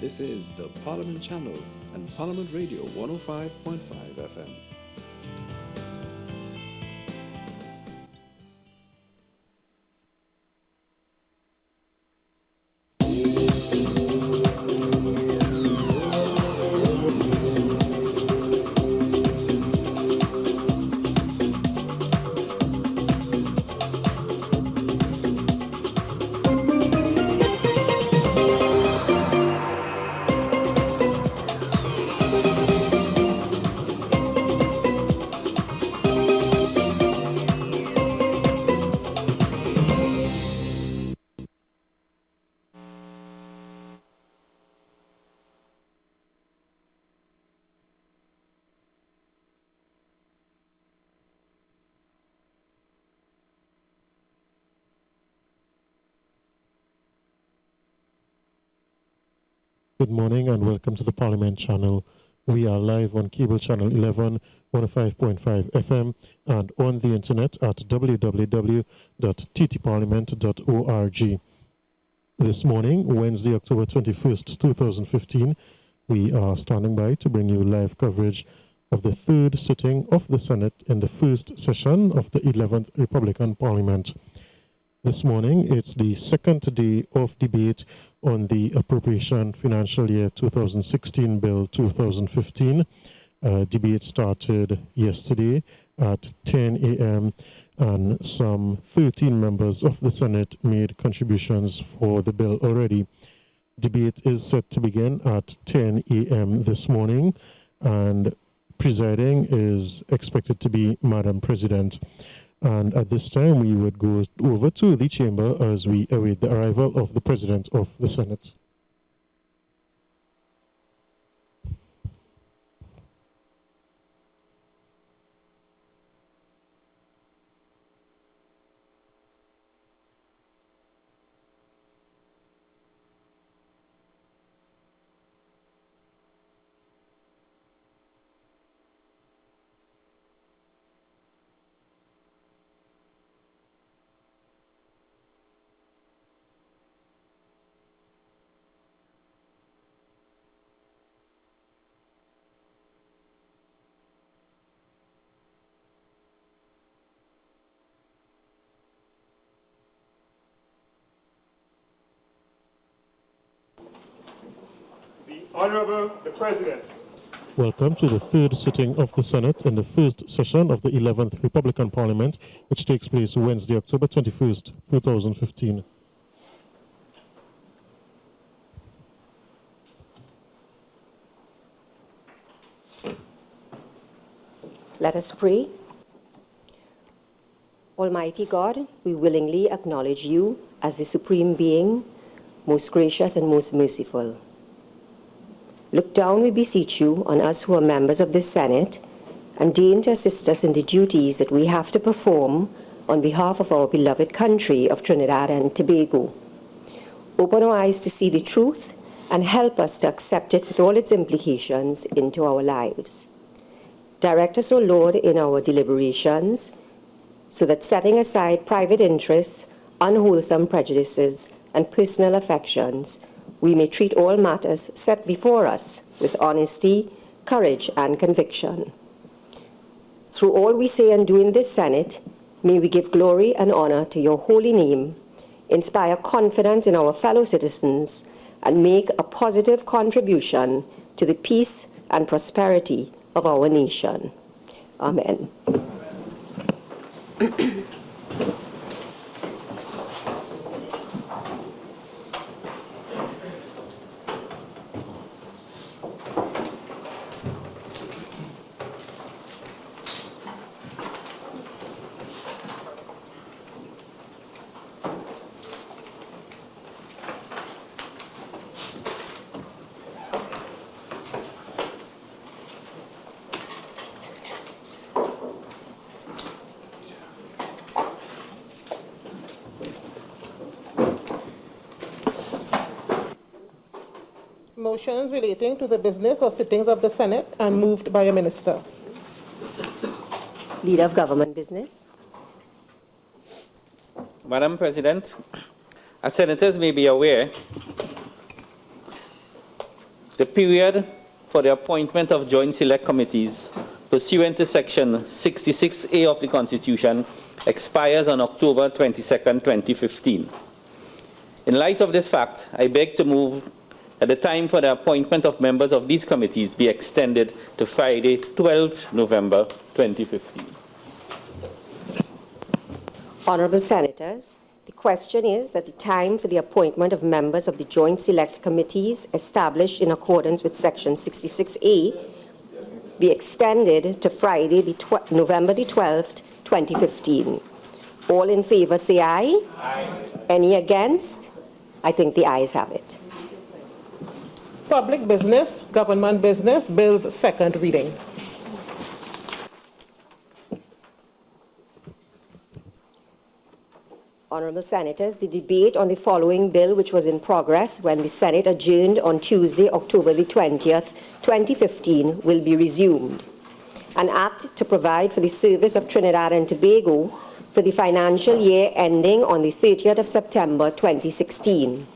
This is the Parliament Channel and Parliament Radio 105.5 FM. Good morning and welcome to the Parliament Channel. We are live on cable channel 11, 105.5 FM and on the internet at www.ttparliament.org. This morning, Wednesday, October 21st, 2015, we are standing by to bring you live coverage of the third sitting of the Senate in the first session of the 11th Republican Parliament. This morning, it's the second day of debate on the Appropriation Financial Year 2016 Bill 2015. Debate started yesterday at 10 a.m. and some 13 members of the Senate made contributions for the bill already. Debate is set to begin at 10 a.m. this morning, and presiding is expected to be Madam President. And at this time, we would go over to the chamber as we await the arrival of the President of the Senate. Honorable the President. Welcome to the third sitting of the Senate in the first session of the 11th Republican Parliament, which takes place Wednesday, October 21st, 2015. Let us pray. Almighty God, we willingly acknowledge you as the Supreme Being, most gracious and most merciful. Look down, we beseech you, on us who are members of this Senate, and deign to assist us in the duties that we have to perform on behalf of our beloved country of Trinidad and Tobago. Open our eyes to see the truth and help us to accept it with all its implications into our lives. Direct us, O Lord, in our deliberations, so that setting aside private interests, unwholesome prejudices, and personal affections, we may treat all matters set before us with honesty, courage, and conviction. Through all we say and do in this Senate, may we give glory and honor to your holy name, inspire confidence in our fellow citizens, and make a positive contribution to the peace and prosperity of our nation. Amen. Motions relating to the business or sittings of the Senate and moved by a minister. Leader of Government Business. Madam President, as senators may be aware, The period for the appointment of joint select committees pursuant to Section 66A of the Constitution expires on October 22nd, 2015. In light of this fact, I beg to move that the time for the appointment of members of these committees be extended to Friday, 12th November 2015. Honourable Senators, the question is that the time for the appointment of members of the Joint Select Committees established in accordance with Section 66A be extended to Friday, November the 12th, 2015. All in favour say aye. Aye. Any against? I think the ayes have it. Public business, government business, bills second reading. Honourable Senators, the debate on the following bill, which was in progress when the Senate adjourned on Tuesday, October the 20th, 2015, will be resumed. An act to provide for the service of Trinidad and Tobago for the financial year ending on the 30th of September 2016.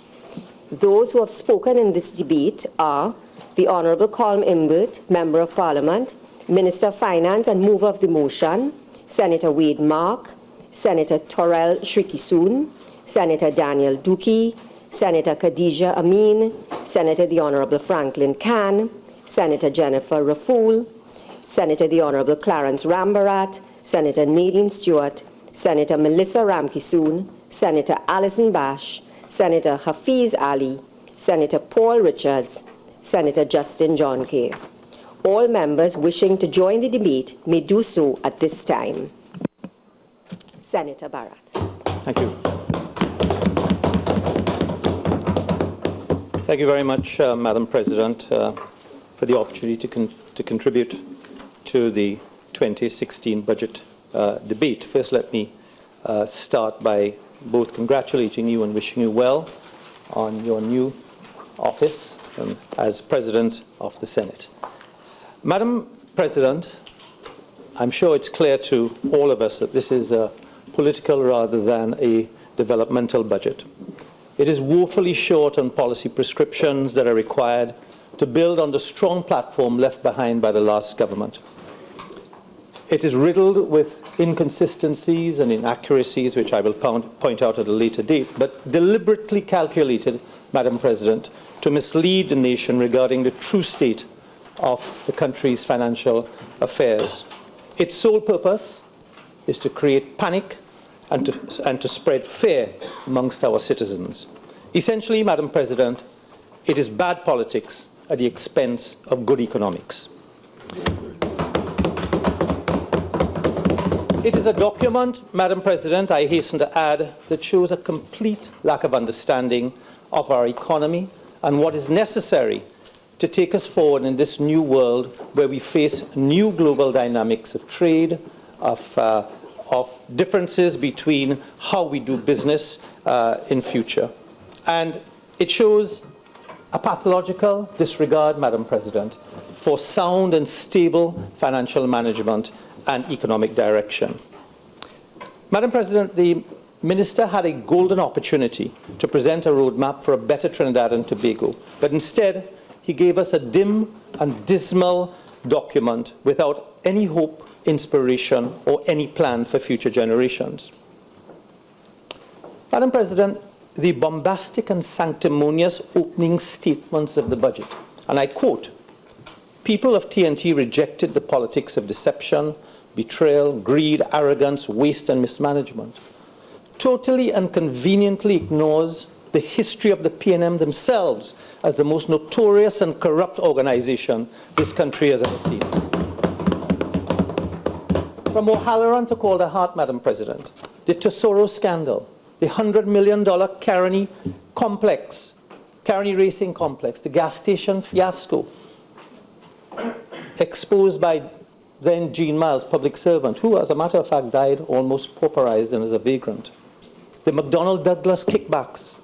Those who have spoken in this debate are the Honourable Colm Imbert, Member of Parliament, Minister of Finance and mover of the motion, Senator Wade Mark, Senator Torrell Shrikissoon, Senator Daniel Duki, Senator Khadija Amin, Senator the Honourable Franklin Khan, Senator Jennifer Raffoul, Senator the Honourable Clarence Rambarat, Senator Nadine Stewart, Senator Melissa Ramkissoon, Senator Alison Bash, Senator Hafiz Ali, Senator Paul Richards, Senator Justin John Kay. All members wishing to join the debate may do so at this time. Senator Barat. Thank you. Thank you very much, Madam President, for the opportunity to contribute to the 2016 budget debate. First, let me start by both congratulating you and wishing you well on your new office as President of the Senate. Madam President, I'm sure it's clear to all of us that this is a political rather than a developmental budget. It is woefully short on policy prescriptions that are required to build on the strong platform left behind by the last government. It is riddled with inconsistencies and inaccuracies, which I will point out at a later date, but deliberately calculated, Madam President, to mislead the nation regarding the true state of the country's financial affairs. Its sole purpose is to create panic and to spread fear amongst our citizens. Essentially, Madam President, it is bad politics at the expense of good economics. It is a document, Madam President, I hasten to add, that shows a complete lack of understanding of our economy and what is necessary to take us forward in this new world where we face new global dynamics of trade, of differences between how we do business in future. And it shows a pathological disregard, Madam President, for sound and stable financial management and economic direction. Madam President, the Minister had a golden opportunity to present a roadmap for a better Trinidad and Tobago, but instead he gave us a dim and dismal document without any hope, inspiration, or any plan for future generations. Madam President, the bombastic and sanctimonious opening statements of the budget, and I quote, "People of TNT rejected the politics of deception, betrayal, greed, arrogance, waste, and mismanagement," totally and conveniently ignores the history of the PNM themselves as the most notorious and corrupt organization this country has ever seen. From O'Halloran to Calder-Hart, Madam President, the Tesoro scandal, the $100 million Caroni complex, Caroni Racing Complex, the gas station fiasco, exposed by then Jean Miles, public servant, who, as a matter of fact, died almost pauperized and as a vagrant. The McDonnell Douglas kickbacks,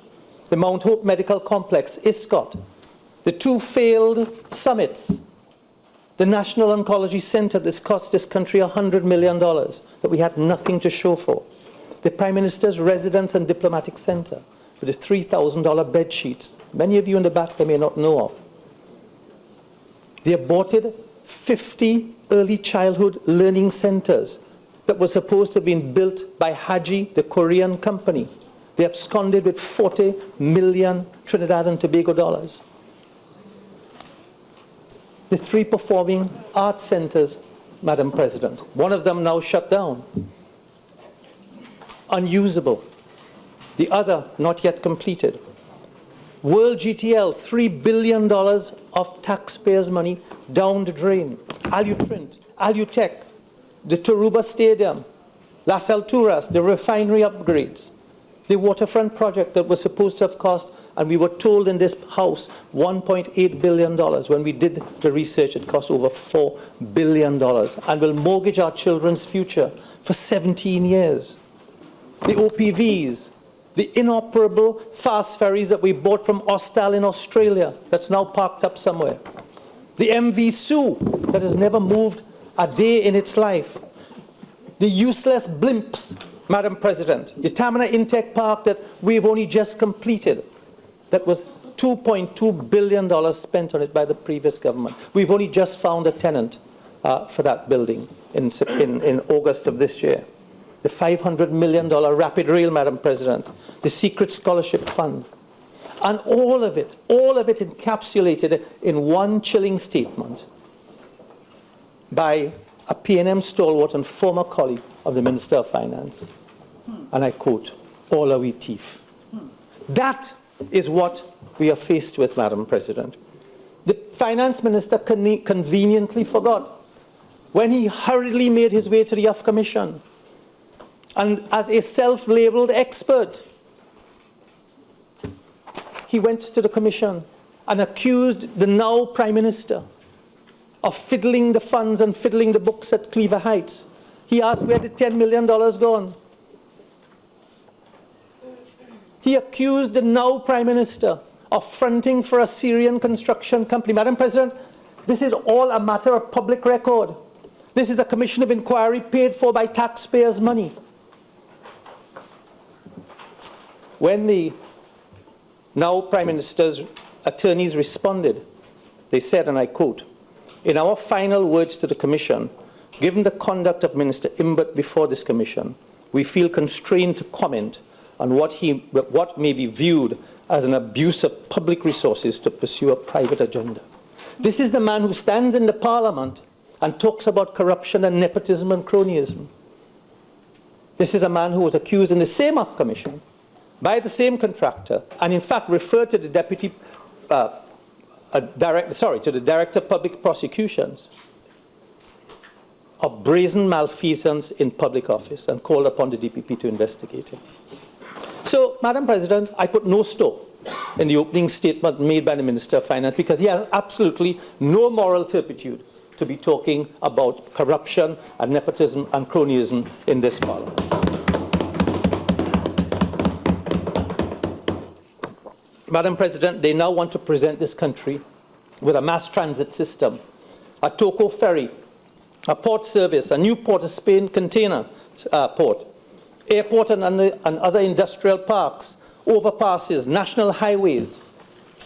the Mount Hope Medical Complex, ISCOT, the two failed summits, the National Oncology Center that's cost this country $100 million that we had nothing to show for, the Prime Minister's Residence and Diplomatic Center with the $3,000 bed sheets, many of you in the back may not know of, They aborted 50 early childhood learning centers that were supposed to have been built by Haji, the Korean company. They absconded with 40 million Trinidad and Tobago dollars. The 3 performing arts centers, Madam President, one of them now shut down, unusable. The other not yet completed. World GTL, $3 billion of taxpayers' money down the drain. Alutrint, Alutech, the Taruba Stadium, Las Alturas, the refinery upgrades, the waterfront project that was supposed to have cost, and we were told in this House, $1.8 billion. When we did the research, it cost over $4 billion and will mortgage our children's future for 17 years. The OPVs, the inoperable fast ferries that we bought from Austral in Australia, that's now parked up somewhere. The MV Sue, that has never moved a day in its life. The useless blimps, Madam President. The Tamina Intech Park that we've only just completed, that was $2.2 billion spent on it by the previous government. We've only just found a tenant for that building in August of this year. The $500 million rapid rail, Madam President, the secret scholarship fund, and all of it encapsulated in one chilling statement by a P&M stalwart and former colleague of the Minister of Finance. And I quote, "All are we thief." That is what we are faced with, Madam President. The Finance Minister conveniently forgot when he hurriedly made his way to the UF Commission. And as a self-labeled expert, he went to the Commission and accused the now Prime Minister of fiddling the funds and fiddling the books at Cleaver Heights. He asked where the $10 million gone. He accused the now Prime Minister of fronting for a Syrian construction company. Madam President, this is all a matter of public record. This is a commission of inquiry paid for by taxpayers' money. When the now Prime Minister's attorneys responded, they said, and I quote, "In our final words to the Commission, given the conduct of Minister Imbert before this Commission, we feel constrained to comment on what may be viewed as an abuse of public resources to pursue a private agenda." This is the man who stands in the Parliament and talks about corruption and nepotism and cronyism. This is a man who was accused in the same UF Commission by the same contractor, and in fact referred to the Director of Public Prosecutions of brazen malfeasance in public office and called upon the DPP to investigate it. So, Madam President, I put no store in the opening statement made by the Minister of Finance because he has absolutely no moral turpitude to be talking about corruption and nepotism and cronyism in this Parliament. Madam President, they now want to present this country with a mass transit system, a Toco ferry, a port service, a new Port of Spain container port, airport and other industrial parks, overpasses, national highways,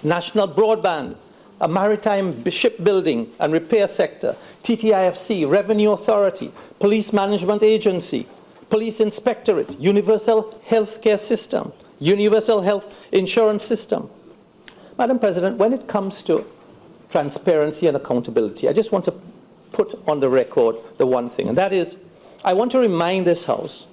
national broadband, a maritime shipbuilding and repair sector, TTIFC, Revenue Authority, Police Management Agency, Police Inspectorate, Universal Healthcare System, Universal Health Insurance System. Madam President, when it comes to transparency and accountability, I just want to put on the record the one thing, and that is, I want to remind this House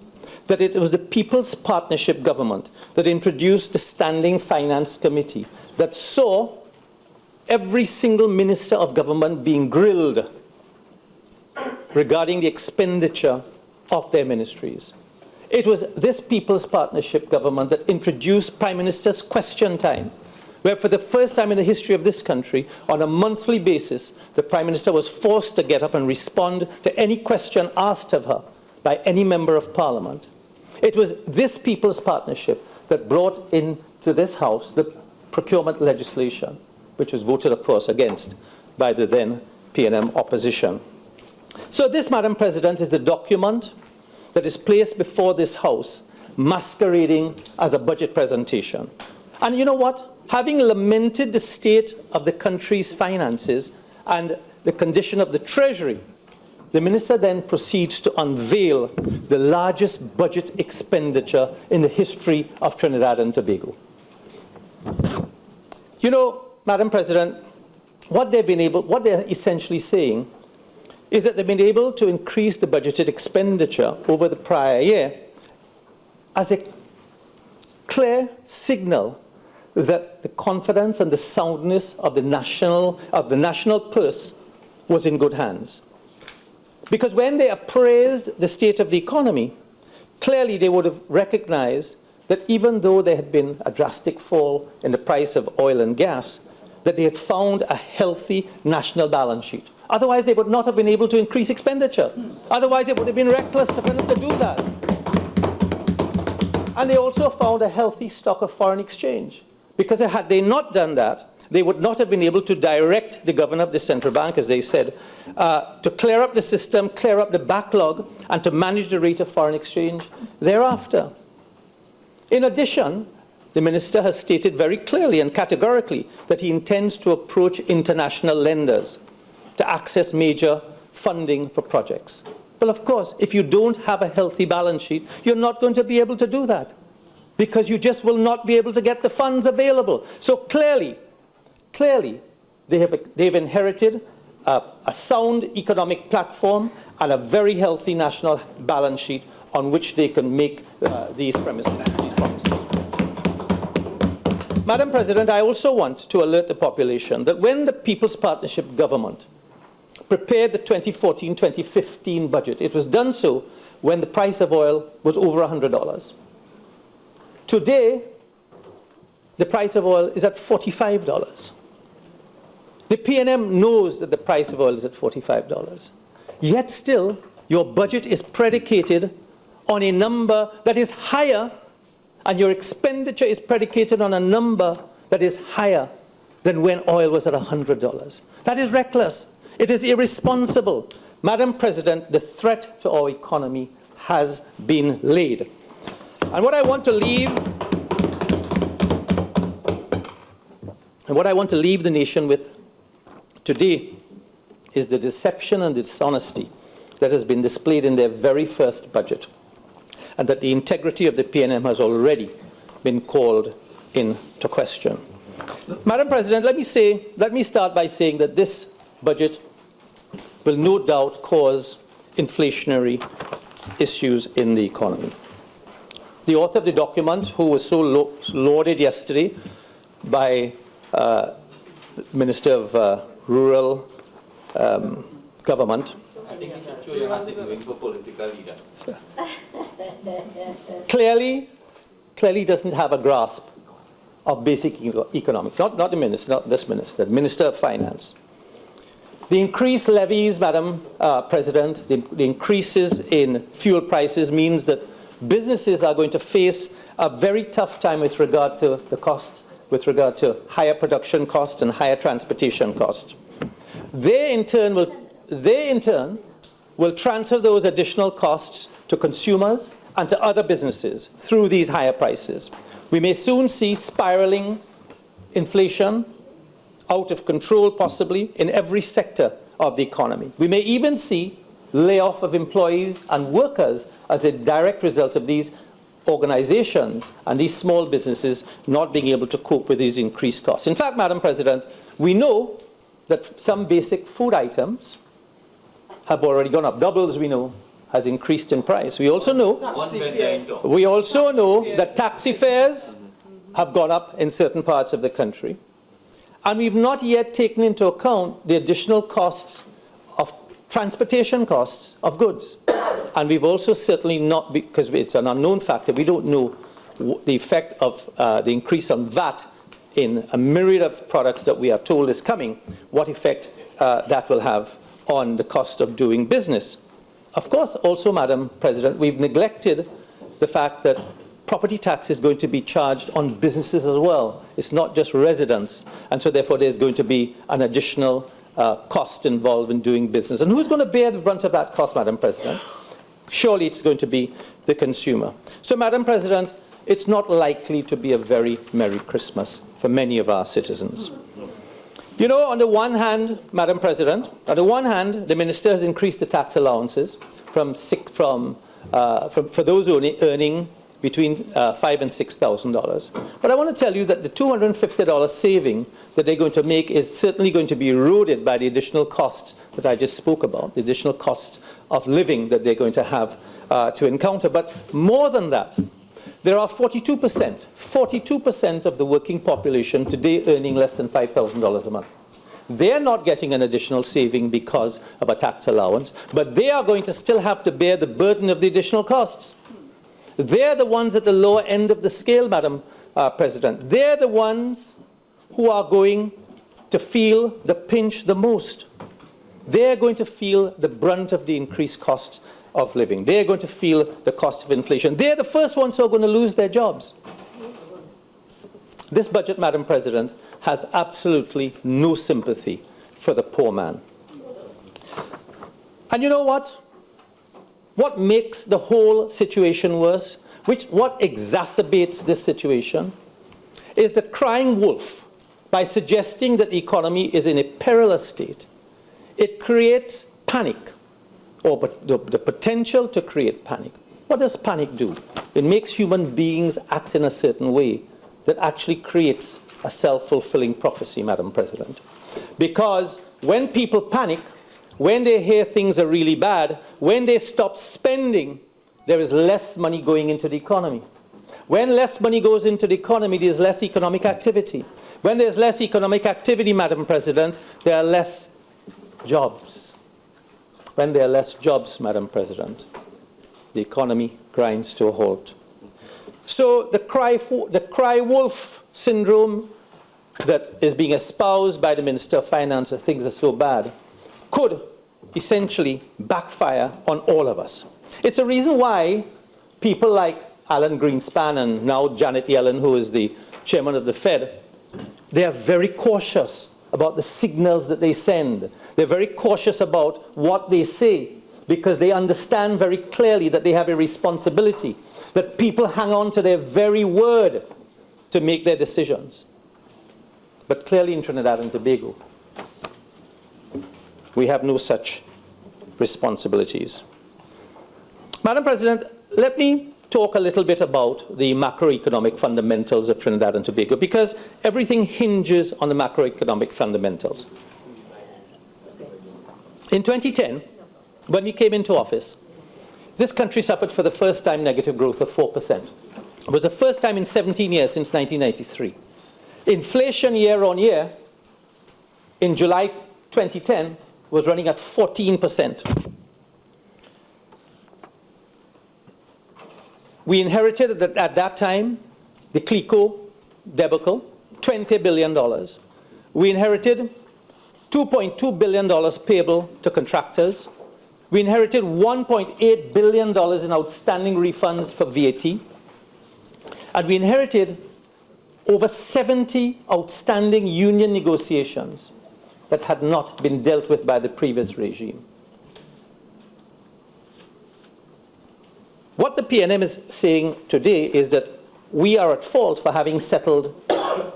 that it was the People's Partnership Government that introduced the Standing Finance Committee that saw every single Minister of Government being grilled regarding the expenditure of their ministries. It was this People's Partnership Government that introduced Prime Minister's Question Time, where for the first time in the history of this country, on a monthly basis, the Prime Minister was forced to get up and respond to any question asked of her by any member of Parliament. It was this People's Partnership that brought into this House the procurement legislation, which was voted, of course, against by the then P&M opposition. So this, Madam President, is the document that is placed before this House, masquerading as a budget presentation. And you know what? Having lamented the state of the country's finances, and the condition of the Treasury, the minister then proceeds to unveil the largest budget expenditure in the history of Trinidad and Tobago. You know, Madam President, what they're essentially saying is that they've been able to increase the budgeted expenditure over the prior year as a clear signal that the confidence and the soundness of the national purse was in good hands. Because when they appraised the state of the economy, clearly they would have recognized that even though there had been a drastic fall in the price of oil and gas, that they had found a healthy national balance sheet. Otherwise, they would not have been able to increase expenditure. Otherwise, it would have been reckless for them to do that. And they also found a healthy stock of foreign exchange. Because had they not done that, they would not have been able to direct the governor of the central bank, as they said, to clear up the system, clear up the backlog, and to manage the rate of foreign exchange thereafter. In addition, the minister has stated very clearly and categorically that he intends to approach international lenders to access major funding for projects. Well, of course, if you don't have a healthy balance sheet, you're not going to be able to do that, because you just will not be able to get the funds available. So clearly, they've inherited a sound economic platform and a very healthy national balance sheet on which they can make these promises. Madam President, I also want to alert the population that when the People's Partnership Government prepared the 2014-2015 budget, it was done so when the price of oil was over $100. Today, the price of oil is at $45. The PNM knows that the price of oil is at $45. Yet still, your budget is predicated on a number that is higher, and your expenditure is predicated on a number that is higher than when oil was at $100. That is reckless. It is irresponsible. Madam President, the threat to our economy has been laid. And what I want to leave the nation with today is the deception and the dishonesty that has been displayed in their very first budget, and that the integrity of the PNM has already been called into question. Madam President, let me start by saying that this budget will no doubt cause inflationary issues in the economy. The author of the document, who was so lauded yesterday by the Minister of Rural Government, clearly doesn't have a grasp of basic economics. Not the minister, not this minister, the Minister of Finance. The increased levies, Madam President, the increases in fuel prices means that businesses are going to face a very tough time with regard to the costs, with regard to higher production costs and higher transportation costs. They in turn will transfer those additional costs to consumers and to other businesses through these higher prices. We may soon see spiraling inflation, out of control possibly, in every sector of the economy. We may even see layoff of employees and workers as a direct result of these organizations and these small businesses not being able to cope with these increased costs. In fact, Madam President, we know that some basic food items have already gone up. Doubles, we know, has increased in price. We also know that taxi fares have gone up in certain parts of the country. And we've not yet taken into account the additional costs of transportation costs of goods. And we've also certainly not, because it's an unknown factor, we don't know the effect of the increase on VAT in a myriad of products that we are told is coming, what effect that will have on the cost of doing business. Of course, also, Madam President, we've neglected the fact that property tax is going to be charged on businesses as well. It's not just residents. And so therefore there's going to be an additional cost involved in doing business. And who's going to bear the brunt of that cost, Madam President? Surely it's going to be the consumer. So, Madam President, it's not likely to be a very Merry Christmas for many of our citizens. You know, on the one hand, Madam President, on the one hand, the minister has increased the tax allowances for those earning between $5,000 and $6,000. But I want to tell you that the $250 saving that they're going to make is certainly going to be eroded by the additional costs that I just spoke about, the additional costs of living that they're going to have to encounter. But more than that, there are 42% of the working population today earning less than $5,000 a month. They're not getting an additional saving because of a tax allowance, but they are going to still have to bear the burden of the additional costs. They're the ones at the lower end of the scale, Madam President. They're the ones who are going to feel the pinch the most. They're going to feel the brunt of the increased cost of living. They're going to feel the cost of inflation. They're the first ones who are going to lose their jobs. This budget, Madam President, has absolutely no sympathy for the poor man. And you know what? What makes the whole situation worse, what exacerbates this situation, is the crying wolf. By suggesting that the economy is in a perilous state, it creates panic, or the potential to create panic. What does panic do? It makes human beings act in a certain way that actually creates a self-fulfilling prophecy, Madam President. Because when people panic, when they hear things are really bad, when they stop spending, there is less money going into the economy. When less money goes into the economy, there's less economic activity. When there's less economic activity, Madam President, there are less jobs. When there are less jobs, Madam President, the economy grinds to a halt. So the cry wolf syndrome that is being espoused by the Minister of Finance, that things are so bad, could essentially backfire on all of us. It's a reason why people like Alan Greenspan and now Janet Yellen, who is the chairman of the Fed, they are very cautious about the signals that they send. They're very cautious about what they say because they understand very clearly that they have a responsibility, that people hang on to their very word to make their decisions. But clearly in Trinidad and Tobago, we have no such responsibilities. Madam President, let me talk a little bit about the macroeconomic fundamentals of Trinidad and Tobago, because everything hinges on the macroeconomic fundamentals. In 2010, when we came into office, this country suffered for the first time negative growth of 4%. It was the first time in 17 years since 1993. Inflation year on year in July 2010 was running at 14%. We inherited at that time the CLICO debacle, $20 billion. We inherited $2.2 billion payable to contractors. We inherited $1.8 billion in outstanding refunds for VAT. And we inherited over 70 outstanding union negotiations that had not been dealt with by the previous regime. What the PNM is saying today is that we are at fault for having settled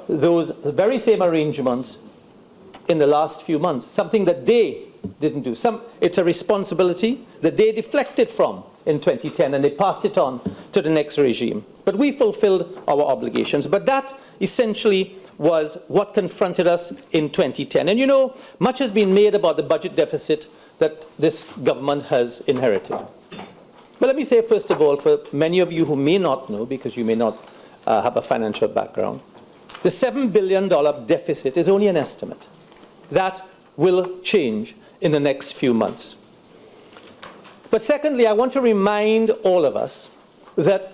those very same arrangements in the last few months, something that they didn't do. It's a responsibility that they deflected from in 2010 and they passed it on to the next regime. But we fulfilled our obligations. But that essentially was what confronted us in 2010. And you know, much has been made about the budget deficit that this government has inherited. But let me say, first of all, for many of you who may not know, because you may not have a financial background, the $7 billion deficit is only an estimate. That will change in the next few months. But secondly, I want to remind all of us that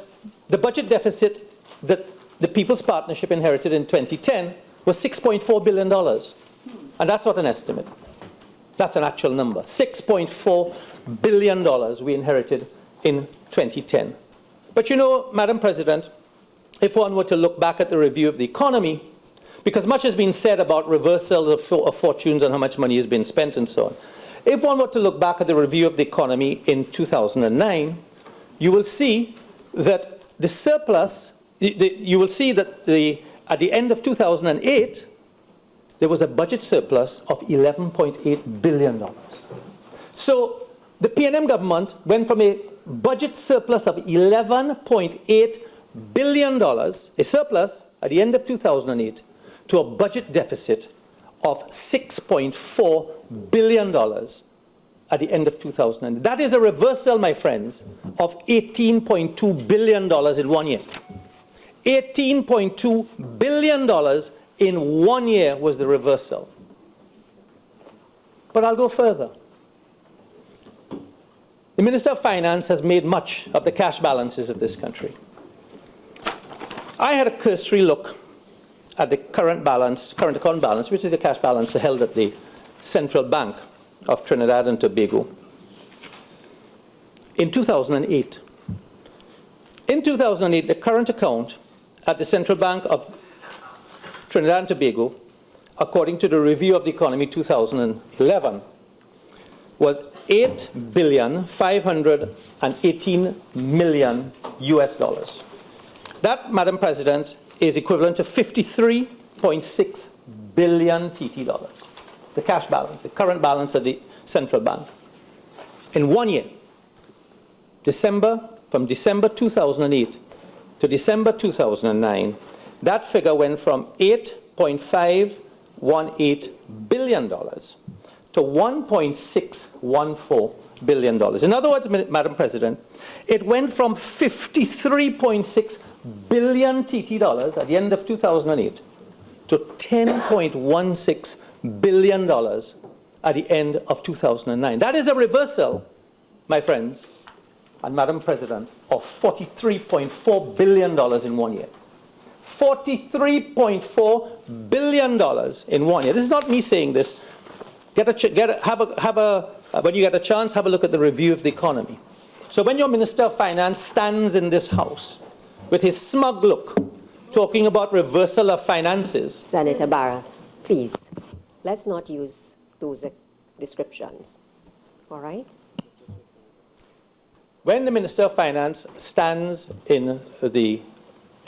the budget deficit that the People's Partnership inherited in 2010 was $6.4 billion. And that's not an estimate. That's an actual number. $6.4 billion we inherited in 2010. But you know, Madam President, if one were to look back at the review of the economy, because much has been said about reversals of fortunes and how much money has been spent and so on. If one were to look back at the review of the economy in 2009, you will see that the surplus, you will see that at the end of 2008, there was a budget surplus of $11.8 billion. So the PNM government went from a budget surplus of $11.8 billion, a surplus at the end of 2008, to a budget deficit of $6.4 billion at the end of 2009. That is a reversal, my friends, of $18.2 billion in 1 year. $18.2 billion in 1 year was the reversal. But I'll go further. The Minister of Finance has made much of the cash balances of this country. I had a cursory look at the current account balance, which is the cash balance held at the Central Bank of Trinidad and Tobago in 2008. In 2008, the current account at the Central Bank of Trinidad and Tobago, according to the Review of the Economy 2011, was $8,518,000,000 US dollars. That, Madam President, is equivalent to 53.6 billion TT dollars. The cash balance, the current balance at the central bank. In 1 year, from December 2008 to December 2009, that figure went from $8.518 billion to $1.614 billion. In other words, Madam President, it went from 53.6 billion TT dollars at the end of 2008 to $10.16 billion at the end of 2009. That is a reversal, my friends, and Madam President, of $43.4 billion in 1 year. $43.4 billion in 1 year. This is not me saying this. When you get a chance, have a look at the Review of the Economy. So when your Minister of Finance stands in this House with his smug look, talking about reversal of finances. Senator Bharath, please, let's not use those descriptions. All right? When the Minister of Finance stands in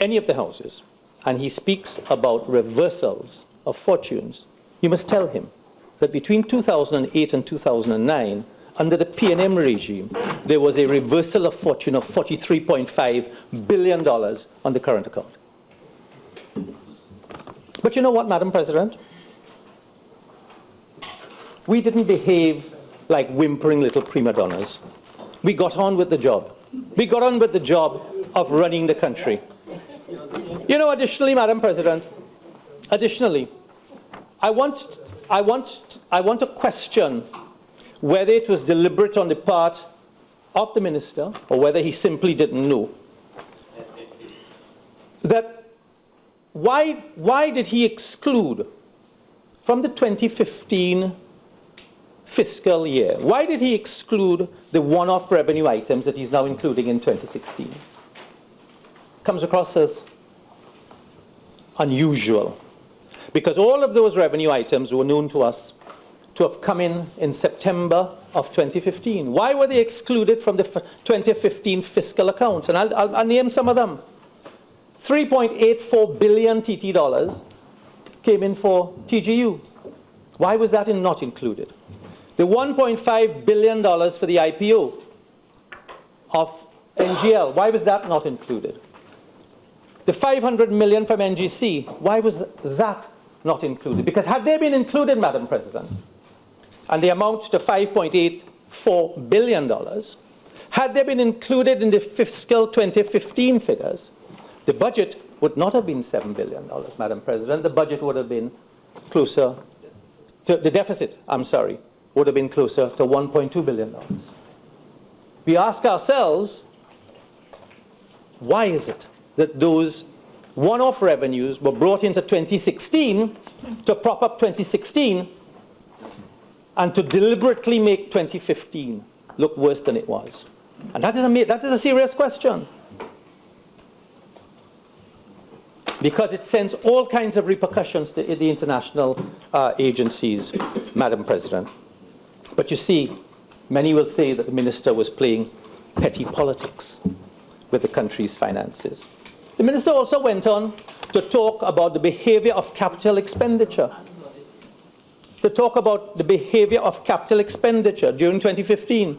any of the houses and he speaks about reversals of fortunes, you must tell him that between 2008 and 2009, under the PNM regime, there was a reversal of fortune of $43.5 billion on the current account. But you know what, Madam President? We didn't behave like whimpering little prima donnas. We got on with the job. We got on with the job of running the country. You know, additionally, Madam President, I want to question whether it was deliberate on the part of the minister or whether he simply didn't know. That why did he exclude from the 2015 fiscal year, why did he exclude the one-off revenue items that he's now including in 2016? Comes across as unusual, because all of those revenue items were known to us to have come in September of 2015. Why were they excluded from the 2015 fiscal account? And I'll name some of them. 3.84 billion TT dollars came in for TGU. Why was that not included? The $1.5 billion for the IPO of NGL, why was that not included? The $500 million from NGC, why was that not included? Because had they been included, Madam President, and they amount to $5.84 billion, had they been included in the fiscal 2015 figures, the budget would not have been $7 billion, Madam President. The budget would have been closer to, the deficit, would have been closer to $1.2 billion. We ask ourselves, why is it that those one-off revenues were brought into 2016 to prop up 2016 and to deliberately make 2015 look worse than it was? And that is a serious question, because it sends all kinds of repercussions to the international agencies, Madam President. But you see, many will say that the minister was playing petty politics with the country's finances. The minister also went on to talk about the behavior of capital expenditure. to talk about the behavior of capital expenditure during 2015.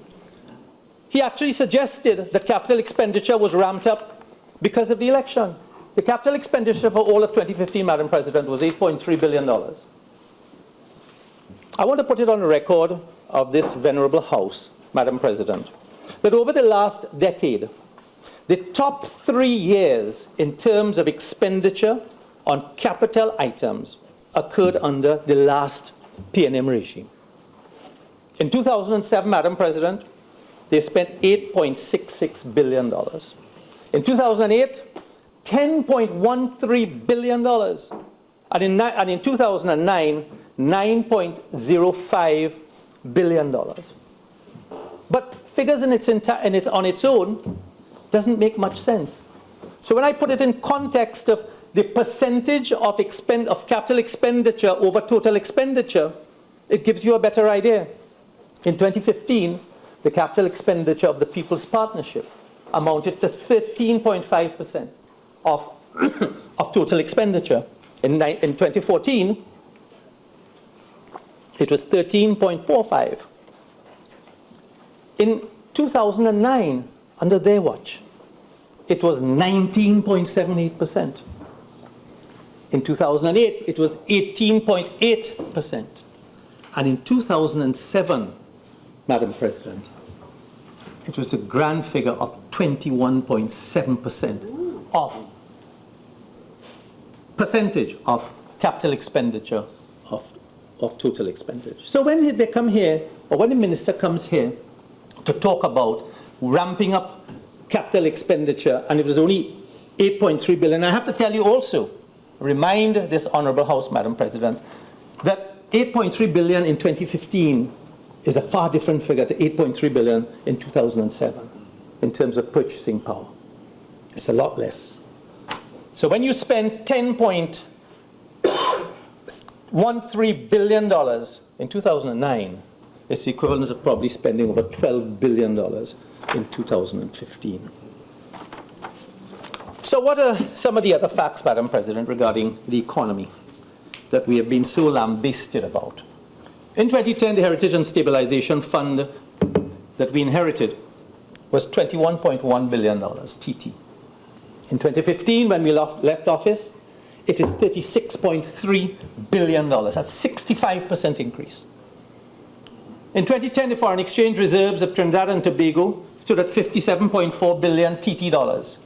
He actually suggested that capital expenditure was ramped up because of the election. The capital expenditure for all of 2015, Madam President, was $8.3 billion. I want to put it on the record of this venerable House, Madam President, that over the last decade, the top 3 years in terms of expenditure on capital items occurred under the last P&M regime. In 2007, Madam President, they spent $8.66 billion. In 2008, $10.13 billion. And in 2009, $9.05 billion. But figures on its own doesn't make much sense. So when I put it in context of the percentage of capital expenditure over total expenditure, it gives you a better idea. In 2015, the capital expenditure of the People's Partnership amounted to 13.5% of total expenditure. In 2014, it was 13.45. In 2009, under their watch, it was 19.78%. In 2008, it was 18.8%. And in 2007, Madam President, it was a grand figure of 21.7% of percentage of capital expenditure of total expenditure. So when they come here, or when the minister comes here to talk about ramping up capital expenditure, and it was only 8.3 billion, I have to tell you also, remind this honorable House, Madam President, that 8.3 billion in 2015 is a far different figure to 8.3 billion in 2007 in terms of purchasing power. It's a lot less. So when you spend $10.13 billion in 2009, it's the equivalent of probably spending over $12 billion in 2015. So what are some of the other facts, Madam President, regarding the economy that we have been so lambasted about? In 2010, the Heritage and Stabilization Fund that we inherited was $21.1 billion, TT. In 2015, when we left office, it is $36.3 billion, a 65% increase. In 2010, the foreign exchange reserves of Trinidad and Tobago stood at $57.4 billion TT dollars.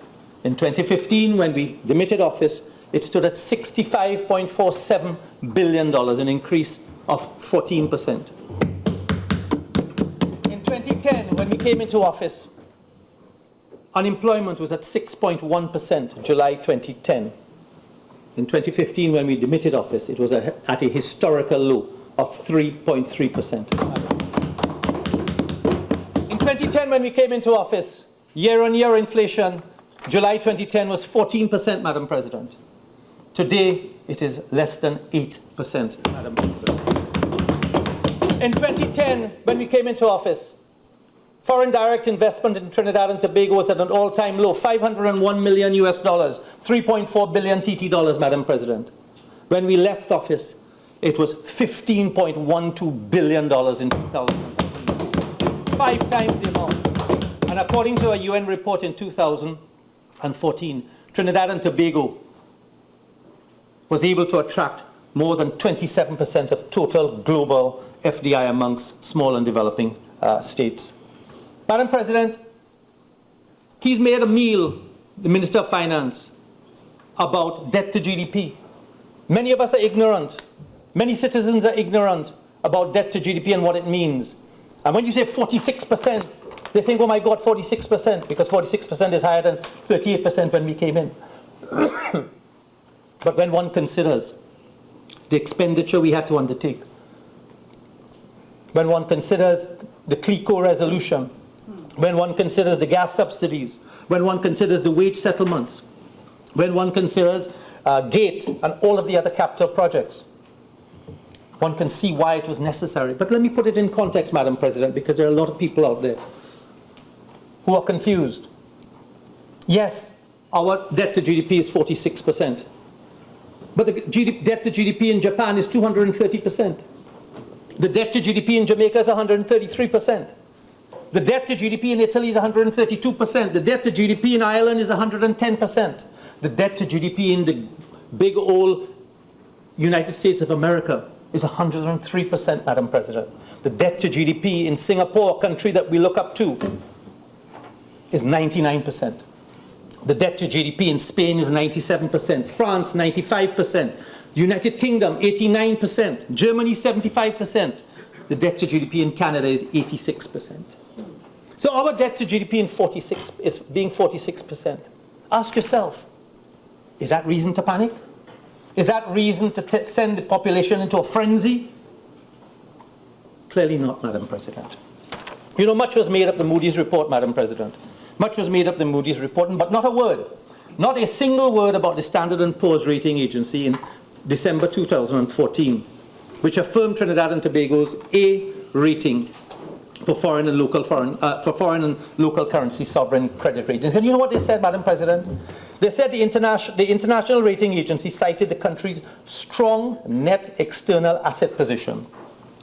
In 2015, when we demitted office, it stood at $65.47 billion, an increase of 14%. In 2010, when we came into office, unemployment was at 6.1%, July 2010. In 2015, when we demitted office, it was at a historical low of 3.3%. In 2010, when we came into office, year-on-year inflation, July 2010 was 14%, Madam President. Today, it is less than 8%, Madam President. In 2010, when we came into office, foreign direct investment in Trinidad and Tobago was at an all-time low, $501 million US, 3.4 billion TT dollars, Madam President. When we left office, it was $15.12 billion in 2014, 5 times the amount. And according to a UN report in 2014, Trinidad and Tobago was able to attract more than 27% of total global FDI amongst small and developing states. Madam President, he's made a meal, the Minister of Finance, about debt to GDP. Many of us are ignorant. Many citizens are ignorant about debt to GDP and what it means. And when you say 46%, they think, oh my God, 46%, because 46% is higher than 38% when we came in. But when one considers the expenditure we had to undertake, when one considers the CLICO resolution, when one considers the gas subsidies, when one considers the wage settlements, when one considers GATE and all of the other capital projects, one can see why it was necessary. But let me put it in context, Madam President, because there are a lot of people out there who are confused. Yes, our debt to GDP is 46%. But the debt to GDP in Japan is 230%. The debt to GDP in Jamaica is 133%. The debt to GDP in Italy is 132%. The debt to GDP in Ireland is 110%. The debt to GDP in the big old United States of America is 103%, Madam President. The debt to GDP in Singapore, a country that we look up to, is 99%. The debt to GDP in Spain is 97%. France, 95%. United Kingdom, 89%. Germany, 75%. The debt to GDP in Canada is 86%. So our debt to GDP is being 46%. Ask yourself, is that reason to panic? Is that reason to send the population into a frenzy? Clearly not, Madam President. You know, much was made of the Moody's report, Madam President. Much was made of the Moody's report, but not a word, not a single word about the Standard & Poor's rating agency in December 2014, which affirmed Trinidad and Tobago's A rating for foreign and local currency sovereign credit ratings. And you know what they said, Madam President? They said the international rating agency cited the country's strong net external asset position,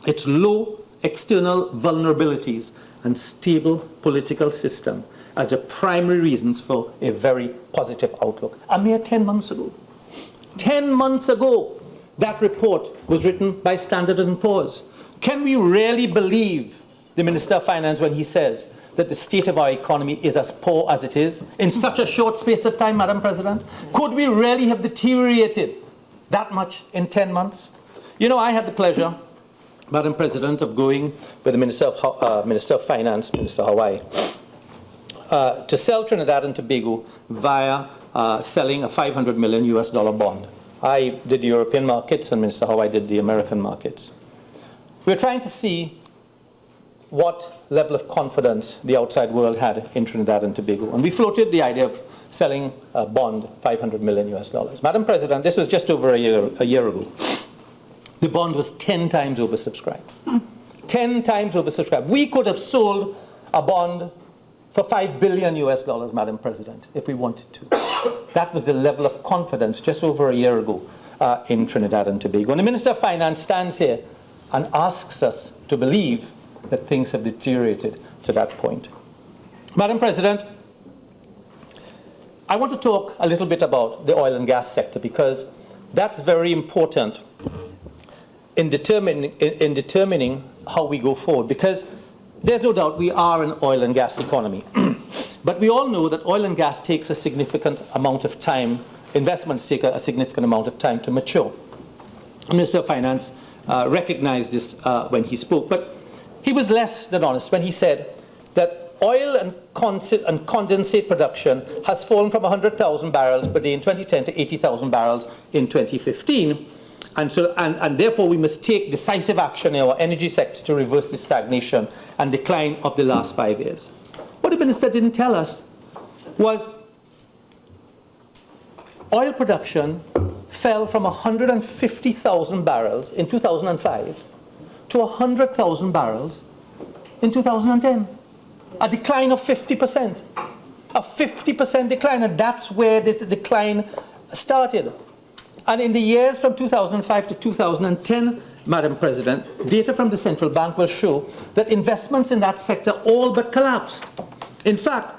its low external vulnerabilities, and stable political system as the primary reasons for a very positive outlook. A mere 10 months ago. 10 months ago, that report was written by Standard & Poor's. Can we really believe the Minister of Finance when he says that the state of our economy is as poor as it is in such a short space of time, Madam President? Could we really have deteriorated that much in 10 months? You know, I had the pleasure, Madam President, of going with the Minister of Finance, Minister Hawaii, to sell Trinidad and Tobago via selling a $500 million US bond. I did the European markets and Minister Hawaii did the American markets. We're trying to see what level of confidence the outside world had in Trinidad and Tobago. And we floated the idea of selling a bond, $500 million US. Madam President, this was just over a year ago. The bond was 10 times oversubscribed. 10 times oversubscribed. We could have sold a bond for $5 billion US, Madam President, if we wanted to. That was the level of confidence just over a year ago in Trinidad and Tobago. And the Minister of Finance stands here and asks us to believe that things have deteriorated to that point. Madam President, I want to talk a little bit about the oil and gas sector because that's very important in determining how we go forward, because there's no doubt we are an oil and gas economy. But we all know that oil and gas takes a significant amount of time, investments take a significant amount of time to mature. The Minister of Finance recognized this when he spoke, but he was less than honest when he said that oil and condensate production has fallen from 100,000 barrels per day in 2010 to 80,000 barrels in 2015. And therefore, we must take decisive action in our energy sector to reverse the stagnation and decline of the last 5 years. What the minister didn't tell us was oil production fell from 150,000 barrels in 2005 to 100,000 barrels in 2010. A decline of 50%. A 50% decline, and that's where the decline started. And in the years from 2005 to 2010, Madam President, data from the central bank will show that investments in that sector all but collapsed. In fact,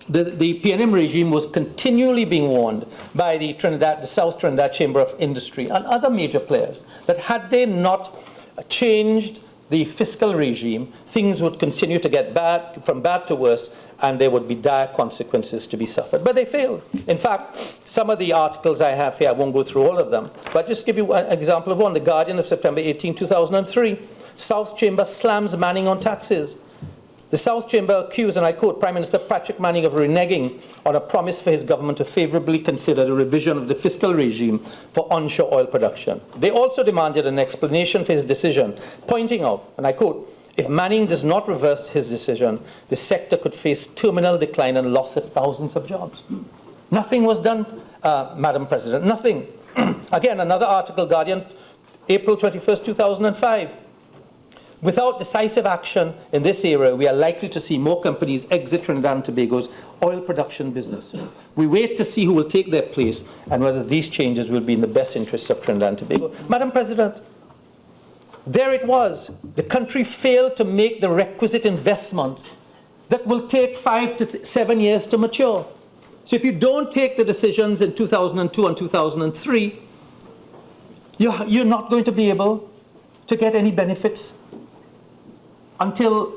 the PNM regime was continually being warned by the South Trinidad Chamber of Industry and other major players that had they not changed the fiscal regime, things would continue to get from bad to worse, and there would be dire consequences to be suffered. But they failed. In fact, some of the articles I have here, I won't go through all of them, but just give you an example of one. The Guardian of September 18, 2003, South Chamber slams Manning on taxes. The South Chamber accused, and I quote, Prime Minister Patrick Manning of reneging on a promise for his government to favorably consider the revision of the fiscal regime for onshore oil production. They also demanded an explanation for his decision, pointing out, and I quote, if Manning does not reverse his decision, the sector could face terminal decline and loss of thousands of jobs. Nothing was done, Madam President, nothing. Again, another article, Guardian, April 21st, 2005. Without decisive action in this area, we are likely to see more companies exit Trinidad and Tobago's oil production business. We wait to see who will take their place and whether these changes will be in the best interests of Trinidad and Tobago. Madam President, there it was. The country failed to make the requisite investment that will take 5 to 7 years to mature. So if you don't take the decisions in 2002 and 2003, you're not going to be able to get any benefits until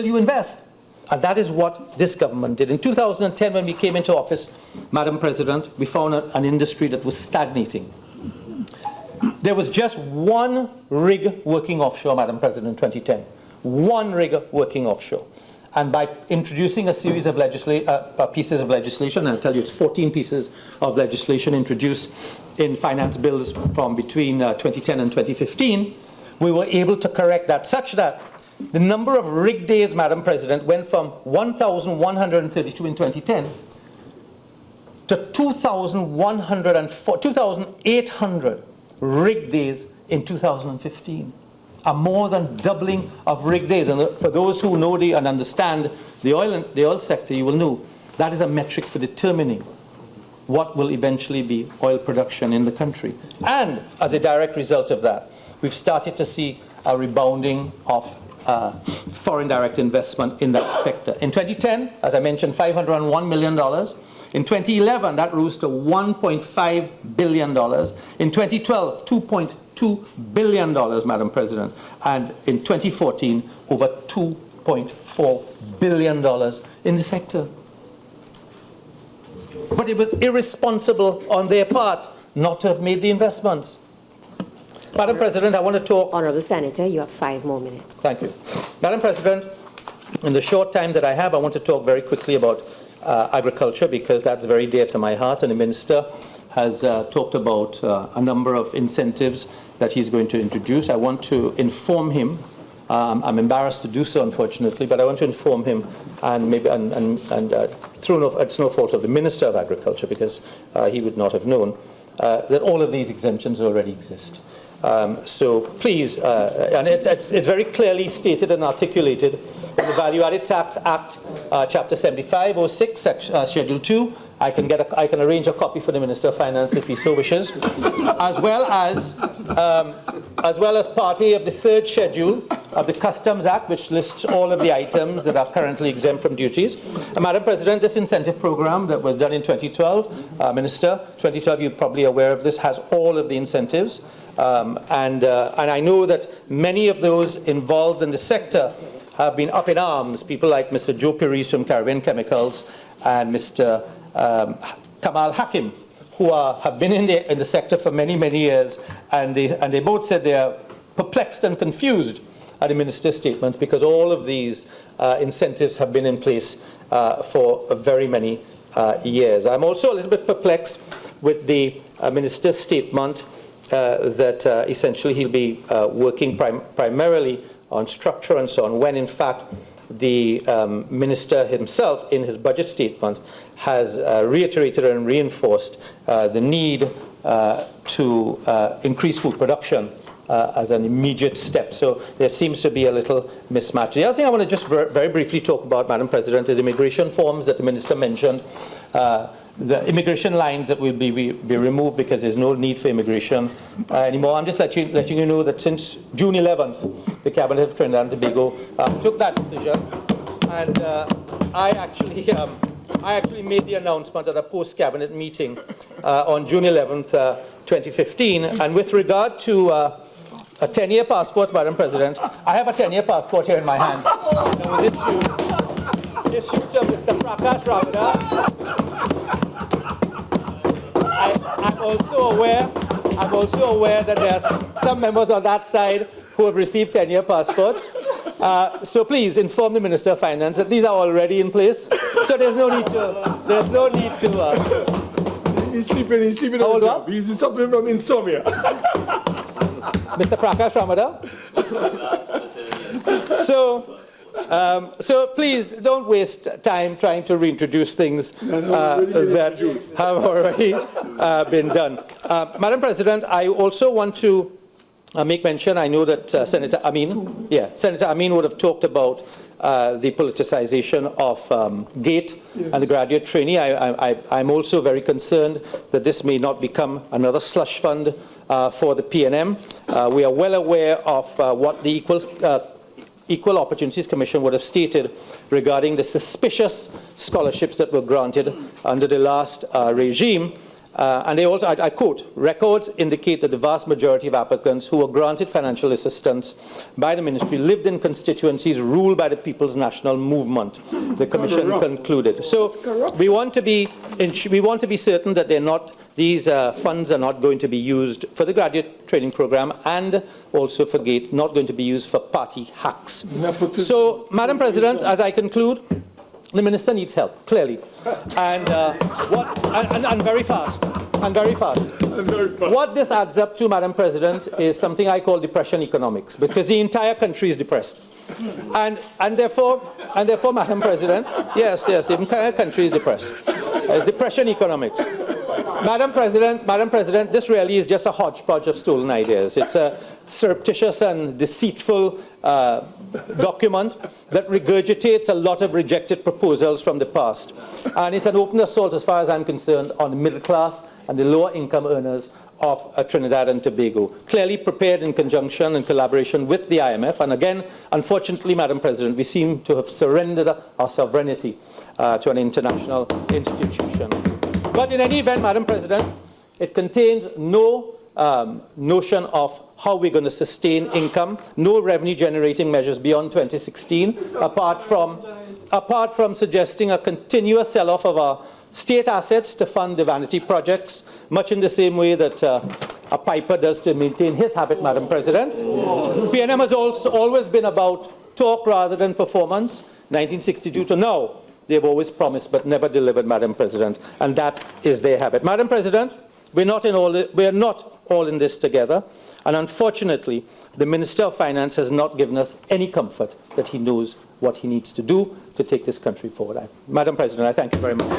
you invest. And that is what this government did. In 2010, when we came into office, Madam President, we found an industry that was stagnating. There was just one rig working offshore, Madam President, in 2010. One rig working offshore. And by introducing a series of pieces of legislation, I'll tell you it's 14 pieces of legislation introduced in finance bills from between 2010 and 2015, we were able to correct that such that the number of rig days, Madam President, went from 1,132 in 2010 to 2,800 rig days in 2015. A more than doubling of rig days. And for those who know and understand the oil sector, you will know that is a metric for determining what will eventually be oil production in the country. And as a direct result of that, we've started to see a rebounding of foreign direct investment in that sector. In 2010, as I mentioned, $501 million. In 2011, that rose to $1.5 billion. In 2012, $2.2 billion, Madam President. And in 2014, over $2.4 billion in the sector. But it was irresponsible on their part not to have made the investments. Madam President, I want to talk... Honourable Senator, you have 5 more minutes. Thank you. Madam President, in the short time that I have, I want to talk very quickly about agriculture, because that's very dear to my heart, and the Minister has talked about a number of incentives that he's going to introduce. I want to inform him, I'm embarrassed to do so, unfortunately, but I want to inform him, and it's no fault of the Minister of Agriculture, because he would not have known, that all of these exemptions already exist. So please, and it's very clearly stated and articulated in the Value Added Tax Act, Chapter 7506, Schedule 2. I can arrange a copy for the Minister of Finance if he so wishes, as well as Part A of the 3rd Schedule of the Customs Act, which lists all of the items that are currently exempt from duties. Madam President, this incentive program that was done in 2012, Minister, 2012, you're probably aware of this, has all of the incentives. And I know that many of those involved in the sector have been up in arms, people like Mr. Joe Piri from Caribbean Chemicals and Mr. Kamal Hakim, who have been in the sector for many, many years, and they both said they are perplexed and confused at the Minister's statement, because all of these incentives have been in place for very many years. I'm also a little bit perplexed with the Minister's statement that essentially he'll be working primarily on structure and so on, when in fact the Minister himself in his budget statement has reiterated and reinforced the need to increase food production as an immediate step. So there seems to be a little mismatch. The other thing I want to just very briefly talk about, Madam President, is immigration forms that the Minister mentioned. The immigration lines that will be removed because there's no need for immigration anymore. I'm just letting you know that since June 11th, the Cabinet of Trinidad and Tobago took that decision, and I actually made the announcement at a post-Cabinet meeting on June 11th, 2015. And with regard to a 10-year passport, Madam President, I have a 10-year passport here in my hand. That was issued to Mr. Prakash Ramada. I'm also aware that there are some members on that side who have received 10-year passports. So please inform the Minister of Finance that these are already in place. So there's no need to. He's sleeping on the job. He's suffering from insomnia. Mr. Prakash Ramada. So please don't waste time trying to reintroduce things that have already been done. Madam President, I also want to make mention, I know that Senator Amin would have talked about the politicization of GATE and the graduate trainee. I'm also very concerned that this may not become another slush fund for the PNM. We are well aware of what the Equal Opportunities Commission would have stated regarding the suspicious scholarships that were granted under the last regime. And they also, I quote, records indicate that the vast majority of applicants who were granted financial assistance by the ministry lived in constituencies ruled by the People's National Movement, the commission concluded. So we want to be certain that these funds are not going to be used for the graduate training program and also for GATE, not going to be used for party hacks. So, Madam President, as I conclude, the minister needs help, clearly, and very fast, and very fast. What this adds up to, Madam President, is something I call depression economics, because the entire country is depressed, and therefore, Madam President, yes, the entire country is depressed. It's depression economics. Madam President, this really is just a hodgepodge of stolen ideas. It's a surreptitious and deceitful document that regurgitates a lot of rejected proposals from the past. And it's an open assault, as far as I'm concerned, on the middle class and the lower income earners of Trinidad and Tobago, clearly prepared in conjunction and collaboration with the IMF. And again, unfortunately, Madam President, we seem to have surrendered our sovereignty to an international institution. But in any event, Madam President, it contains no notion of how we're going to sustain income, no revenue-generating measures beyond 2016, apart from suggesting a continuous sell-off of our state assets to fund the vanity projects, much in the same way that a piper does to maintain his habit, Madam President. PNM has also always been about talk rather than performance. 1962 to now, they've always promised but never delivered, Madam President, and that is their habit. Madam President, we're not all in this together, and unfortunately, the Minister of Finance has not given us any comfort that he knows what he needs to do to take this country forward. Madam President, I thank you very much.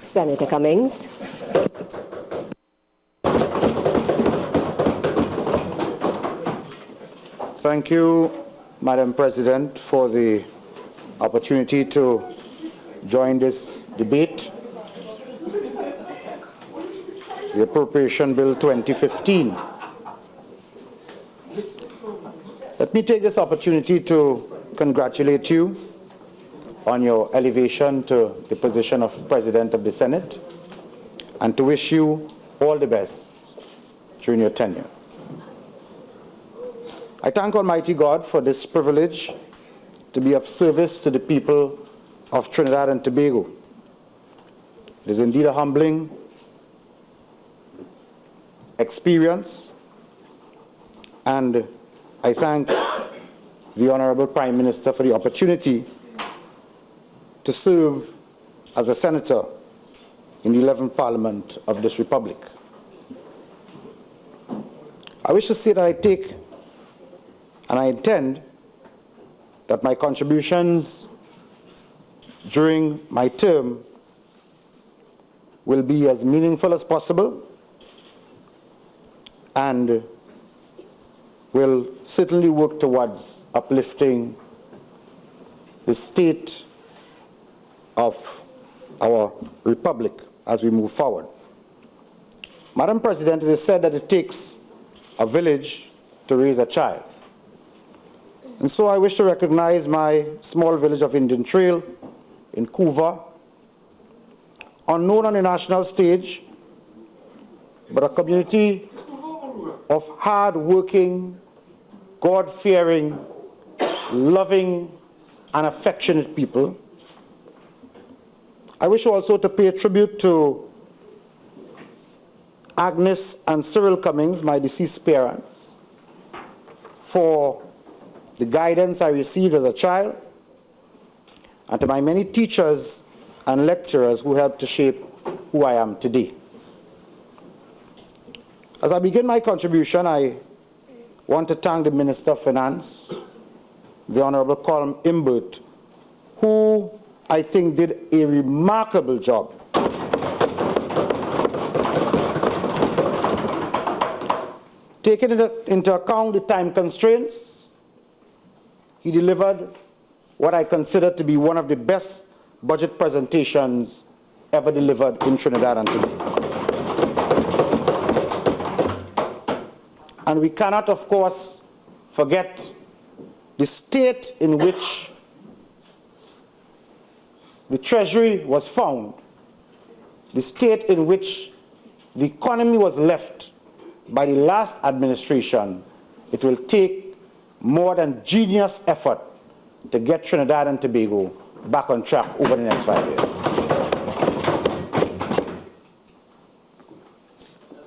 Senator Cummings. Thank you, Madam President, for the opportunity to join this debate. The Appropriation Bill 2015. Let me take this opportunity to congratulate you on your elevation to the position of President of the Senate and to wish you all the best during your tenure. I thank Almighty God for this privilege to be of service to the people of Trinidad and Tobago. It is indeed a humbling experience, and I thank the Honorable Prime Minister for the opportunity to serve as a senator in the 11th Parliament of this Republic. I wish to say that I take and I intend that my contributions during my term will be as meaningful as possible and will certainly work towards uplifting the state of our republic as we move forward. Madam President, it is said that it takes a village to raise a child. And so I wish to recognize my small village of Indian Trail in Couva, unknown on the national stage, but a community of hard-working, God-fearing, loving, and affectionate people. I wish also to pay tribute to Agnes and Cyril Cummings, my deceased parents, for the guidance I received as a child, and to my many teachers and lecturers who helped to shape who I am today. As I begin my contribution, I want to thank the Minister of Finance, the Honorable Colm Imbert, who I think did a remarkable job Taking into account the time constraints, he delivered what I consider to be one of the best budget presentations ever delivered in Trinidad and Tobago. And we cannot, of course, forget the state in which the Treasury was found, the state in which the economy was left by the last administration. It will take more than genius effort to get Trinidad and Tobago back on track over the next 5 years.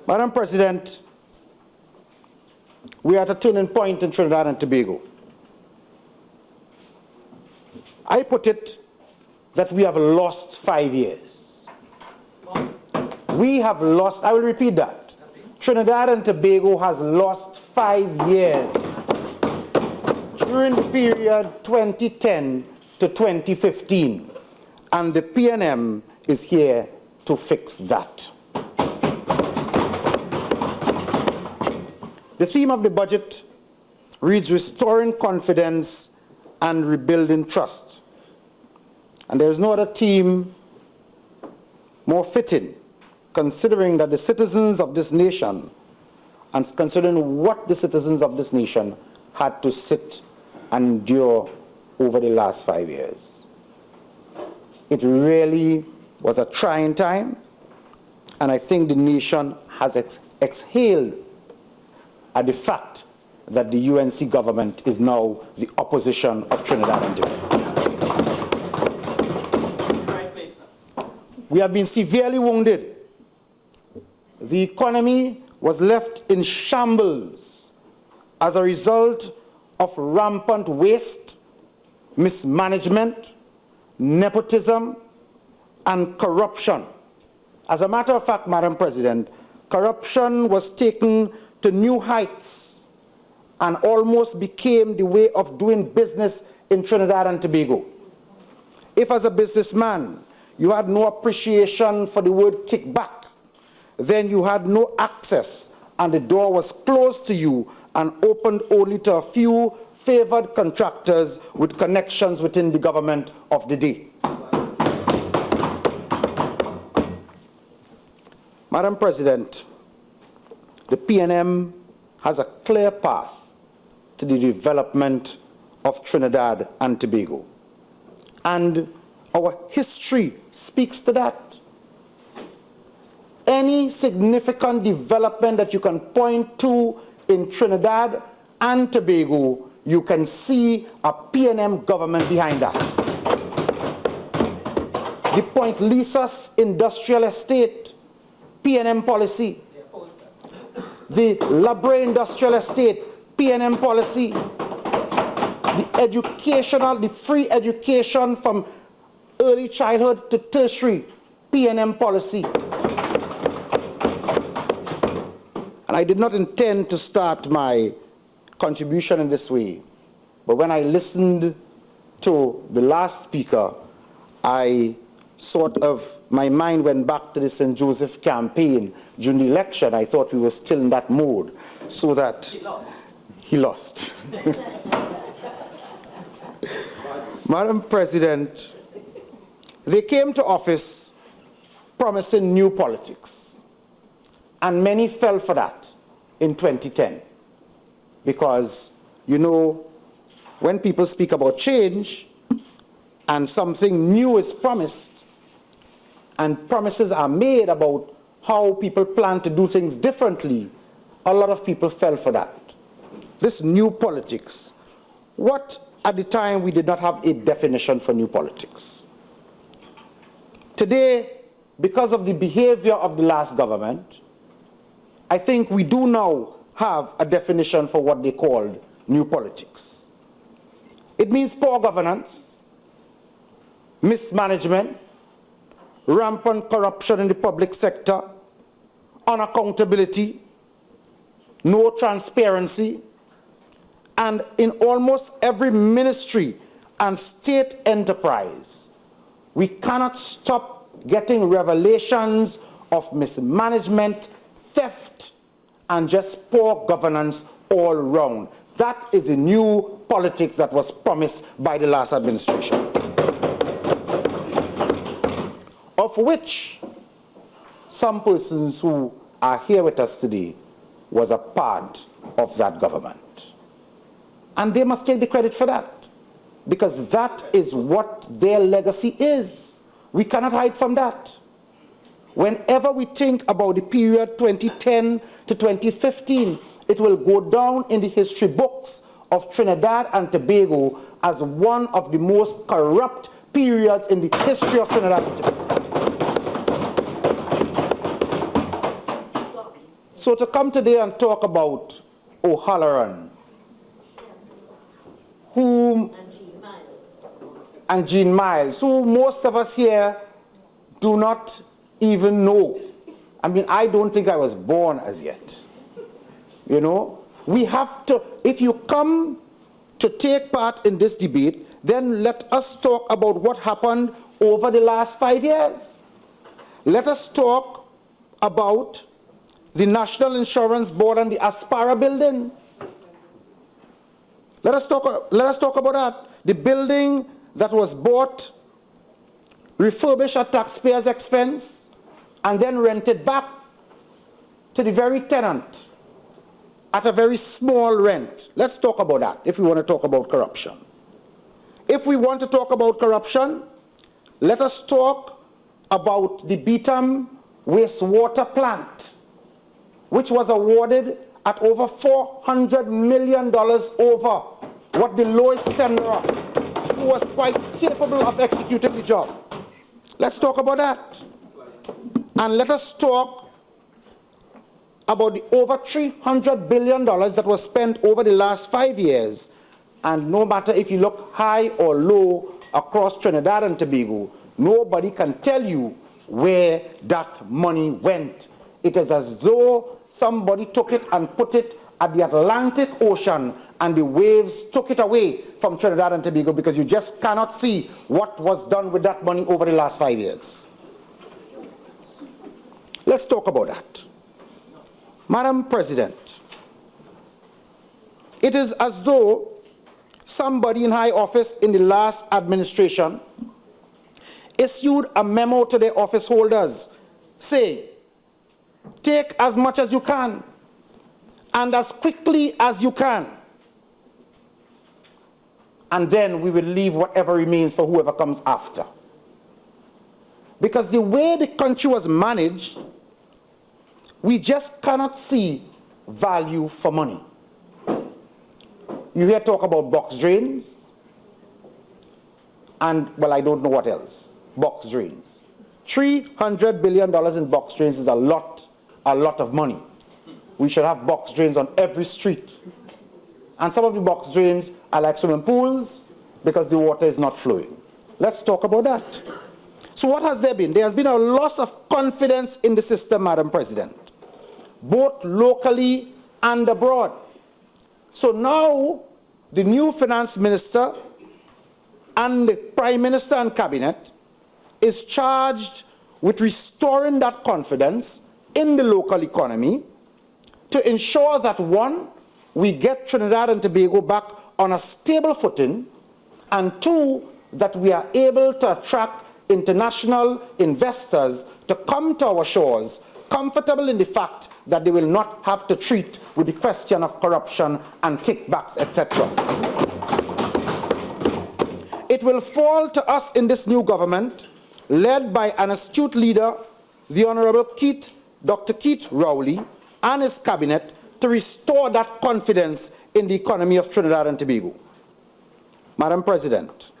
Madam President, we are at a turning point in Trinidad and Tobago. I put it that we have lost 5 years. We have lost, I will repeat that. Trinidad and Tobago has lost 5 years during the period 2010 to 2015, and the PNM is here to fix that. The theme of the budget reads restoring confidence and rebuilding trust. And there is no other theme more fitting, considering that the citizens of this nation, and considering what the citizens of this nation had to sit and endure over the last 5 years. It really was a trying time, and I think the nation has exhaled at the fact that the UNC government is now the opposition of Trinidad and Tobago. We have been severely wounded. The economy was left in shambles as a result of rampant waste, mismanagement, nepotism, and corruption. As a matter of fact, Madam President, corruption was taken to new heights and almost became the way of doing business in Trinidad and Tobago. If as a businessman you had no appreciation for the word kickback, then you had no access and the door was closed to you and opened only to a few favored contractors with connections within the government of the day. Madam President, the PNM has a clear path to the development of Trinidad and Tobago. And our history speaks to that. Any significant development that you can point to in Trinidad and Tobago, you can see a PNM government behind that. The Point Lisas Industrial Estate, PNM policy. The Labre Industrial Estate, PNM policy. The free education from early childhood to tertiary, PNM policy. And I did not intend to start my contribution in this way, but when I listened to the last speaker, my mind went back to the St. Joseph campaign during the election. I thought we were still in that mode, so that he lost. Madam President, they came to office promising new politics, and many fell for that in 2010. Because, you know, when people speak about change and something new is promised, and promises are made about how people plan to do things differently, a lot of people fell for that. This new politics, what at the time we did not have a definition for new politics. Today, because of the behavior of the last government, I think we do now have a definition for what they called new politics. It means poor governance, mismanagement, rampant corruption in the public sector, unaccountability, no transparency, and in almost every ministry and state enterprise, we cannot stop getting revelations of mismanagement, theft, and just poor governance all round. That is the new politics that was promised by the last administration, of which some persons who are here with us today was a part of that government. And they must take the credit for that, because that is what their legacy is. We cannot hide from that. Whenever we think about the period 2010 to 2015, it will go down in the history books of Trinidad and Tobago as one of the most corrupt periods in the history of Trinidad and Tobago. So to come today and talk about O'Halloran, and Jean Miles, who most of us here do not even know. I mean, I don't think I was born as yet. You know, we have to, if you come to take part in this debate, then let us talk about what happened over the last 5 years. Let us talk about the National Insurance Board and the Aspara building. Let us talk about that. The building that was bought, refurbished at taxpayers' expense, and then rented back to the very tenant at a very small rent. Let's talk about that if we want to talk about corruption. If we want to talk about corruption, let us talk about the Beetham wastewater plant, which was awarded at over $400 million over what the lowest tenderer, who was quite capable of executing the job. Let's talk about that. And let us talk about the over $300 billion that was spent over the last 5 years. And no matter if you look high or low across Trinidad and Tobago, nobody can tell you where that money went. It is as though somebody took it and put it at the Atlantic Ocean and the waves took it away from Trinidad and Tobago, because you just cannot see what was done with that money over the last 5 years. Let's talk about that. Madam President, it is as though somebody in high office in the last administration issued a memo to their office holders saying, take as much as you can and as quickly as you can, and then we will leave whatever remains for whoever comes after. Because the way the country was managed, we just cannot see value for money. You hear talk about box drains, and, well, I don't know what else. Box drains. $300 billion in box drains is a lot of money. We should have box drains on every street. And some of the box drains are like swimming pools because the water is not flowing. Let's talk about that. So what has there been? There has been a loss of confidence in the system, Madam President, both locally and abroad. So now the new finance minister and the prime minister and cabinet is charged with restoring that confidence in the local economy to ensure that, one, we get Trinidad and Tobago back on a stable footing, and two, that we are able to attract international investors to come to our shores, comfortable in the fact that they will not have to treat with the question of corruption and kickbacks, etc. It will fall to us in this new government, led by an astute leader, the Honorable Dr. Keith Rowley, and his cabinet, to restore that confidence in the economy of Trinidad and Tobago. Madam President,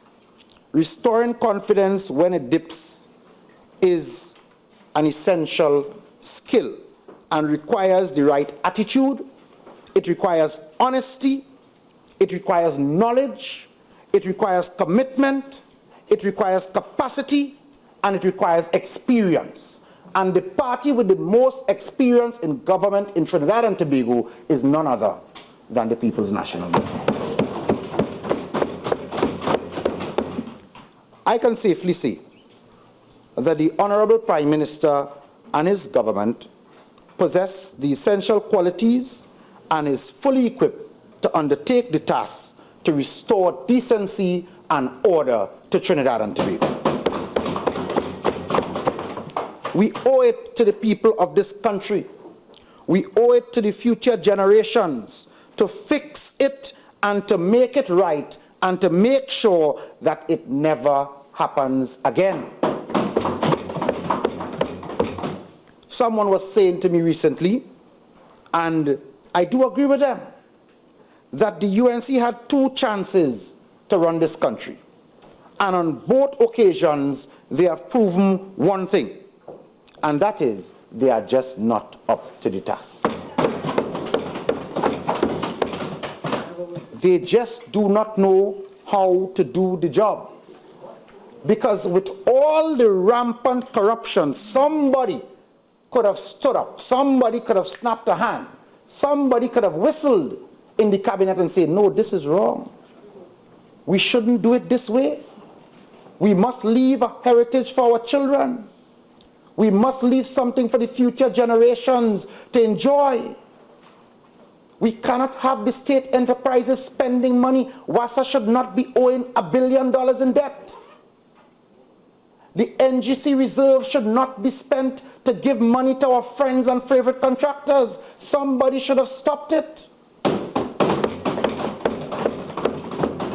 restoring confidence when it dips is an essential skill and requires the right attitude. It requires honesty. It requires knowledge. It requires commitment. It requires capacity. And it requires experience. And the party with the most experience in government in Trinidad and Tobago is none other than the People's National Movement. I can safely say that the Honorable Prime Minister and his government possesses the essential qualities and is fully equipped to undertake the task to restore decency and order to Trinidad and Tobago. We owe it to the people of this country. We owe it to the future generations to fix it and to make it right and to make sure that it never happens again. Someone was saying to me recently, and I do agree with them, that the UNC had 2 chances to run this country. And on both occasions, they have proven one thing, and that is they are just not up to the task. They just do not know how to do the job. Because with all the rampant corruption, somebody could have stood up, somebody could have snapped a hand, somebody could have whistled in the cabinet and said, no, this is wrong. We shouldn't do it this way. We must leave a heritage for our children. We must leave something for the future generations to enjoy. We cannot have the state enterprises spending money. WASA should not be owing $1 billion in debt. The NGC reserve should not be spent to give money to our friends and favorite contractors. Somebody should have stopped it.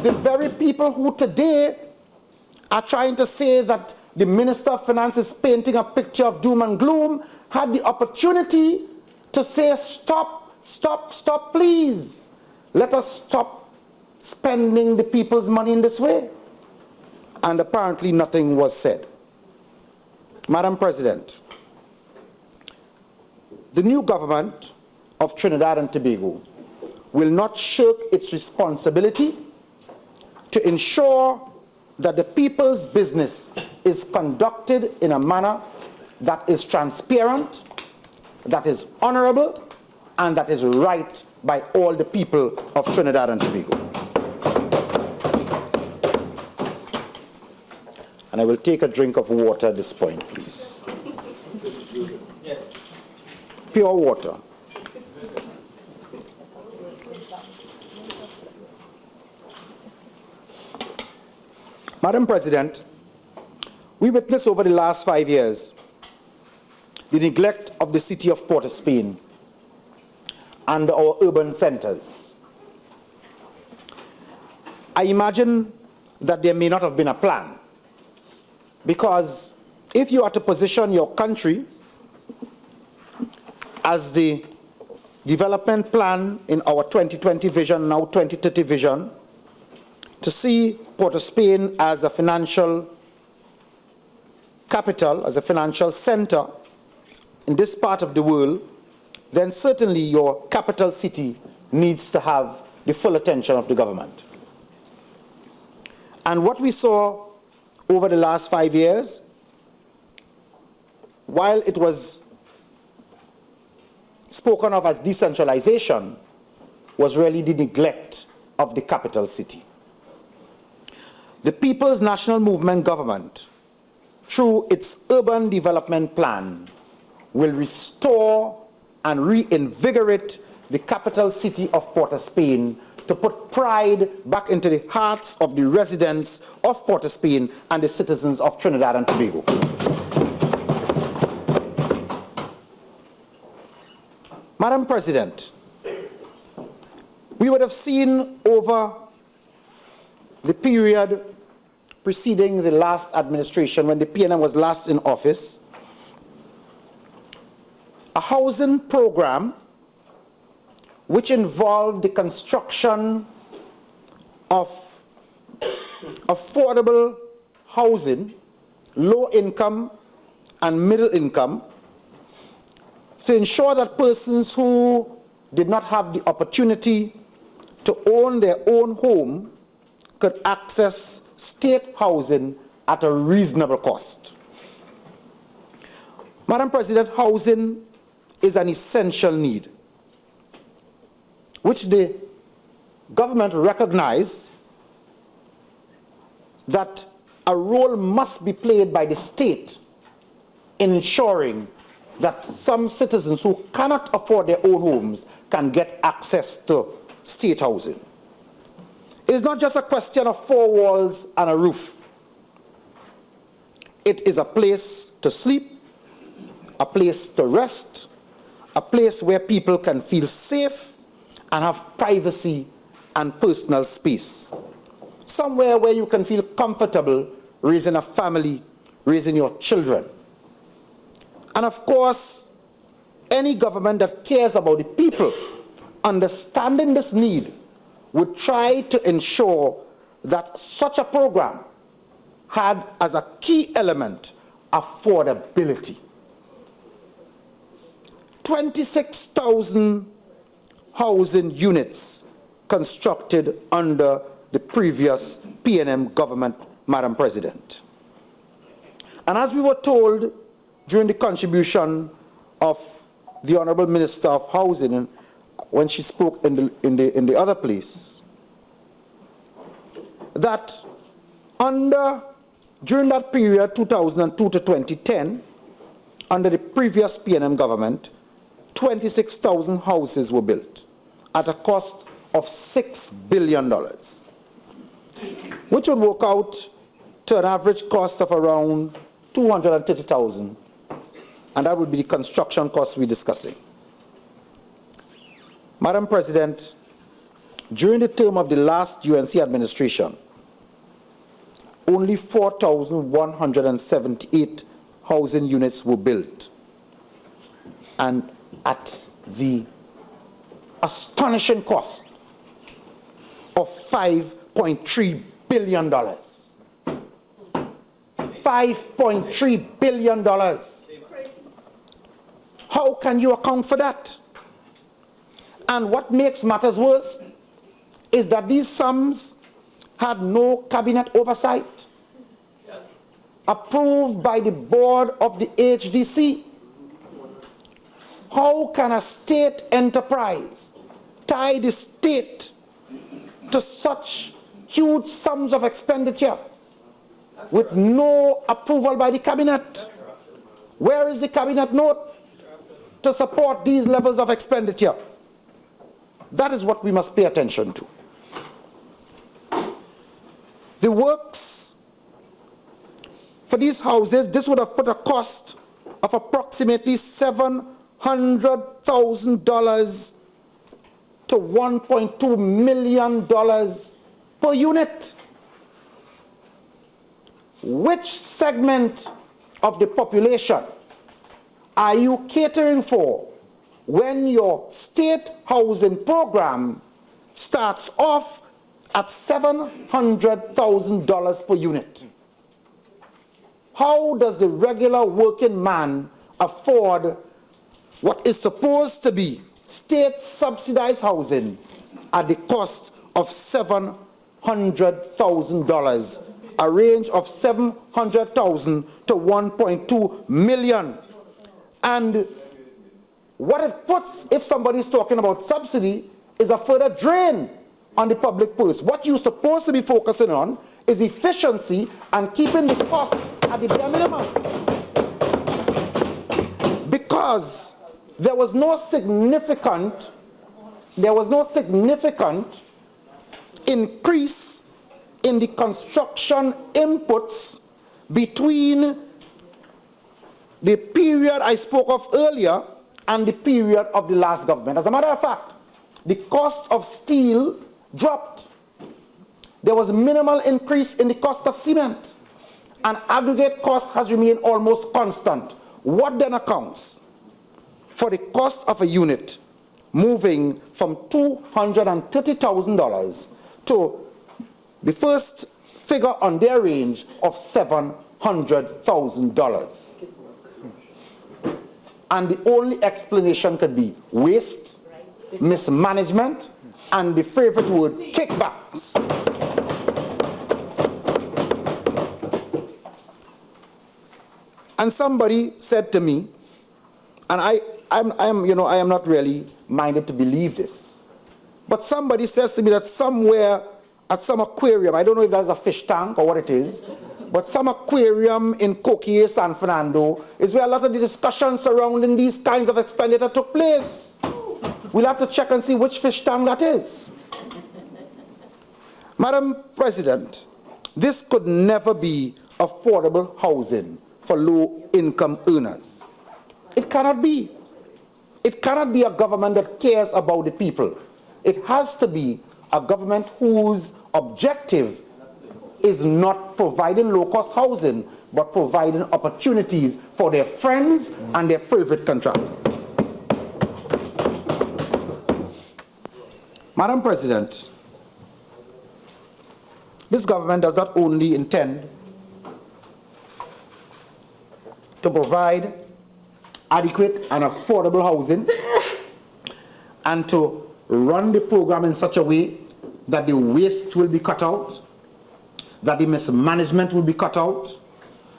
The very people who today are trying to say that the Minister of Finance is painting a picture of doom and gloom had the opportunity to say, stop, stop, stop, please. Let us stop spending the people's money in this way. And apparently nothing was said. Madam President, the new government of Trinidad and Tobago will not shirk its responsibility to ensure that the people's business is conducted in a manner that is transparent, that is honorable, and that is right by all the people of Trinidad and Tobago. And I will take a drink of water at this point, please. Pure water. Madam President, we witnessed over the last 5 years the neglect of the city of Port-of-Spain and our urban centers. I imagine that there may not have been a plan, because if you are to position your country as the development plan in our 2020 vision, now 2030 vision, to see Port-of-Spain as a financial capital, as a financial center in this part of the world, then certainly your capital city needs to have the full attention of the government. And what we saw over the last 5 years, while it was spoken of as decentralization, was really the neglect of the capital city. The People's National Movement government, through its urban development plan, will restore and reinvigorate the capital city of Port-of-Spain to put pride back into the hearts of the residents of Port-of-Spain and the citizens of Trinidad and Tobago. Madam President, we would have seen over the period preceding the last administration, when the PNM was last in office, a housing program which involved the construction of affordable housing, low income and middle income, to ensure that persons who did not have the opportunity to own their own home could access state housing at a reasonable cost. Madam President, housing is an essential need, which the government recognized that a role must be played by the state in ensuring that some citizens who cannot afford their own homes can get access to state housing. It is not just a question of four walls and a roof. It is a place to sleep, a place to rest, a place where people can feel safe and have privacy and personal space. Somewhere where you can feel comfortable raising a family, raising your children. And of course, any government that cares about the people, understanding this need, would try to ensure that such a program had as a key element affordability. 26,000 housing units constructed under the previous PNM government, Madam President. And as we were told during the contribution of the Honorable Minister of Housing when she spoke in the other place, that during that period, 2002 to 2010, under the previous PNM government, 26,000 houses were built at a cost of $6 billion, which would work out to an average cost of around $230,000, and that would be the construction costs we're discussing. Madam President, during the term of the last UNC administration, only 4,178 housing units were built, and at the astonishing cost of $5.3 billion. $5.3 billion. How can you account for that? And what makes matters worse is that these sums had no cabinet oversight, approved by the board of the HDC. How can a state enterprise tie the state to such huge sums of expenditure with no approval by the cabinet? Where is the cabinet note to support these levels of expenditure? That is what we must pay attention to. The works for these houses, this would have put a cost of approximately $700,000 to $1.2 million per unit. Which segment of the population are you catering for when your state housing program starts off at $700,000 per unit? How does the regular working man afford what is supposed to be state subsidized housing at the cost of $700,000, a range of $700,000 to $1.2 million? And what it puts, if somebody is talking about subsidy, is a further drain on the public purse. What you're supposed to be focusing on is efficiency and keeping the cost at the bare minimum. Because there was no significant increase in the construction inputs between the period I spoke of earlier and the period of the last government. As a matter of fact, the cost of steel dropped. There was minimal increase in the cost of cement, and aggregate cost has remained almost constant. What then accounts for the cost of a unit moving from $230,000 to the first figure on their range of $700,000? And the only explanation could be waste, mismanagement, and the favorite word, kickbacks. And somebody said to me, and I am not really minded to believe this, but somebody says to me that somewhere at some aquarium, I don't know if that's a fish tank or what it is, but some aquarium in Coquille, San Fernando, is where a lot of the discussions surrounding these kinds of expenditure took place. We'll have to check and see which fish tank that is. Madam President, this could never be affordable housing for low-income earners. It cannot be. It cannot be a government that cares about the people. It has to be a government whose objective is not providing low-cost housing, but providing opportunities for their friends and their favorite contractors. Madam President, this government does not only intend to provide adequate and affordable housing and to run the program in such a way that the waste will be cut out, that the mismanagement will be cut out,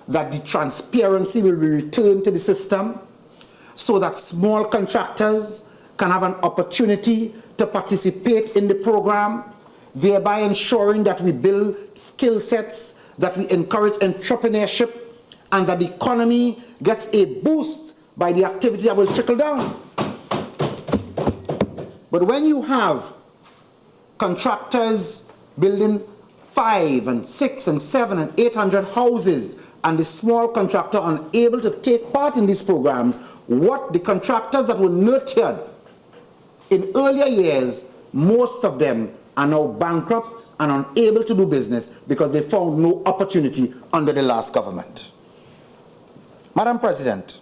that the transparency will be returned to the system, so that small contractors can have an opportunity to participate in the program, thereby ensuring that we build skill sets, that we encourage entrepreneurship, and that the economy gets a boost by the activity that will trickle down. But when you have contractors building 5 and 6 and 7 and 800 houses, and the small contractor unable to take part in these programs, what the contractors that were nurtured in earlier years, most of them are now bankrupt and unable to do business because they found no opportunity under the last government. Madam President,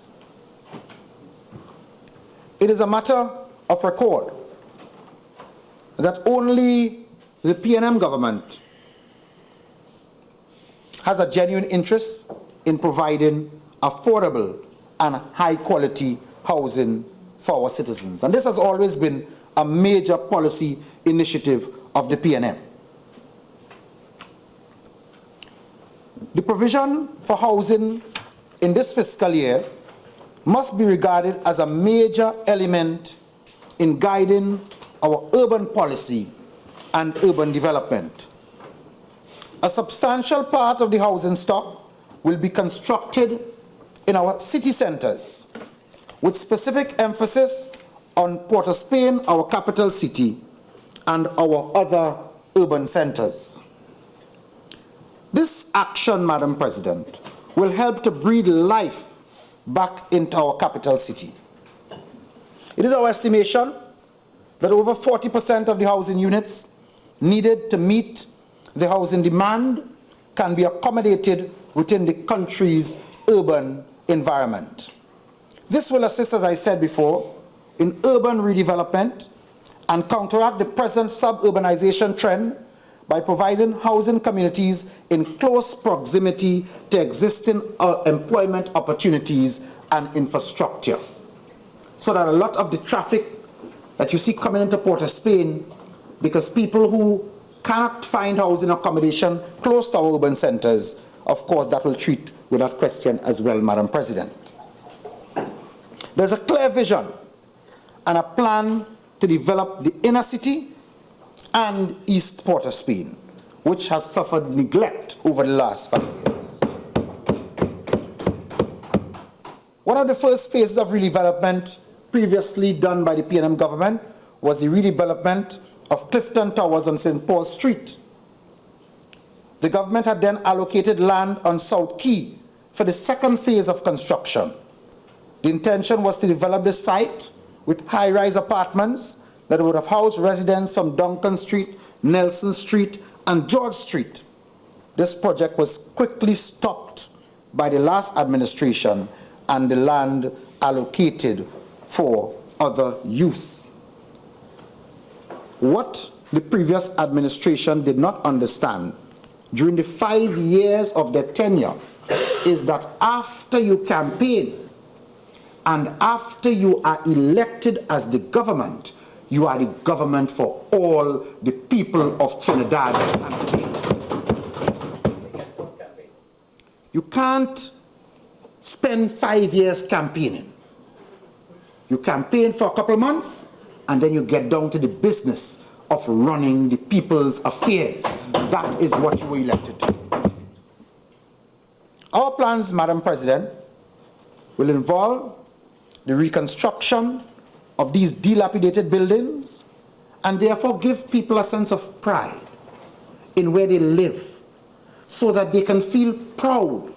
it is a matter of record that only the PNM government has a genuine interest in providing affordable and high-quality housing for our citizens. And this has always been a major policy initiative of the PNM. The provision for housing in this fiscal year must be regarded as a major element in guiding our urban policy and urban development. A substantial part of the housing stock will be constructed in our city centers, with specific emphasis on Port of Spain, our capital city, and our other urban centers. This action, Madam President, will help to breathe life back into our capital city. It is our estimation that over 40% of the housing units needed to meet the housing demand can be accommodated within the country's urban environment. This will assist, as I said before, in urban redevelopment and counteract the present suburbanization trend by providing housing communities in close proximity to existing employment opportunities and infrastructure, so that a lot of the traffic that you see coming into Port of Spain, because people who cannot find housing accommodation close to our urban centers, of course that will treat with that question as well, Madam President. There's a clear vision and a plan to develop the inner city and East Port of Spain, which has suffered neglect over the last 5 years. One of the first phases of redevelopment previously done by the PNM government was the redevelopment of Clifton Towers on St. Paul Street. The government had then allocated land on South Quay for the second phase of construction. The intention was to develop the site with high-rise apartments that would have housed residents from Duncan Street, Nelson Street, and George Street. This project was quickly stopped by the last administration and the land allocated for other use. What the previous administration did not understand during the 5 years of their tenure is that after you campaign and after you are elected as the government, you are the government for all the people of Trinidad and Tobago. You can't spend 5 years campaigning. You campaign for a couple of months, and then you get down to the business of running the people's affairs. That is what you were elected to. plans, Madam President, will involve the reconstruction of these dilapidated buildings and therefore give people a sense of pride in where they live so that they can feel proud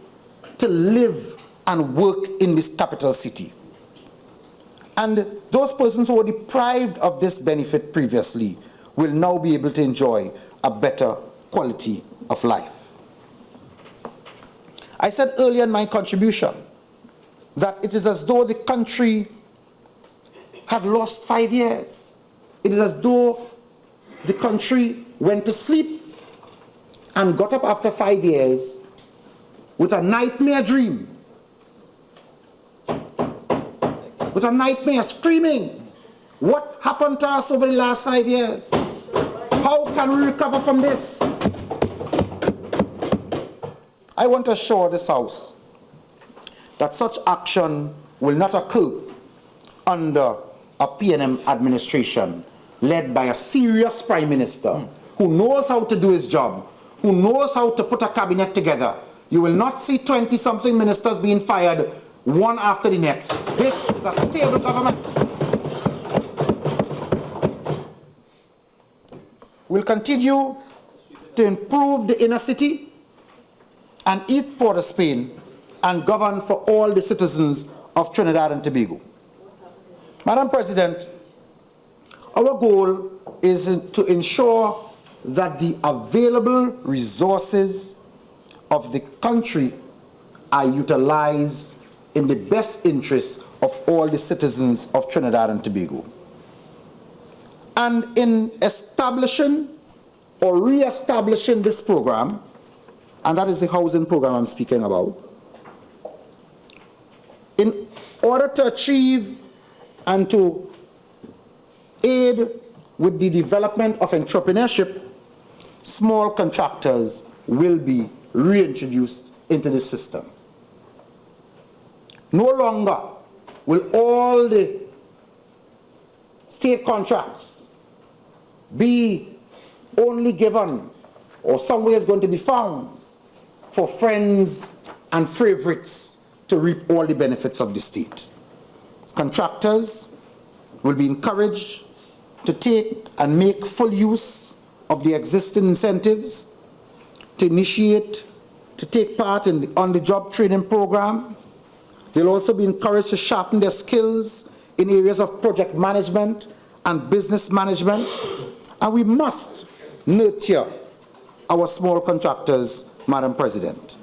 to live and work in this capital city. And those persons who were deprived of this benefit previously will now be able to enjoy a better quality of life. I said earlier in my contribution that it is as though the country had lost 5 years. It is as though the country went to sleep and got up after 5 years with a nightmare dream, with a nightmare screaming, what happened to us over the last 5 years? How can we recover from this? I want to assure this House that such action will not occur under a PNM administration led by a serious Prime Minister who knows how to do his job, who knows how to put a cabinet together. You will not see 20-something ministers being fired one after the next. This is a stable government. We'll continue to improve the inner city and eat Port of Spain and govern for all the citizens of Trinidad and Tobago. Madam President, our goal is to ensure that the available resources of the country are utilized in the best interests of all the citizens of Trinidad and Tobago. And in establishing or re-establishing this program, and that is the housing program I'm speaking about, in order to achieve and to aid with the development of entrepreneurship, small contractors will be reintroduced into the system. No longer will all the state contracts be only given, or somewhere is going to be found, for friends and favorites to reap all the benefits of the state. Contractors will be encouraged to take and make full use of the existing incentives, to initiate, to take part in the on-the-job training program. They'll also be encouraged to sharpen their skills in areas of project management and business management. And we must nurture our small contractors, Madam President.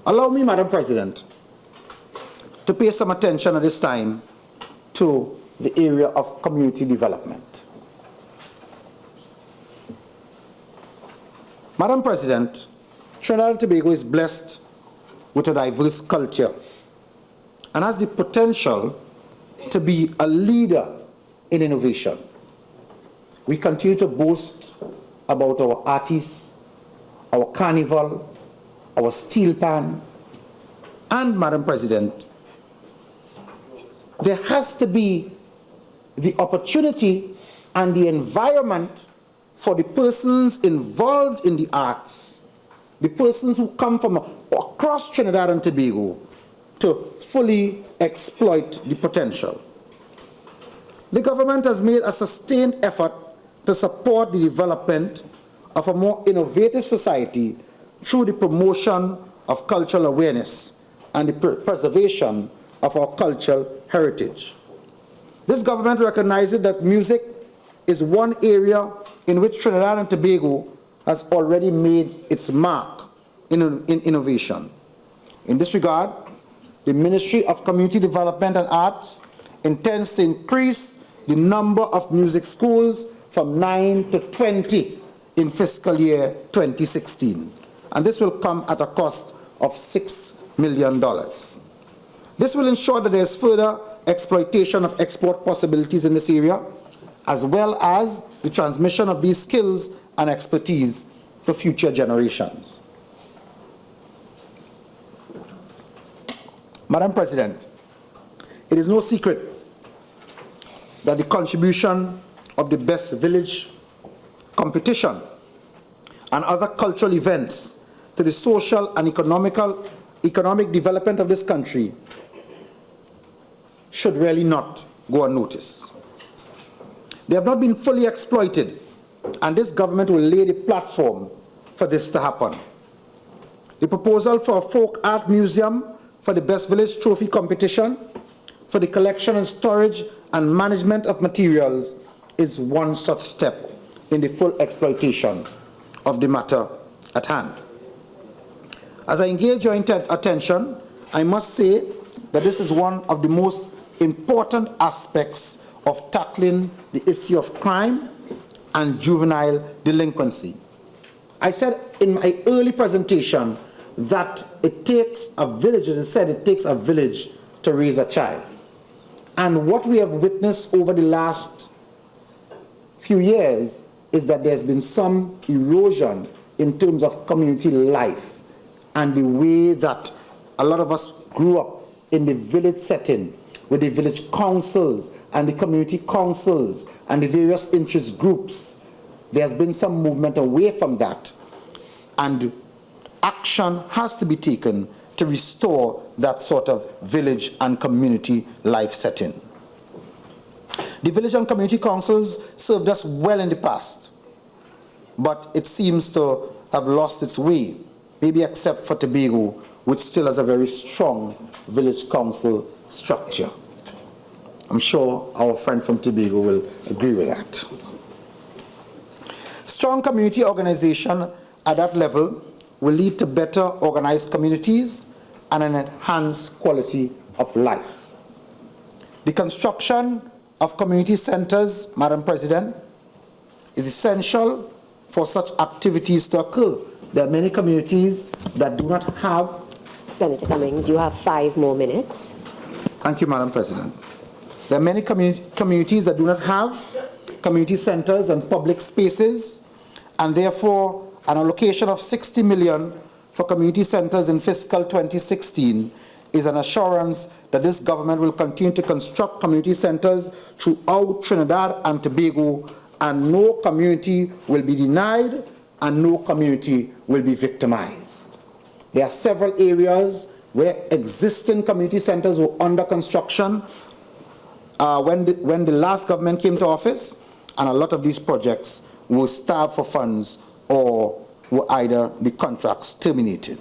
Allow me, Madam President, to pay some attention at this time to the area of community development. Madam President, Trinidad and Tobago is blessed with a diverse culture and has the potential to be a leader in innovation. We continue to boast about our artists, our carnival, our steel pan, and Madam President, there has to be the opportunity and the environment for the persons involved in the arts, the persons who come from across Trinidad and Tobago, to fully exploit the potential. The government has made a sustained effort to support the development of a more innovative society through the promotion of cultural awareness and the preservation of our cultural heritage. This government recognizes that music is one area in which Trinidad and Tobago has already made its mark in innovation. In this regard, the Ministry of Community Development and Arts intends to increase the number of music schools from 9 to 20 in fiscal year 2016. And this will come at a cost of $6 million. This will ensure that there is further exploitation of export possibilities in this area, as well as the transmission of these skills and expertise to future generations. Madam President, it is no secret that the contribution of the Best Village competition and other cultural events to the social and economic development of this country should really not go unnoticed. They have not been fully exploited, and this government will lay the platform for this to happen. The proposal for a folk art museum, for the Best Village Trophy competition, for the collection and storage and management of materials is one such step in the full exploitation of the matter at hand. As I engage your attention, I must say that this is one of the most important aspects of tackling the issue of crime and juvenile delinquency. I said in my early presentation that it takes a village, as I said, it takes a village to raise a child. And what we have witnessed over the last few years is that there's been some erosion in terms of community life and the way that a lot of us grew up in the village setting with the village councils and the community councils and the various interest groups. There's been some movement away from that, and action has to be taken to restore that sort of village and community life setting. The village and community councils served us well in the past, but it seems to have lost its way, maybe except for Tobago, which still has a very strong village council structure. I'm sure our friend from Tobago will agree with that. Strong community organization at that level will lead to better organized communities and an enhanced quality of life. The construction of community centers, Madam President, is essential for such activities to occur. There are many communities that do not have... Senator Cummings, you have 5 more minutes. Thank you, Madam President. There are many communities that do not have community centers and public spaces, and therefore an allocation of 60 million for community centers in fiscal 2016 is an assurance that this government will continue to construct community centers throughout Trinidad and Tobago, and no community will be denied and no community will be victimized. There are several areas where existing community centers were under construction when the last government came to office, and a lot of these projects were starved for funds or were either the contracts terminated.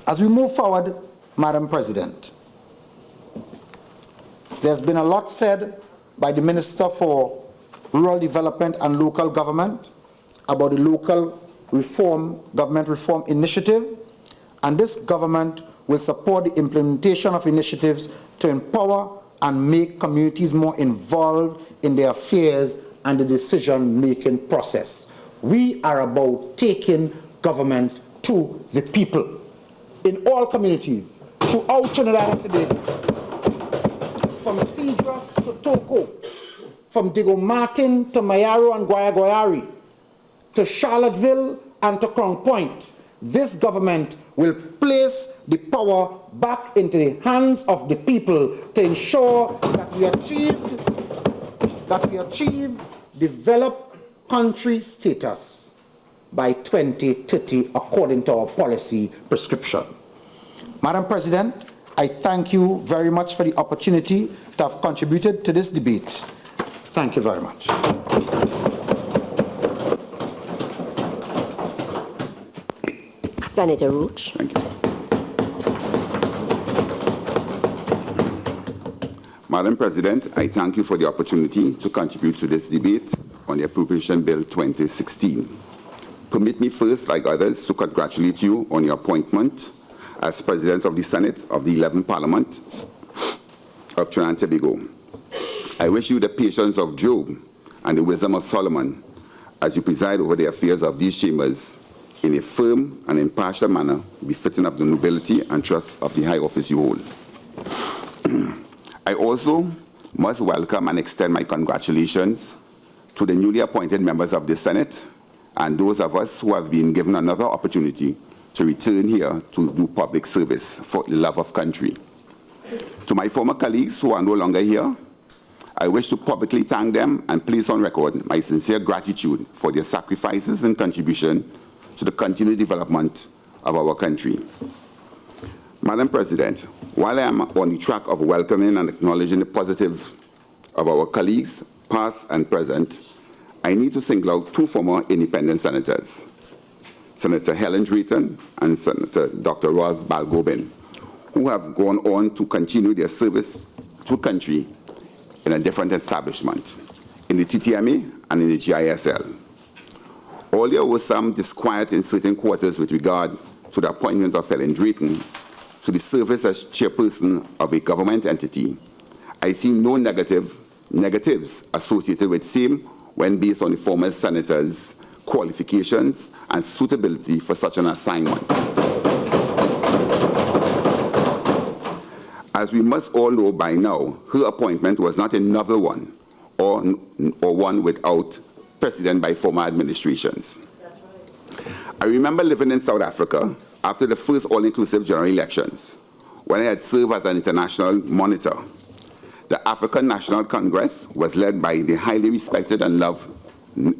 As we move forward, Madam President, there's been a lot said by the Minister for Rural Development and Local Government about the local government reform initiative, and this government will support the implementation of initiatives to empower and make communities more involved in their affairs and the decision-making process. We are about taking government to the people in all communities throughout Trinidad and Tobago, from Fidras to Toko, from Digo Martin to Mayaro and Guayaguayari, to Charlottesville and to Crown Point. This government will place the power back into the hands of the people to ensure that we achieve developed country status by 2030 according to our policy prescription. Madam President, I thank you very much for the opportunity to have contributed to this debate. Thank you very much. Senator Roach. Thank you. Madam President, I thank you for the opportunity to contribute to this debate on the Appropriation Bill 2016. Permit me first, like others, to congratulate you on your appointment as President of the Senate of the 11th Parliament of Trinidad and Tobago. I wish you the patience of Job and the wisdom of Solomon as you preside over the affairs of these chambers in a firm and impartial manner befitting of the nobility and trust of the high office you hold. I also must welcome and extend my congratulations to the newly appointed members of the Senate and those of us who have been given another opportunity to return here to do public service for the love of country. To my former colleagues who are no longer here, I wish to publicly thank them and place on record my sincere gratitude for their sacrifices and contribution to the continued development of our country. Madam President, while I am on the track of welcoming and acknowledging the positive of our colleagues, past and present, I need to single out two former independent senators, Senator Helen Drayton and Senator Dr. Rolf Balgobin, who have gone on to continue their service to country in a different establishment, in the TTMA and in the GISL. While there was some disquiet in certain quarters with regard to the appointment of Helen Drayton to the service as chairperson of a government entity, I see no negatives associated with same when based on the former senator's qualifications and suitability for such an assignment. As we must all know by now, her appointment was not a novel one or one without precedent by former administrations. I remember living in South Africa after the first all-inclusive general elections, when I had served as an international monitor. The African National Congress was led by the highly respected and loved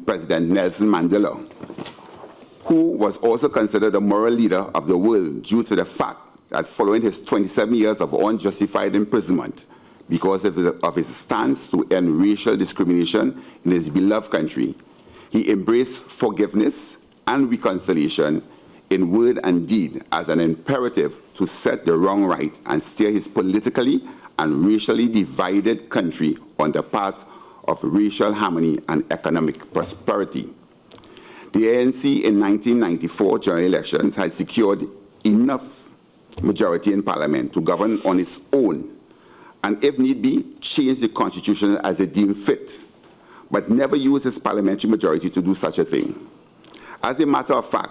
President Nelson Mandela, who was also considered the moral leader of the world due to the fact that following his 27 years of unjustified imprisonment because of his stance to end racial discrimination in his beloved country, he embraced forgiveness and reconciliation in word and deed as an imperative to set the wrong right and steer his politically and racially divided country on the path of racial harmony and economic prosperity. The ANC in 1994 general elections had secured enough majority in parliament to govern on its own and, if need be, change the constitution as it deemed fit, but never used its parliamentary majority to do such a thing. As a matter of fact,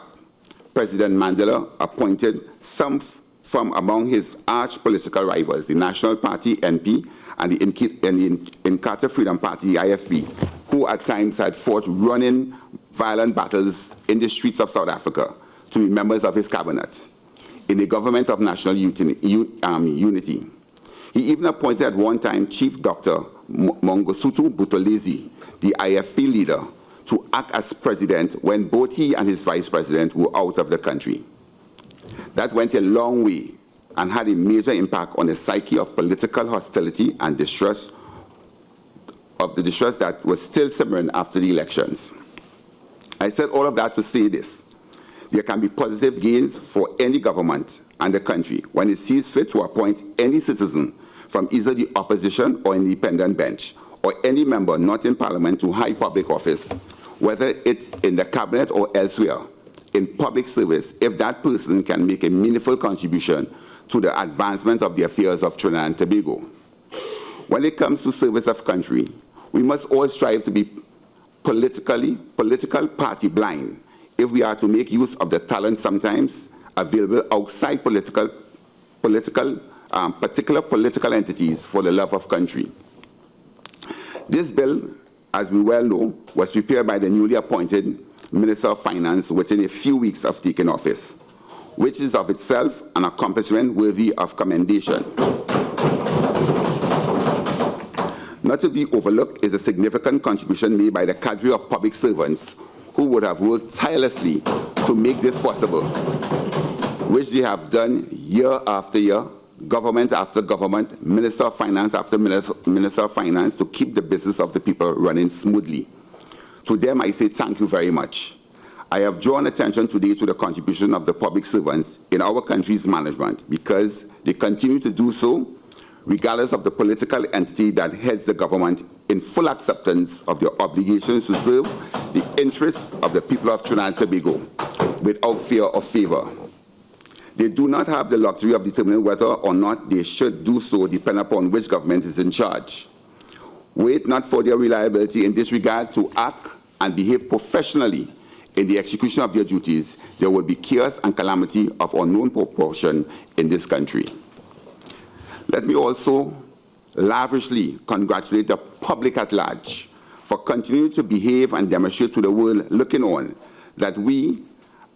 President Mandela appointed some from among his arch political rivals, the National Party NP and the Inkatha Freedom Party, the IFP, who at times had fought running violent battles in the streets of South Africa, to be members of his cabinet in the government of national unity. He even appointed at one time Chief Dr. Mangosuthu Buthelezi, the IFP leader, to act as president when both he and his vice president were out of the country. That went a long way and had a major impact on the psyche of political hostility and distrust, that was still simmering after the elections. I said all of that to say this: there can be positive gains for any government and the country when it sees fit to appoint any citizen from either the opposition or independent bench, or any member not in parliament to high public office, whether it's in the cabinet or elsewhere, in public service, if that person can make a meaningful contribution to the advancement of the affairs of Trinidad and Tobago. When it comes to service of country, we must all strive to be political party blind if we are to make use of the talent sometimes available outside particular political entities for the love of country. This bill, as we well know, was prepared by the newly appointed Minister of Finance within a few weeks of taking office, which is of itself an accomplishment worthy of commendation. Not to be overlooked is a significant contribution made by the cadre of public servants who would have worked tirelessly to make this possible, which they have done year after year, government after government, Minister of Finance after Minister of Finance, to keep the business of the people running smoothly. To them, I say thank you very much. I have drawn attention today to the contribution of the public servants in our country's management because they continue to do so regardless of the political entity that heads the government, in full acceptance of their obligations to serve the interests of the people of Trinidad and Tobago without fear or favor. They do not have the luxury of determining whether or not they should do so depending upon which government is in charge. Wait not for their reliability in this regard to act and behave professionally in the execution of their duties. There will be chaos and calamity of unknown proportion in this country. Let me also lavishly congratulate the public at large for continuing to behave and demonstrate to the world looking on that we,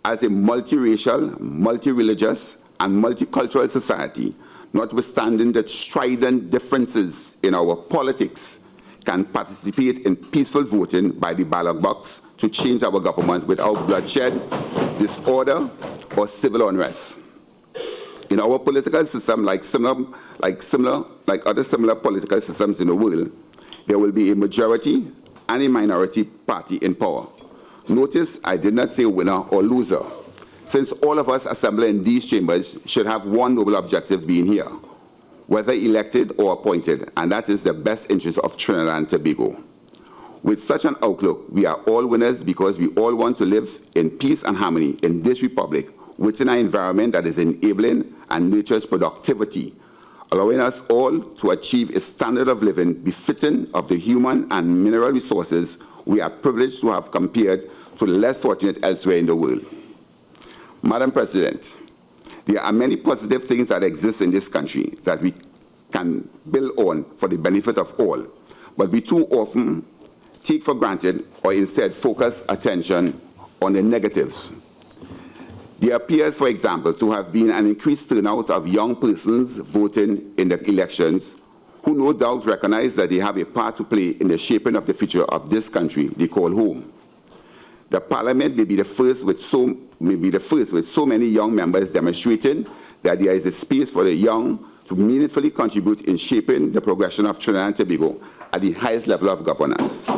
as a multiracial, multi-religious, and multicultural society, notwithstanding the strident differences in our politics, can participate in peaceful voting by the ballot box to change our government without bloodshed, disorder, or civil unrest. In our political system, like other similar political systems in the world, there will be a majority and a minority party in power. Notice I did not say winner or loser, since all of us assembled in these chambers should have one noble objective being here, whether elected or appointed, and that is the best interest of Trinidad and Tobago. With such an outlook, we are all winners because we all want to live in peace and harmony in this republic within an environment that is enabling and nurtures productivity, allowing us all to achieve a standard of living befitting of the human and mineral resources we are privileged to have compared to the less fortunate elsewhere in the world. Madam President, there are many positive things that exist in this country that we can build on for the benefit of all, but we too often take for granted or instead focus attention on the negatives. There appears, for example, to have been an increased turnout of young persons voting in the elections who no doubt recognize that they have a part to play in the shaping of the future of this country they call home. The Parliament may be the first with so many young members demonstrating that there is a space for the young to meaningfully contribute in shaping the progression of Trinidad and Tobago at the highest level of governance,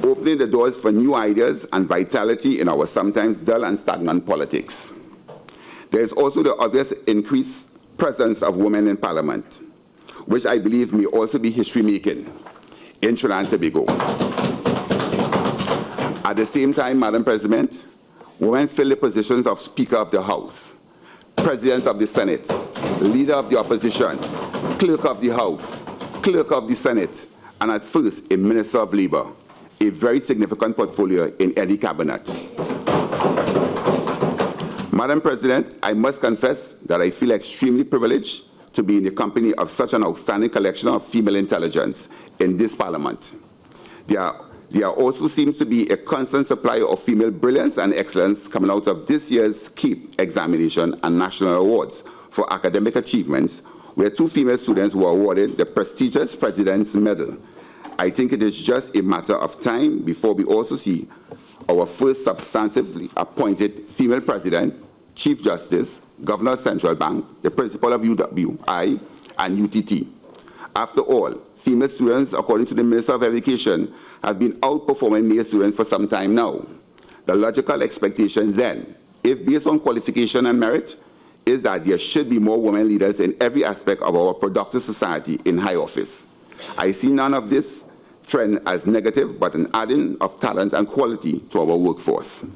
opening the doors for new ideas and vitality in our sometimes dull and stagnant politics. There is also the obvious increased presence of women in Parliament, which I believe may also be history-making in Trinidad and Tobago. At the same time, Madam President, women fill the positions of Speaker of the House, President of the Senate, Leader of the Opposition, Clerk of the House, Clerk of the Senate, and at first, a Minister of Labour, a very significant portfolio in any cabinet. Madam President, I must confess that I feel extremely privileged to be in the company of such an outstanding collection of female intelligence in this Parliament. There also seems to be a constant supply of female brilliance and excellence coming out of this year's KEEP examination and national awards for academic achievements, where 2 female students were awarded the prestigious President's Medal. I think it is just a matter of time before we also see our first substantively appointed female President, Chief Justice, Governor of Central Bank, the Principal of UWI, and UTT. After all, female students, according to the Minister of Education, have been outperforming male students for some time now. The logical expectation then, if based on qualification and merit, is that there should be more women leaders in every aspect of our productive society in high office. I see none of this trend as negative, but an adding of talent and quality to our workforce.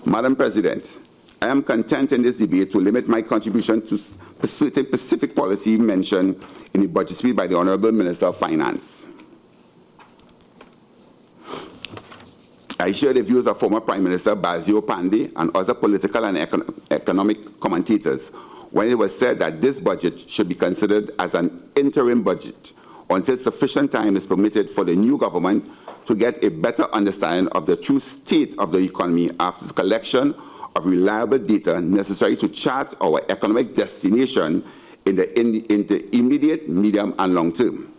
Madam President, I am content in this debate to limit my contribution to a certain specific policy mentioned in the budget speech by the Honourable Minister of Finance. I share the views of former Prime Minister Basil Pandey and other political and economic commentators when it was said that this budget should be considered as an interim budget until sufficient time is permitted for the new government to get a better understanding of the true state of the economy after the collection of reliable data necessary to chart our economic destination in the immediate, medium, and long term.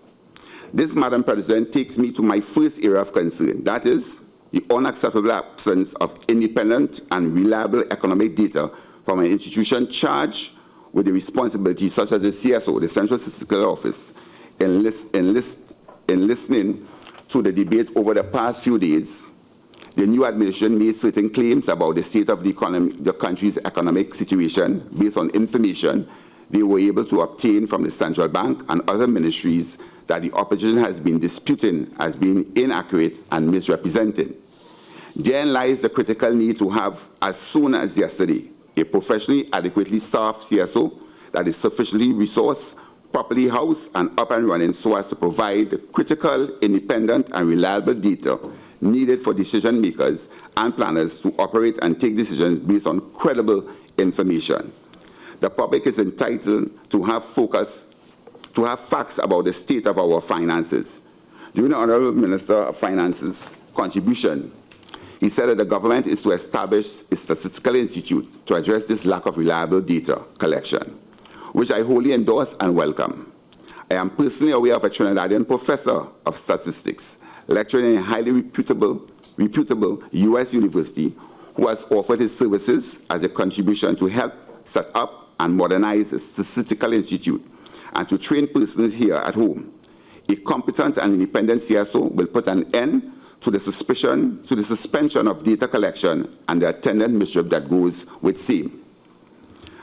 This, Madam President, takes me to my first area of concern, that is, the unacceptable absence of independent and reliable economic data from an institution charged with the responsibility such as the CSO, the Central Statistical Office, in listening to the debate over the past few days. The new administration made certain claims about the state of the country's economic situation based on information they were able to obtain from the Central Bank and other ministries that the opposition has been disputing as being inaccurate and misrepresented. Therein lies the critical need to have, as soon as yesterday, a professionally adequately staffed CSO that is sufficiently resourced, properly housed, and up and running so as to provide the critical, independent, and reliable data needed for decision makers and planners to operate and take decisions based on credible information. The public is entitled to have facts about the state of our finances. During the Honourable Minister of Finance's contribution, he said that the government is to establish a statistical institute to address this lack of reliable data collection, which I wholly endorse and welcome. I am personally aware of a Trinidadian professor of statistics lecturing in a highly reputable reputable U.S. university who has offered his services as a contribution to help set up and modernize a statistical institute and to train persons here at home. A competent and independent CSO will put an end to the suspension of data collection and the attendant mischief that goes with same.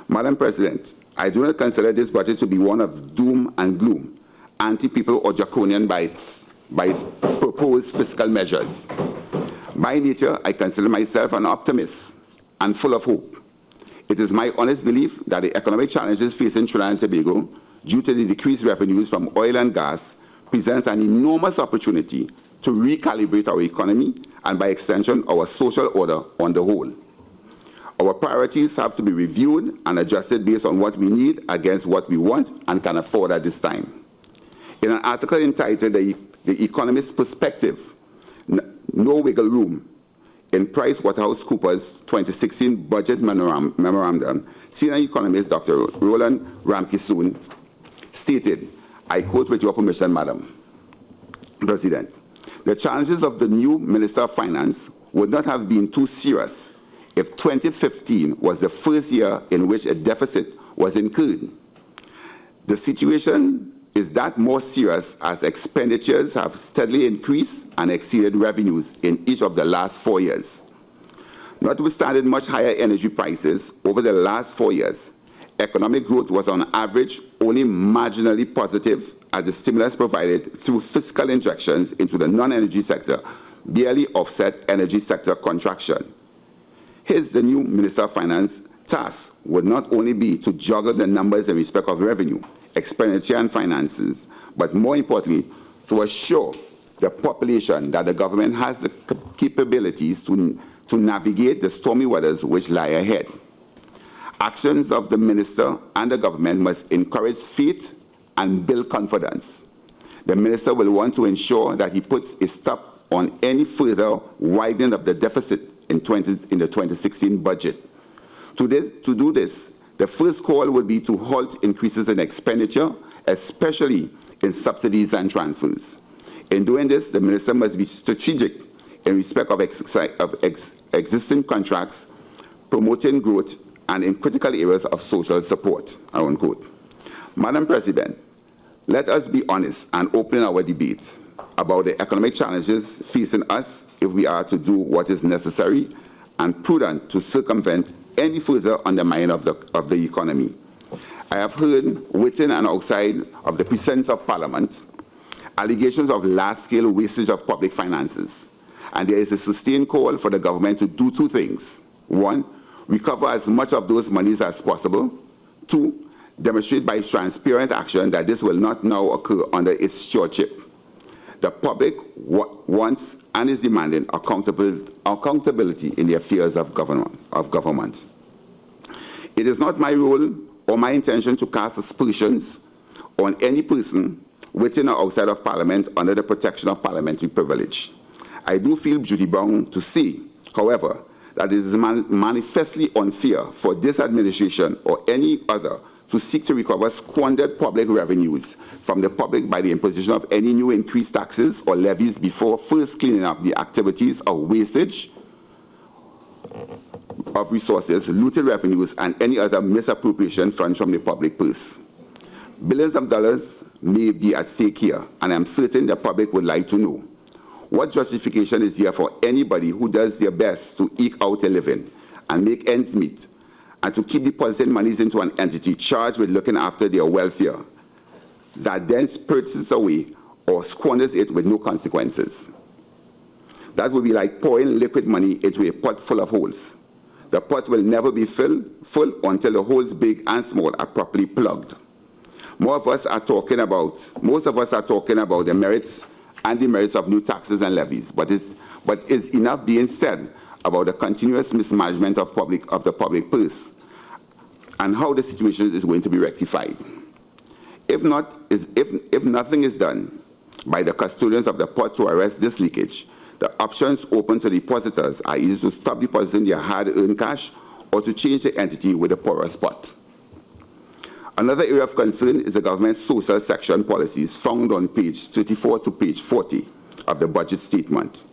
Madam President, I do not consider this budget to be one of doom and gloom, anti-people or draconian by its proposed fiscal measures. By nature, I consider myself an optimist and full of hope. It is my honest belief that the economic challenges facing Trinidad and Tobago due to the decreased revenues from oil and gas presents an enormous opportunity to recalibrate our economy and by extension our social order on the whole. Our priorities have to be reviewed and adjusted based on what we need against what we want and can afford at this time. In an article entitled The Economist's Perspective, No Wiggle Room, in PricewaterhouseCoopers 2016 Budget Memorandum, senior economist Dr. Roland Ramkissoon stated, I quote with your permission, Madam President, the challenges of the new Minister of Finance would not have been too serious if 2015 was the first year in which a deficit was incurred. The situation is that more serious as expenditures have steadily increased and exceeded revenues in each of the last 4 years. Notwithstanding much higher energy prices over the last 4 years, economic growth was on average only marginally positive as the stimulus provided through fiscal injections into the non-energy sector barely offset energy sector contraction. Hence, the new Minister of Finance task would not only be to juggle the numbers in respect of revenue, expenditure and finances, but more importantly, to assure the population that the government has the capabilities to navigate the stormy waters which lie ahead. Actions of the minister and the government must encourage faith and build confidence. The minister will want to ensure that he puts a stop on any further widening of the deficit in the 2016 budget. To do this, the first call would be to halt increases in expenditure, especially in subsidies and transfers. In doing this, the minister must be strategic in respect of existing contracts, promoting growth, and in critical areas of social support, unquote. Madam President, let us be honest and open our debate about the economic challenges facing us if we are to do what is necessary and prudent to circumvent any further undermining of the economy. I have heard within and outside of the precincts of Parliament allegations of large-scale wastage of public finances, and there is a sustained call for the government to do two things. One, recover as much of those monies as possible. Two, demonstrate by transparent action that this will not now occur under its stewardship. The public wants and is demanding accountability in the affairs of government. It is not my role or my intention to cast aspersions on any person within or outside of Parliament under the protection of parliamentary privilege. I do feel duty-bound to say, however, that it is manifestly unfair for this administration or any other to seek to recover squandered public revenues from the public by the imposition of any new increased taxes or levies before first cleaning up the activities of wastage of resources, looted revenues, and any other misappropriation funds from the public purse. Billions of dollars may be at stake here, and I'm certain the public would like to know what justification is here for anybody who does their best to eke out a living and make ends meet, and to keep depositing monies into an entity charged with looking after their welfare, that then spurts away or squanders it with no consequences. That would be like pouring liquid money into a pot full of holes. The pot will never be full until the holes, big and small, are properly plugged. Most of us are talking about the merits and demerits of new taxes and levies, but is enough being said about the continuous mismanagement of the public purse and how the situation is going to be rectified. If nothing is done by the custodians of the pot to arrest this leakage, the options open to depositors are either to stop depositing their hard-earned cash or to change the entity with a porous pot. Another area of concern is the government's social section policies found on page 34 to page 40 of the budget statement.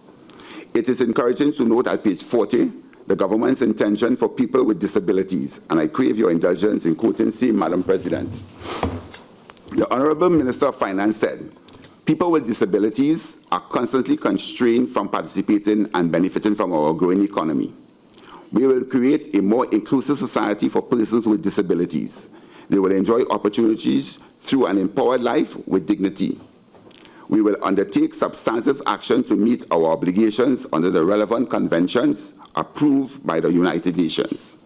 It is encouraging to note at page 40 the government's intention for people with disabilities, and I crave your indulgence in quoting same Madam President. The Honorable Minister of Finance said, people with disabilities are constantly constrained from participating and benefiting from our growing economy. We will create a more inclusive society for persons with disabilities. They will enjoy opportunities through an empowered life with dignity. We will undertake substantive action to meet our obligations under the relevant conventions approved by the United Nations.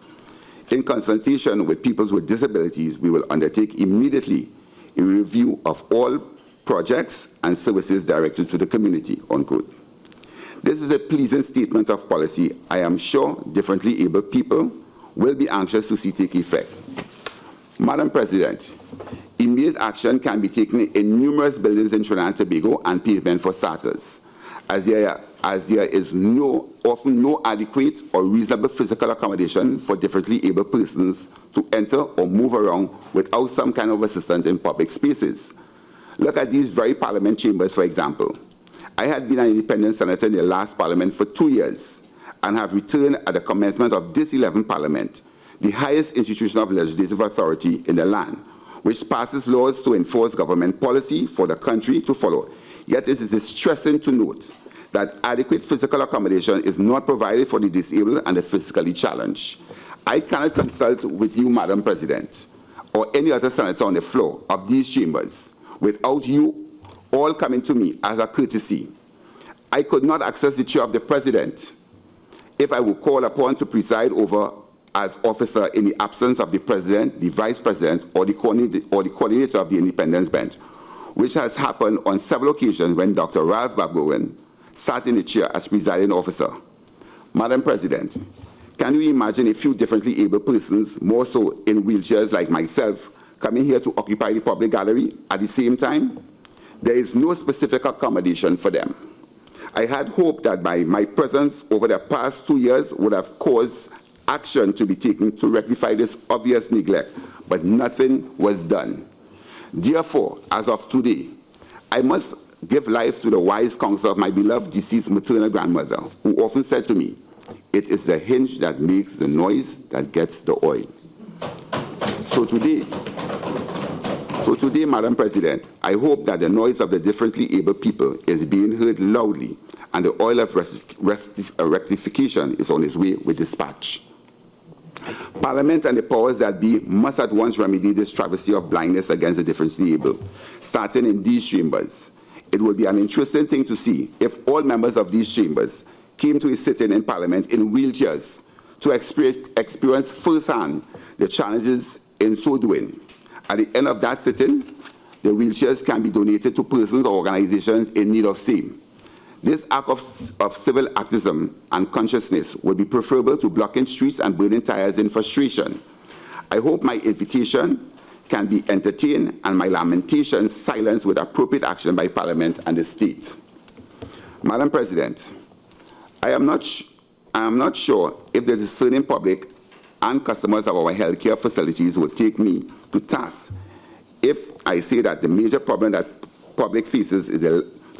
In consultation with people with disabilities, we will undertake immediately a review of all projects and services directed to the community, unquote. This is a pleasing statement of policy I am sure differently able people will be anxious to see take effect. Madam President, immediate action can be taken in numerous buildings in Trinidad and Tobago and pavement for starters, as there is often no adequate or reasonable physical accommodation for differently able persons to enter or move around without some kind of assistance in public spaces. Look at these very parliament chambers, for example. I had been an independent senator in the last parliament for 2 years and have returned at the commencement of this 11th parliament, the highest institution of legislative authority in the land, which passes laws to enforce government policy for the country to follow. Yet it is distressing to note that adequate physical accommodation is not provided for the disabled and the physically challenged. I cannot consult with you, Madam President, or any other senator on the floor of these chambers without you all coming to me as a courtesy. I could not access the chair of the President if I were called upon to preside over as officer in the absence of the President, the Vice President, or the coordinator of the Independence Bench, which has happened on several occasions when Dr. Ralph Babgowen sat in the chair as presiding officer. Madam President, can you imagine a few differently able persons, more so in wheelchairs like myself, coming here to occupy the public gallery at the same time? There is no specific accommodation for them. I had hoped that by my presence over the past 2 years would have caused action to be taken to rectify this obvious neglect, but nothing was done. Therefore, as of today, I must give life to the wise counsel of my beloved deceased maternal grandmother, who often said to me, "It is the hinge that makes the noise that gets the oil." So today, Madam President, I hope that the noise of the differently able people is being heard loudly and the oil of rectification is on its way with dispatch. Parliament and the powers that be must at once remedy this travesty of blindness against the differently able, starting in these chambers. It would be an interesting thing to see if all members of these chambers came to a sitting in Parliament in wheelchairs to experience firsthand the challenges in so doing. At the end of that sitting, the wheelchairs can be donated to persons or organizations in need of same. This act of civil activism and consciousness would be preferable to blocking streets and burning tires in frustration. I hope my invitation can be entertained and my lamentations silenced with appropriate action by Parliament and the state. Madam President, I am not sure if the discerning public and customers of our healthcare facilities will take me to task if I say that the major problem that public faces is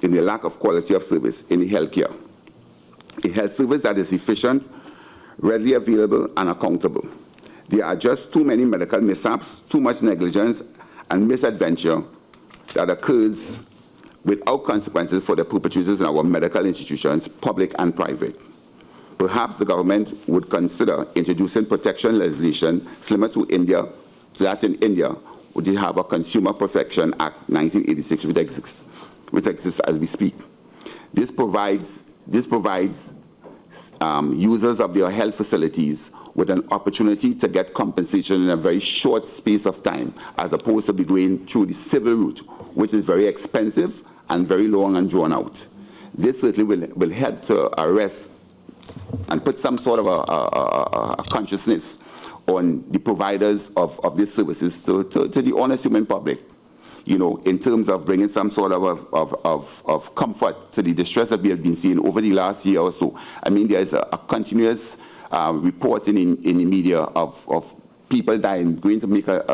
in the lack of quality of service in the healthcare. A health service that is efficient, readily available, and accountable. There are just too many medical mishaps, too much negligence, and misadventure that occurs without consequences for the perpetrators in our medical institutions, public and private. Perhaps the government would consider introducing protection legislation similar to that in India, which they have a Consumer Protection Act 1986, which exists as we speak. This provides users of their health facilities with an opportunity to get compensation in a very short space of time, as opposed to be going through the civil route, which is very expensive and very long and drawn out. This certainly will help to arrest and put some sort of a consciousness on the providers of these services to the honest human public, you know, in terms of bringing some sort of comfort to the distress that we have been seeing over the last year or so. I mean, there's a continuous reporting in the media of people dying,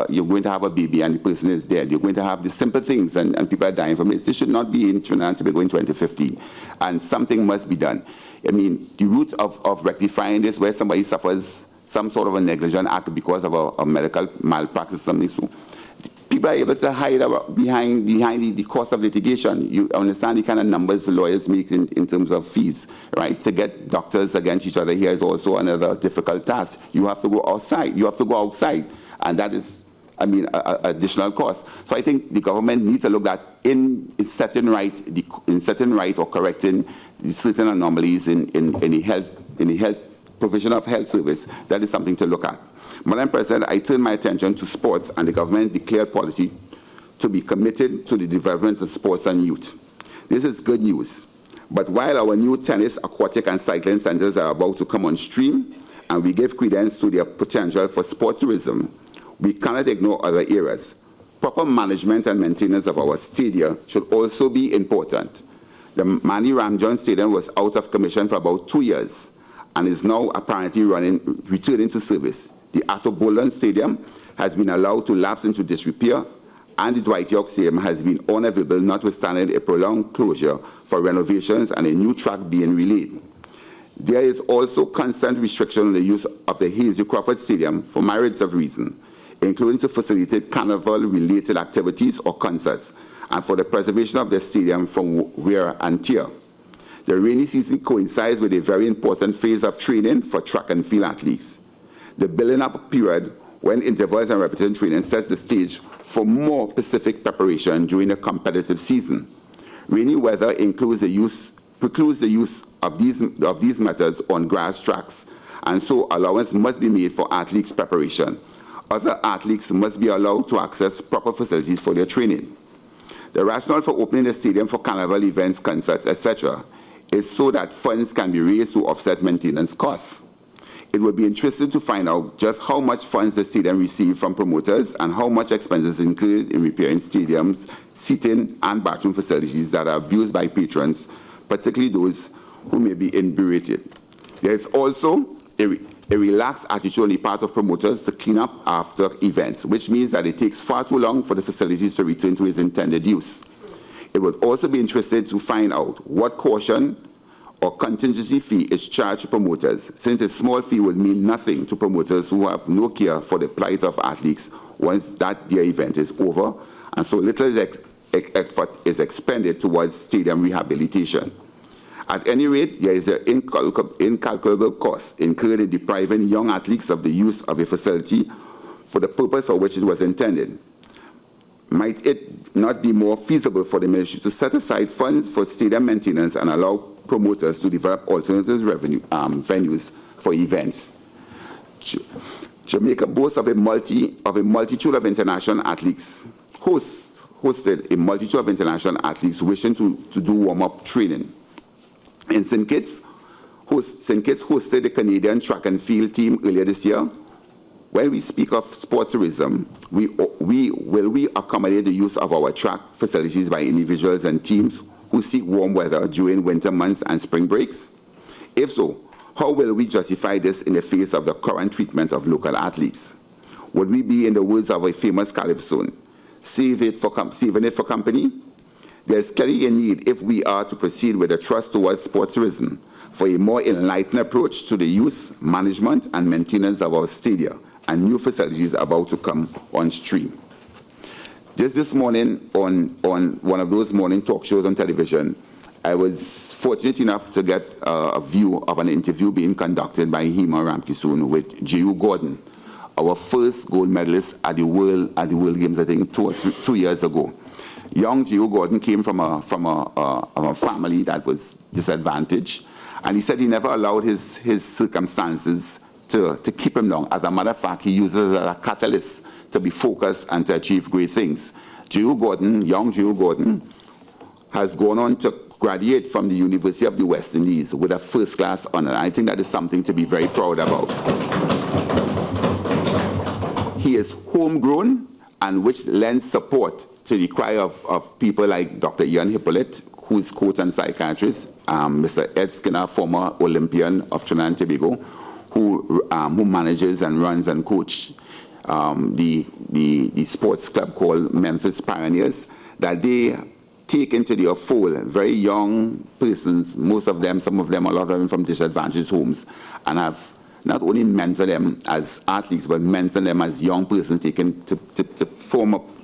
you're going to have a baby and the person is dead. You're going to have the simple things and people are dying from it. This should not be in Trinidad and Tobago in 2050, and something must be done. I mean, the root of rectifying this, where somebody suffers some sort of a negligent act because of a medical malpractice, something so, people are able to hide behind the cost of litigation. You understand the kind of numbers lawyers make in terms of fees, right? To get doctors against each other here is also another difficult task. You have to go outside. You have to go outside, and that is, I mean, additional cost. So I think the government needs to look at in setting right or correcting certain anomalies in the health provision of health service. That is something to look at. Madam President, I turn my attention to sports and the government declared policy to be committed to the development of sports and youth. This is good news. But while our new tennis, aquatic, and cycling centers are about to come on stream, and we give credence to their potential for sport tourism, we cannot ignore other areas. Proper management and maintenance of our stadia should also be important. The Manny Ramjohn Stadium was out of commission for about 2 years and is now apparently returning to service. The Atto Boland Stadium has been allowed to lapse into disrepair, and the Dwight York Stadium has been unavailable, notwithstanding a prolonged closure for renovations and a new track being relayed. There is also constant restriction on the use of the Hazy Crawford Stadium for myriads of reasons, including to facilitate carnival-related activities or concerts, and for the preservation of the stadium from wear and tear. The rainy season coincides with a very important phase of training for track and field athletes. The building up period, when intervals and repetition training, sets the stage for more specific preparation during the competitive season. Rainy weather precludes the use of these methods on grass tracks, and so allowance must be made for athletes' preparation. Other athletes must be allowed to access proper facilities for their training. The rationale for opening the stadium for carnival events, concerts, etc., is so that funds can be raised to offset maintenance costs. It would be interesting to find out just how much funds the stadium received from promoters and how much expenses incurred in repairing stadiums, seating, and bathroom facilities that are abused by patrons, particularly those who may be inebriated. There is also a relaxed attitude on the part of promoters to clean up after events, which means that it takes far too long for the facilities to return to its intended use. It would also be interesting to find out what caution or contingency fee is charged to promoters, since a small fee would mean nothing to promoters who have no care for the plight of athletes once their event is over, and so little effort is expended towards stadium rehabilitation. At any rate, there is an incalculable cost incurred in depriving young athletes of the use of a facility for the purpose for which it was intended. Might it not be more feasible for the ministry to set aside funds for stadium maintenance and allow promoters to develop alternative venues for events? Jamaica boasts of a multitude of international athletes, hosted a multitude of international athletes wishing to do warm-up training. In St. Kitts hosted the Canadian track and field team earlier this year. When we speak of sport tourism, will we accommodate the use of our track facilities by individuals and teams who seek warm weather during winter months and spring breaks? If so, how will we justify this in the face of the current treatment of local athletes? Would we be, in the words of a famous calypso, saving it for company? There is clearly a need, if we are to proceed with a thrust towards sport tourism, for a more enlightened approach to the use, management, and maintenance of our stadia and new facilities about to come on stream. This morning, on one of those morning talk shows on television, I was fortunate enough to get a view of an interview being conducted by Hema Ramkissoon with J.U. Gordon, our first gold medalist at the World Games, I think, two years ago. Young J.U. Gordon came from a family that was disadvantaged, and he said he never allowed his circumstances to keep him down. As a matter of fact, he uses it as a catalyst to be focused and to achieve great things. J.U. Gordon, young J.U. Gordon, has gone on to graduate from the University of the West Indies with a first-class honor. I think that is something to be very proud about. He is homegrown, and which lends support to the cry of people like Dr. Ian Hippolyte, who is coach and psychiatrist, Mr. Ed Skinner, former Olympian of Trinidad and Tobago, who manages and runs and coaches the sports club called Memphis Pioneers, that they take into their fold very young persons, most of them, some of them, a lot of them from disadvantaged homes, and have not only mentor them as athletes, but mentor them as young persons taken to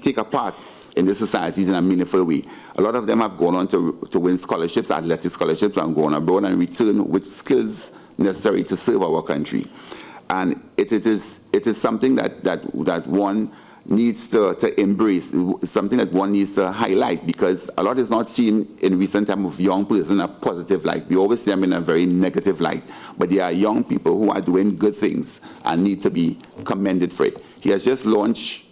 take a part in the societies in a meaningful way. A lot of them have gone on to win scholarships, athletic scholarships, and gone abroad and return with skills necessary to serve our country. And it is something that one needs to embrace, something that one needs to highlight, because a lot is not seen in recent time of young persons in a positive light. We always see them in a very negative light. But there are young people who are doing good things and need to be commended for it. He has just launched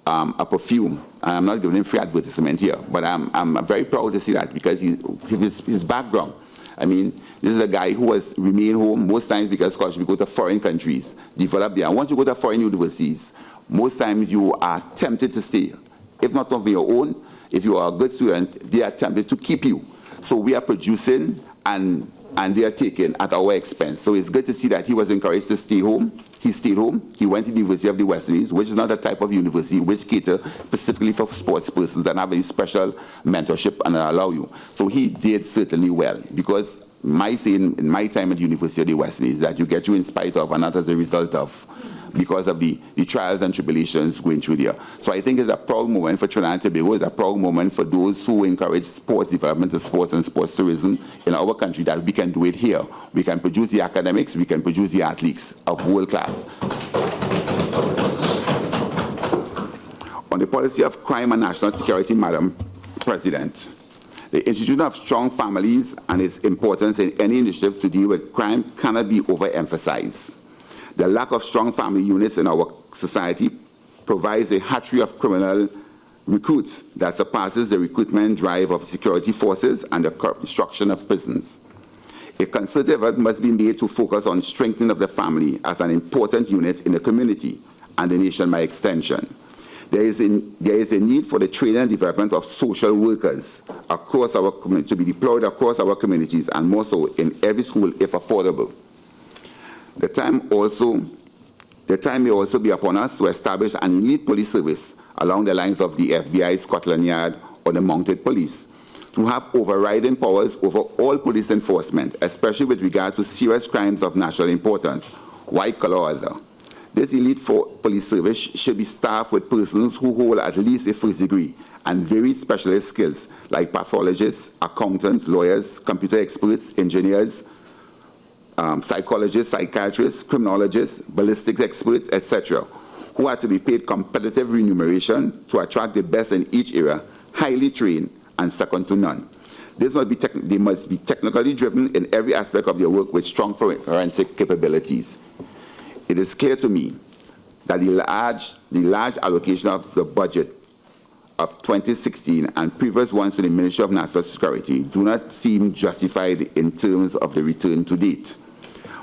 a perfume, and I'm not giving him free advertisement here, but I'm very proud to see that, because his background. I mean, this is a guy who has remained home most times because we go to foreign countries, develop there. And once you go to foreign universities, most times you are tempted to stay. If not of your own, if you are a good student, they are tempted to keep you. So we are producing and they are taken at our expense. So it's good to see that he was encouraged to stay home. He stayed home. He went to the University of the West Indies, which is not a type of university which cater specifically for sports persons and have a special mentorship and allow you. So he did certainly well, because my saying in my time at the University of the West Indies that you get you in spite of and not as a result of, because of the trials and tribulations going through there. So I think it's a proud moment for Trinidad and Tobago. It's a proud moment for those who encourage sports development of sports and sports tourism in our country, that we can do it here. We can produce the academics, we can produce the athletes of world class. On the policy of crime and national security, Madam President, the institution of strong families and its importance in any initiative to deal with crime cannot be overemphasized. The lack of strong family units in our society provides a hatchery of criminal recruits that surpasses the recruitment drive of security forces and the construction of prisons. A concerted effort must be made to focus on strengthening of the family as an important unit in the community and the nation by extension. There is a need for the training and development of social workers across our community, to be deployed across our communities, and more so in every school if affordable. The time may also be upon us to establish an elite police service along the lines of the FBI, Scotland Yard, or the mounted police, to have overriding powers over all police enforcement, especially with regard to serious crimes of national importance, white collar or other. This elite police service should be staffed with persons who hold at least a first degree and varied specialist skills like pathologists, accountants, lawyers, computer experts, engineers, psychologists, psychiatrists, criminologists, ballistics experts, etc., who are to be paid competitive remuneration to attract the best in each area, highly trained and second to none. They must be technically driven in every aspect of their work with strong forensic capabilities. It is clear to me that the large allocation of the budget of 2016 and previous ones to the Ministry of National Security do not seem justified in terms of the return to date.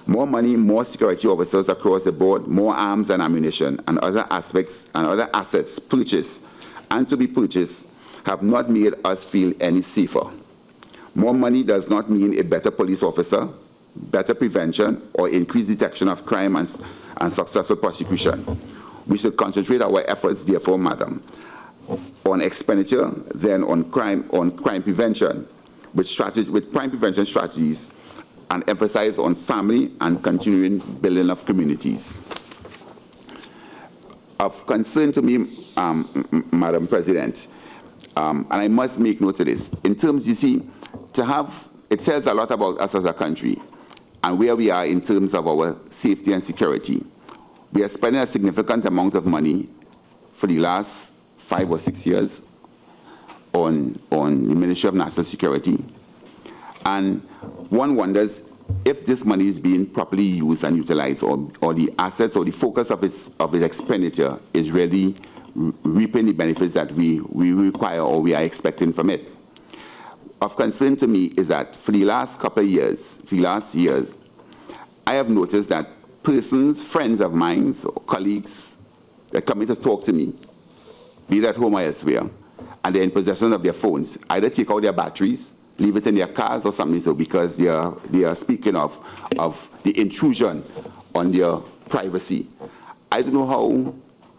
More money, more security officers across the board, more arms and ammunition, and other aspects and other assets purchased and to be purchased have not made us feel any safer. More money does not mean a better police officer, better prevention, or increased detection of crime and successful prosecution. We should concentrate our efforts, therefore, Madam, on expenditure than on crime prevention, with crime prevention strategies, and emphasize on family and continuing building of communities. Of concern to me, Madam President, and I must make note of this, in terms, you see, it tells a lot about us as a country and where we are in terms of our safety and security. We are spending a significant amount of money for the last 5 or 6 years on the Ministry of National Security. And one wonders if this money is being properly used and utilized, or the assets or the focus of its expenditure is really reaping the benefits that we require or we are expecting from it. Of concern to me is that for the last couple of years, I have noticed that persons, friends of mine, or colleagues, that come in to talk to me, be it at home or elsewhere, and they're in possession of their phones, either take out their batteries, leave it in their cars or something, so because they are speaking of the intrusion on their privacy. I don't know how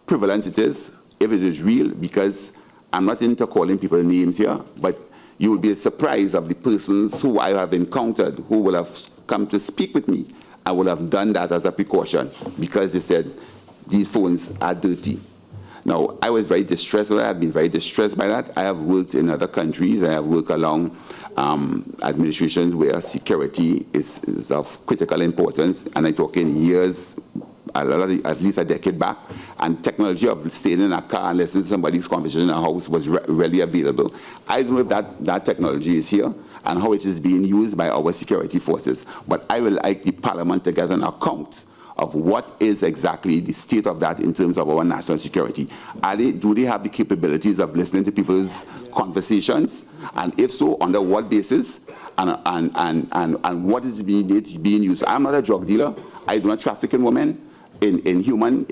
prevalent it is, if it is real, because I'm not into calling people names here, but you will be surprised of the persons who I have encountered who will have come to speak with me. I will have done that as a precaution because they said these phones are dirty. Now, I was very distressed by that. I've been very distressed by that. I have worked in other countries. I have worked along administrations where security is of critical importance, and I talk in years, at least a decade back, and technology of staying in a car and listening to somebody's conversation in a house was readily available. I don't know if that technology is here and how it is being used by our security forces, but I would like the Parliament to get an account of what is exactly the state of that in terms of our national security. Do they have the capabilities of listening to people's conversations? And if so, under what basis? And what is being used? I'm not a drug dealer. I do not traffic in women. In human,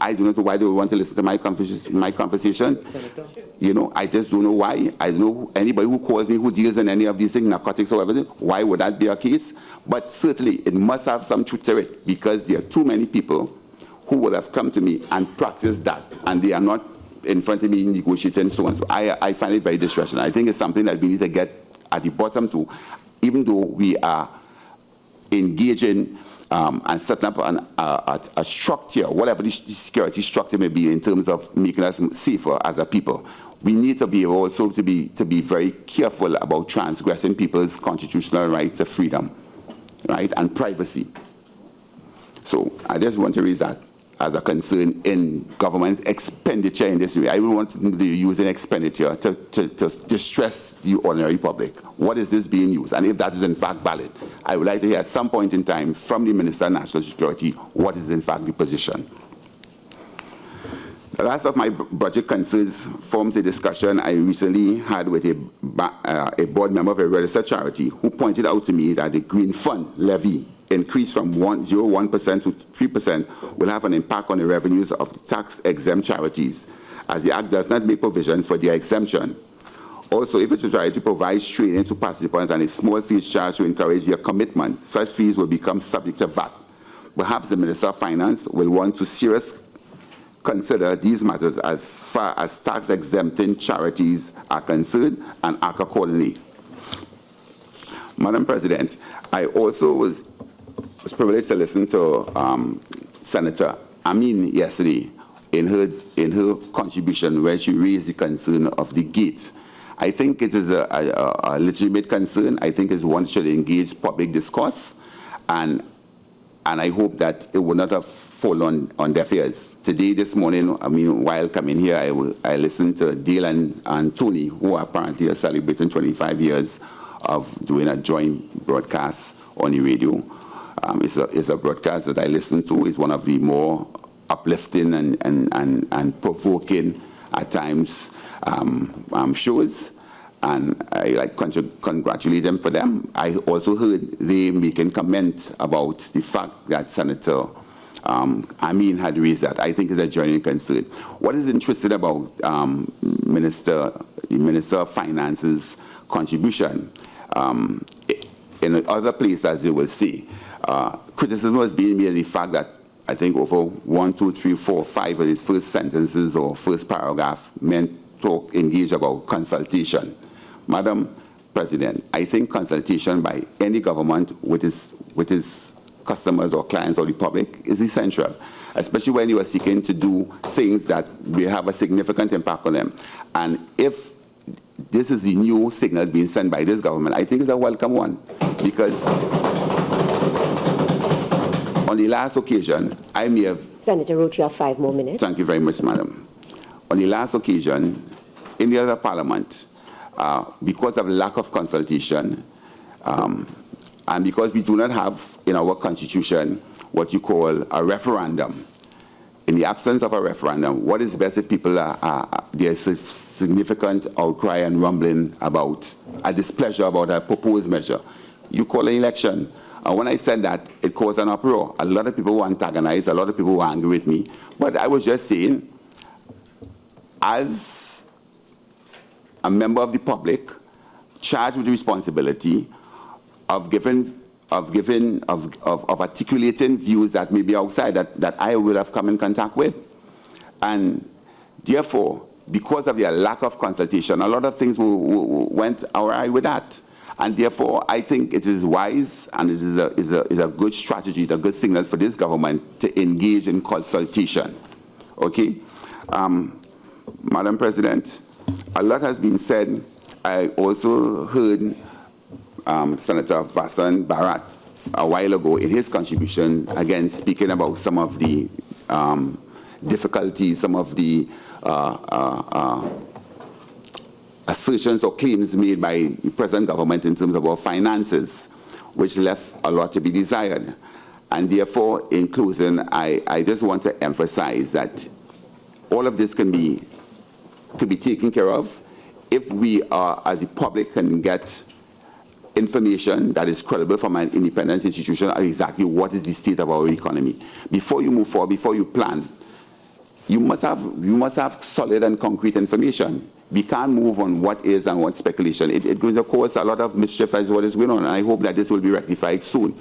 I do not know why they would want to listen to my conversation. You know, I just don't know why. I don't know anybody who calls me who deals in any of these things, narcotics or everything. Why would that be a case? But certainly it must have some truth to it because there are too many people who would have come to me and practiced that, and they are not in front of me negotiating and so on. So I find it very distressing. I think it's something that we need to get at the bottom to, even though we are engaging and setting up a structure, whatever the security structure may be in terms of making us safer as a people. We need to be able also to be very careful about transgressing people's constitutional rights of freedom, right, and privacy. So I just want to raise that as a concern in government expenditure in this way. I don't want to use an expenditure to distress the ordinary public. What is this being used? And if that is in fact valid, I would like to hear at some point in time from the Minister of National Security what is in fact the position. The last of my budget concerns forms a discussion I recently had with a board member of a registered charity who pointed out to me that the Green Fund levy increase from 0.01% to 3% will have an impact on the revenues of tax-exempt charities, as the Act does not make provision for their exemption. Also, if a charity provides training to participants and a small fee is charged to encourage their commitment, such fees will become subject to VAT. Perhaps the Minister of Finance will want to seriously consider these matters as far as tax-exempting charities are concerned and act accordingly. Madam President, I also was privileged to listen to Senator Amin yesterday in her contribution where she raised the concern of the gates. I think it is a legitimate concern. I think it's one should engage public discourse, and I hope that it will not have fallen on deaf ears. Today, this morning, I mean, while coming here, I listened to Dale and Tony, who apparently are celebrating 25 years of doing a joint broadcast on the radio. It's a broadcast that I listen to. It's one of the more uplifting and provoking at times shows, and I like congratulate them for them. I also heard they making comment about the fact that Senator Amin had raised that. I think it's a genuine concern. What is interesting about the Minister of Finance's contribution, in other places, as they will say, criticism was being made of the fact that I think over 1, 2, 3, 4, 5 of his first sentences or first paragraph meant to engage about consultation. Madam President, I think consultation by any government with its customers or clients or the public is essential, especially when you are seeking to do things that will have a significant impact on them. And if this is the new signal being sent by this government, I think it's a welcome one, because on the last occasion, I may have... Senator Roach, you have 5 more minutes. Thank you very much, Madam. On the last occasion, in the other Parliament, because of lack of consultation, and because we do not have in our Constitution what you call a referendum, in the absence of a referendum, what is best if people there's a significant outcry and rumbling about a displeasure about a proposed measure? You call an election. And when I said that, it caused an uproar. A lot of people were antagonized, a lot of people were angry with me. But I was just saying, as a member of the public, charged with the responsibility of articulating views that may be outside that I will have come in contact with. And therefore, because of their lack of consultation, a lot of things went awry with that. And therefore, I think it is wise and it is a good strategy, a good signal for this government to engage in consultation. Okay? Madam President, a lot has been said. I also heard Senator Vasant Barat a while ago in his contribution, again, speaking about some of the difficulties, some of the assertions or claims made by the present government in terms of our finances, which left a lot to be desired. And therefore, in closing, I just want to emphasize that all of this can be taken care of if we are, as the public, can get information that is credible from an independent institution on exactly what is the state of our economy. Before you move forward, before you plan, you must have solid and concrete information. We can't move on what is and what speculation. It's going to cause a lot of mischief as what is going on, and I hope that this will be rectified soon.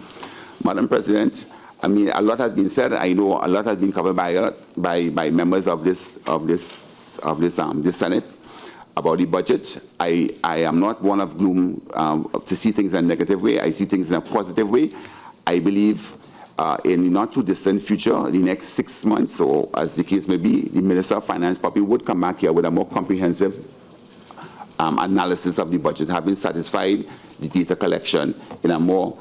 Madam President, I mean, a lot has been said. I know a lot has been covered by members of this Senate about the budget. I am not one of gloom to see things in a negative way. I see things in a positive way. I believe in the not too distant future, the next 6 months, or as the case may be, the Minister of Finance probably would come back here with a more comprehensive analysis of the budget, having satisfied the data collection in a more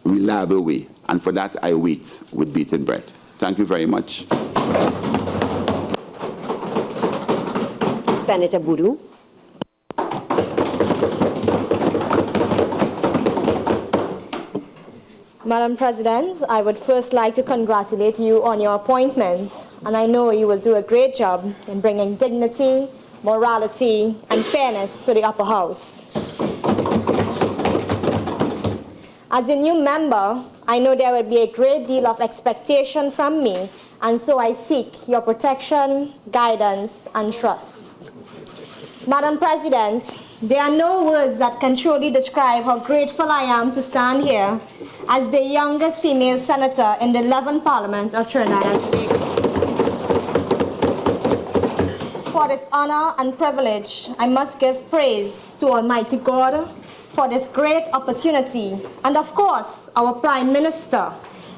reliable way. And for that, I wait with bated breath. Thank you very much. Senator Budhu. Madam President, I would first like to congratulate you on your appointment, and I know you will do a great job in bringing dignity, morality, and fairness to the upper house. As a new member, I know there will be a great deal of expectation from me, and so I seek your protection, guidance, and trust. Madam President, there are no words that can truly describe how grateful I am to stand here as the youngest female senator in the 11th Parliament of Trinidad and Tobago. For this honor and privilege, I must give praise to Almighty God for this great opportunity, and of course, our Prime Minister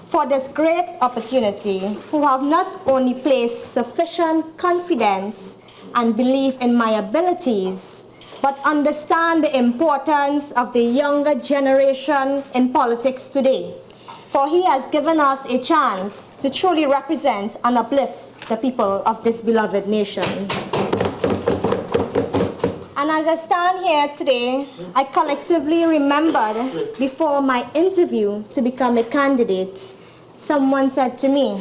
for this great opportunity, who have not only placed sufficient confidence and belief in my abilities, but understand the importance of the younger generation in politics today. For he has given us a chance to truly represent and uplift the people of this beloved nation. And as I stand here today, I collectively remembered before my interview to become a candidate, someone said to me,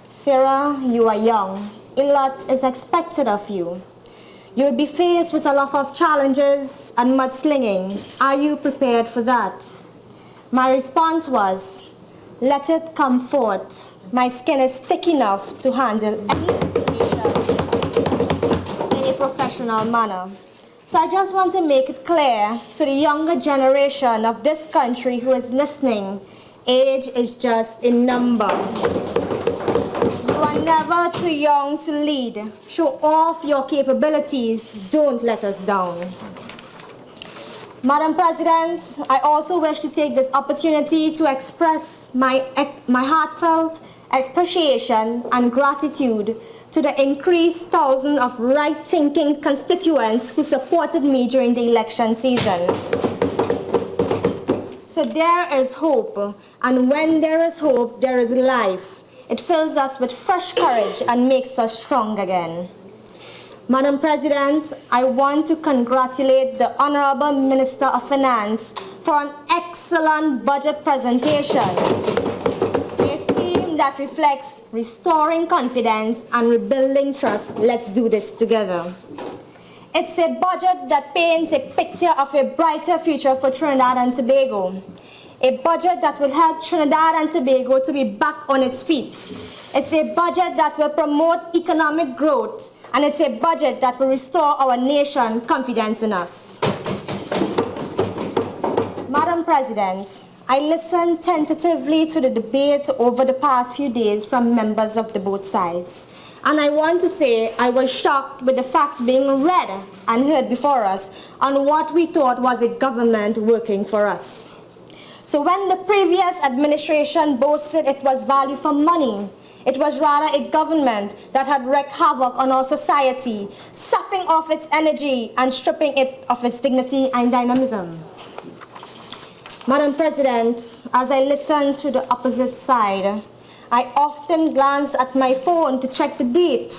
"Sarah, you are young. A lot is expected of you. You will be faced with a lot of challenges and mudslinging. Are you prepared for that?" My response was, "Let it come forth. My skin is thick enough to handle any situation in a professional manner." So I just want to make it clear to the younger generation of this country who is listening, age is just a number. You are never too young to lead. Show off your capabilities. Don't let us down. Madam President, I also wish to take this opportunity to express my heartfelt appreciation and gratitude to the increased thousands of right-thinking constituents who supported me during the election season. So there is hope, and when there is hope, there is life. It fills us with fresh courage and makes us strong again. Madam President, I want to congratulate the Honorable Minister of Finance for an excellent budget presentation. A theme that reflects restoring confidence and rebuilding trust. Let's do this together. It's a budget that paints a picture of a brighter future for Trinidad and Tobago. A budget that will help Trinidad and Tobago to be back on its feet. It's a budget that will promote economic growth, and it's a budget that will restore our nation confidence in us. Madam President, I listened tentatively to the debate over the past few days from members of the both sides, And I want to say I was shocked with the facts being read and heard before us on what we thought was a government working for us. So when the previous administration boasted it was value for money, it was rather a government that had wreaked havoc on our society, sapping off its energy and stripping it of its dignity and dynamism. Madam President, as I listened to the opposite side, I often glanced at my phone to check the date,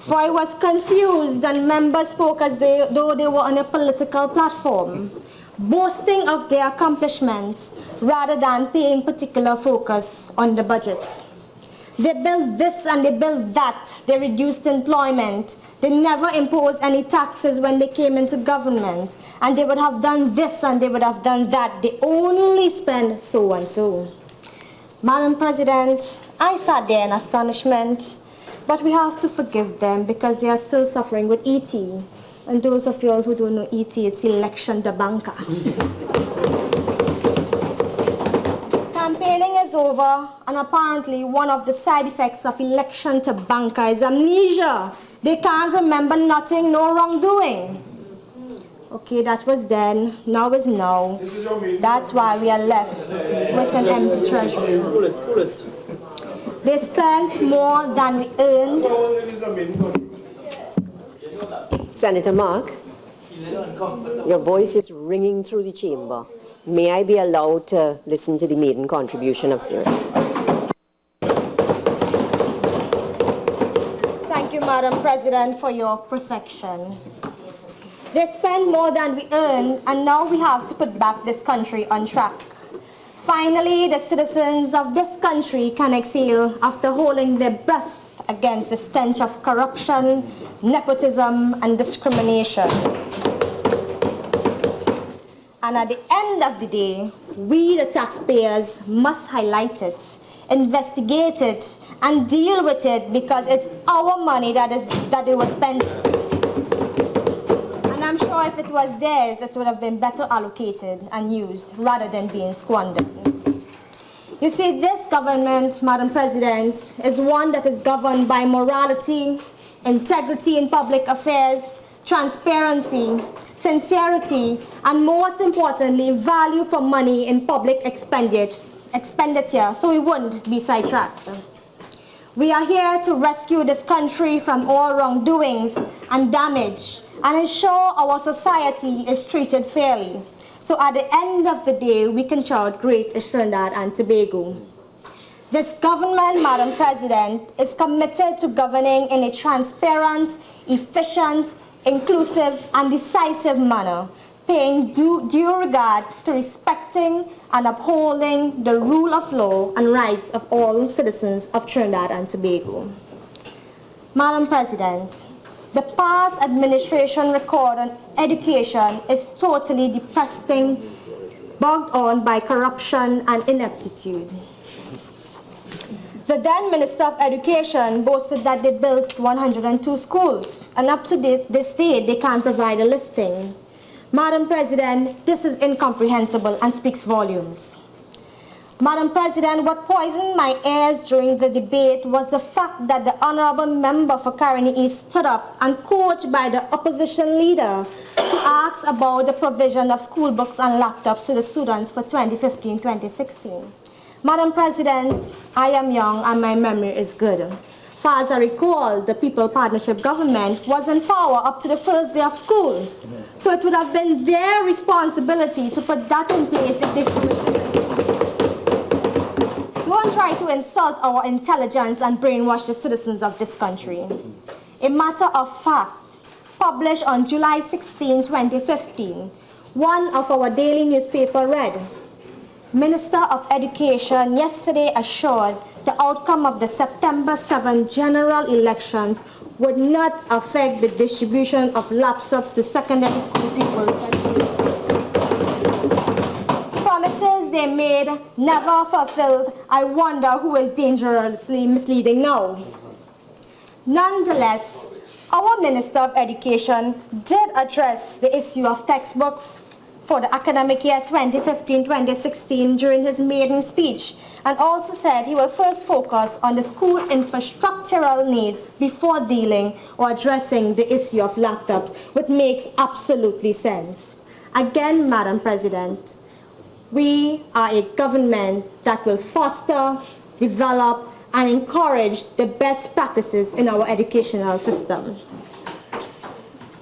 for I was confused and members spoke as though they were on a political platform, boasting of their accomplishments rather than paying particular focus on the budget. They built this and they built that. They reduced employment. They never imposed any taxes when they came into government. And they would have done this and they would have done that. They only spend so and so. Madam President, I sat there in astonishment, but we have to forgive them because they are still suffering with ET. And those of you all who don't know ET, it's election de banca. Campaigning is over, and apparently one of the side effects of election to banca is amnesia. They can't remember nothing, no wrongdoing. Okay, that was then, now is now. That's why we are left with an empty treasury. They spent more than we earned. Senator Mark, your voice is ringing through the chamber. May I be allowed to listen to the maiden contribution of Sarah? Thank you, Madam President, for your protection. They spend more than we earn, and now we have to put back this country on track. Finally, the citizens of this country can exhale after holding their breath against the stench of corruption, nepotism, and discrimination. And at the end of the day, we, the taxpayers, must highlight it, investigate it, and deal with it because it's our money that they were spending. And I'm sure if it was theirs, it would have been better allocated and used rather than being squandered. You see, this government, Madam President, is one that is governed by morality, integrity in public affairs, transparency, sincerity, and most importantly, value for money in public expenditure, so we wouldn't be sidetracked. We are here to rescue this country from all wrongdoings and damage and ensure our society is treated fairly. So at the end of the day, we can shout great is Trinidad and Tobago. This government, Madam President, is committed to governing in a transparent, efficient, inclusive, and decisive manner, paying due regard to respecting and upholding the rule of law and rights of all citizens of Trinidad and Tobago. Madam President, the past administration record on education is totally depressing, bogged on by corruption and ineptitude. The then Minister of Education boasted that they built 102 schools, and up to this day, they can't provide a listing. Madam President, this is incomprehensible and speaks volumes. Madam President, what poisoned my ears during the debate was the fact that the Honorable Member for Caroni East stood up and coached by the opposition leader to ask about the provision of school books and laptops to the students for 2015-2016. Madam President, I am young and my memory is good. Far as I recall, the People Partnership government was in power up to the first day of school. So it would have been their responsibility to put that in place if this commission. Don't try to insult our intelligence and brainwash the citizens of this country. A matter of fact, published on July 16, 2015, one of our daily newspaper read, Minister of Education yesterday assured the outcome of the September 7 general elections would not affect the distribution of laptops to secondary school pupils. Promises they made, never fulfilled. I wonder who is dangerously misleading now. Nonetheless, our Minister of Education did address the issue of textbooks for the academic year 2015-2016 during his maiden speech, and also said he will first focus on the school infrastructural needs before dealing or addressing the issue of laptops, which makes absolutely sense. Again, Madam President, we are a government that will foster, develop, and encourage the best practices in our educational system.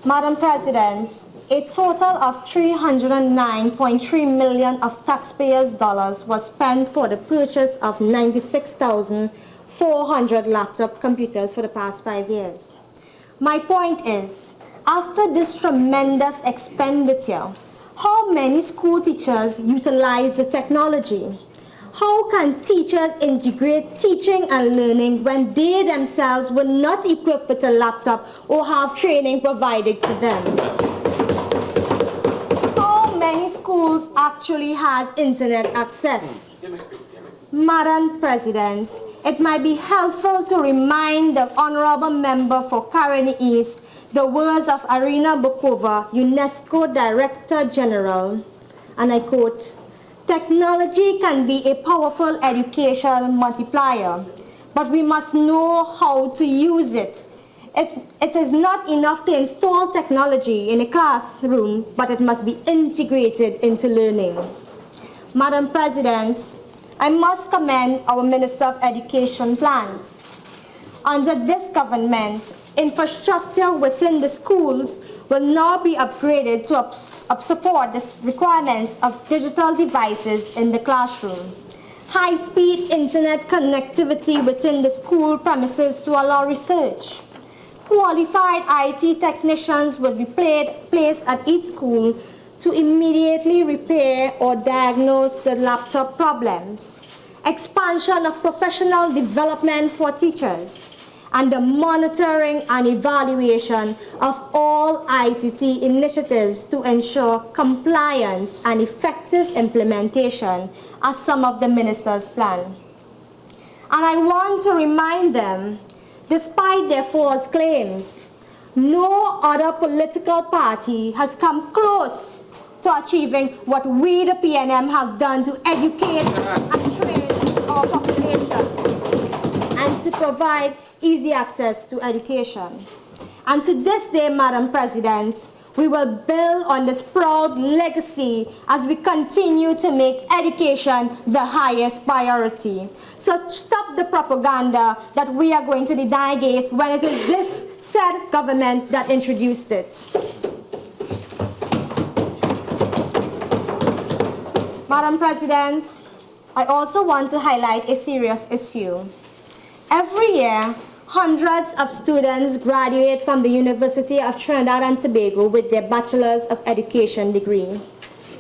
Madam President, a total of $309.3 million of taxpayers' dollars was spent for the purchase of 96,400 laptop computers for the past 5 years. My point is, after this tremendous expenditure, how many school teachers utilize the technology? How can teachers integrate teaching and learning when they themselves were not equipped with a laptop or have training provided to them? How many schools actually has internet access? Madam President, it might be helpful to remind the Honorable Member for Caroni East the words of Arina Bukova, UNESCO Director General, and I quote, "Technology can be a powerful education multiplier, but we must know how to use it. It is not enough to install technology in a classroom, but it must be integrated into learning." Madam President, I must commend our Minister of Education plans. Under this government, infrastructure within the schools will now be upgraded to support the requirements of digital devices in the classroom. High-speed internet connectivity within the school premises to allow research. Qualified IT technicians will be placed at each school to immediately repair or diagnose the laptop problems. Expansion of professional development for teachers, and the monitoring and evaluation of all ICT initiatives to ensure compliance and effective implementation are some of the minister's plans. And I want to remind them, despite their false claims, no other political party has come close to achieving what we, the PNM, have done to educate and train our population and to provide easy access to education. And to this day, Madam President, we will build on this proud legacy as we continue to make education the highest priority. So stop the propaganda that we are going to deny gays when it is this said government that introduced it. Madam President, I also want to highlight a serious issue. Every year, hundreds of students graduate from the University of Trinidad and Tobago with their Bachelor's of Education degree.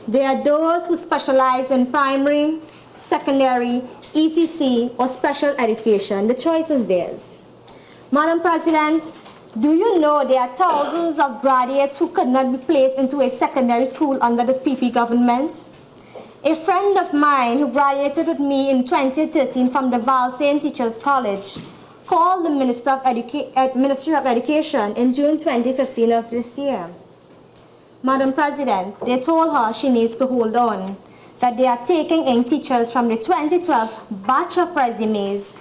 They are those who specialize in primary, secondary, ECC, or special education. The choice is theirs. Madam President, do you know there are thousands of graduates who could not be placed into a secondary school under this PP government? A friend of mine who graduated with me in 2013 from the Valsain Teachers College called the Ministry of Education in June 2015 of this year. Madam President, they told her she needs to hold on, that they are taking in teachers from the 2012 batch of resumes.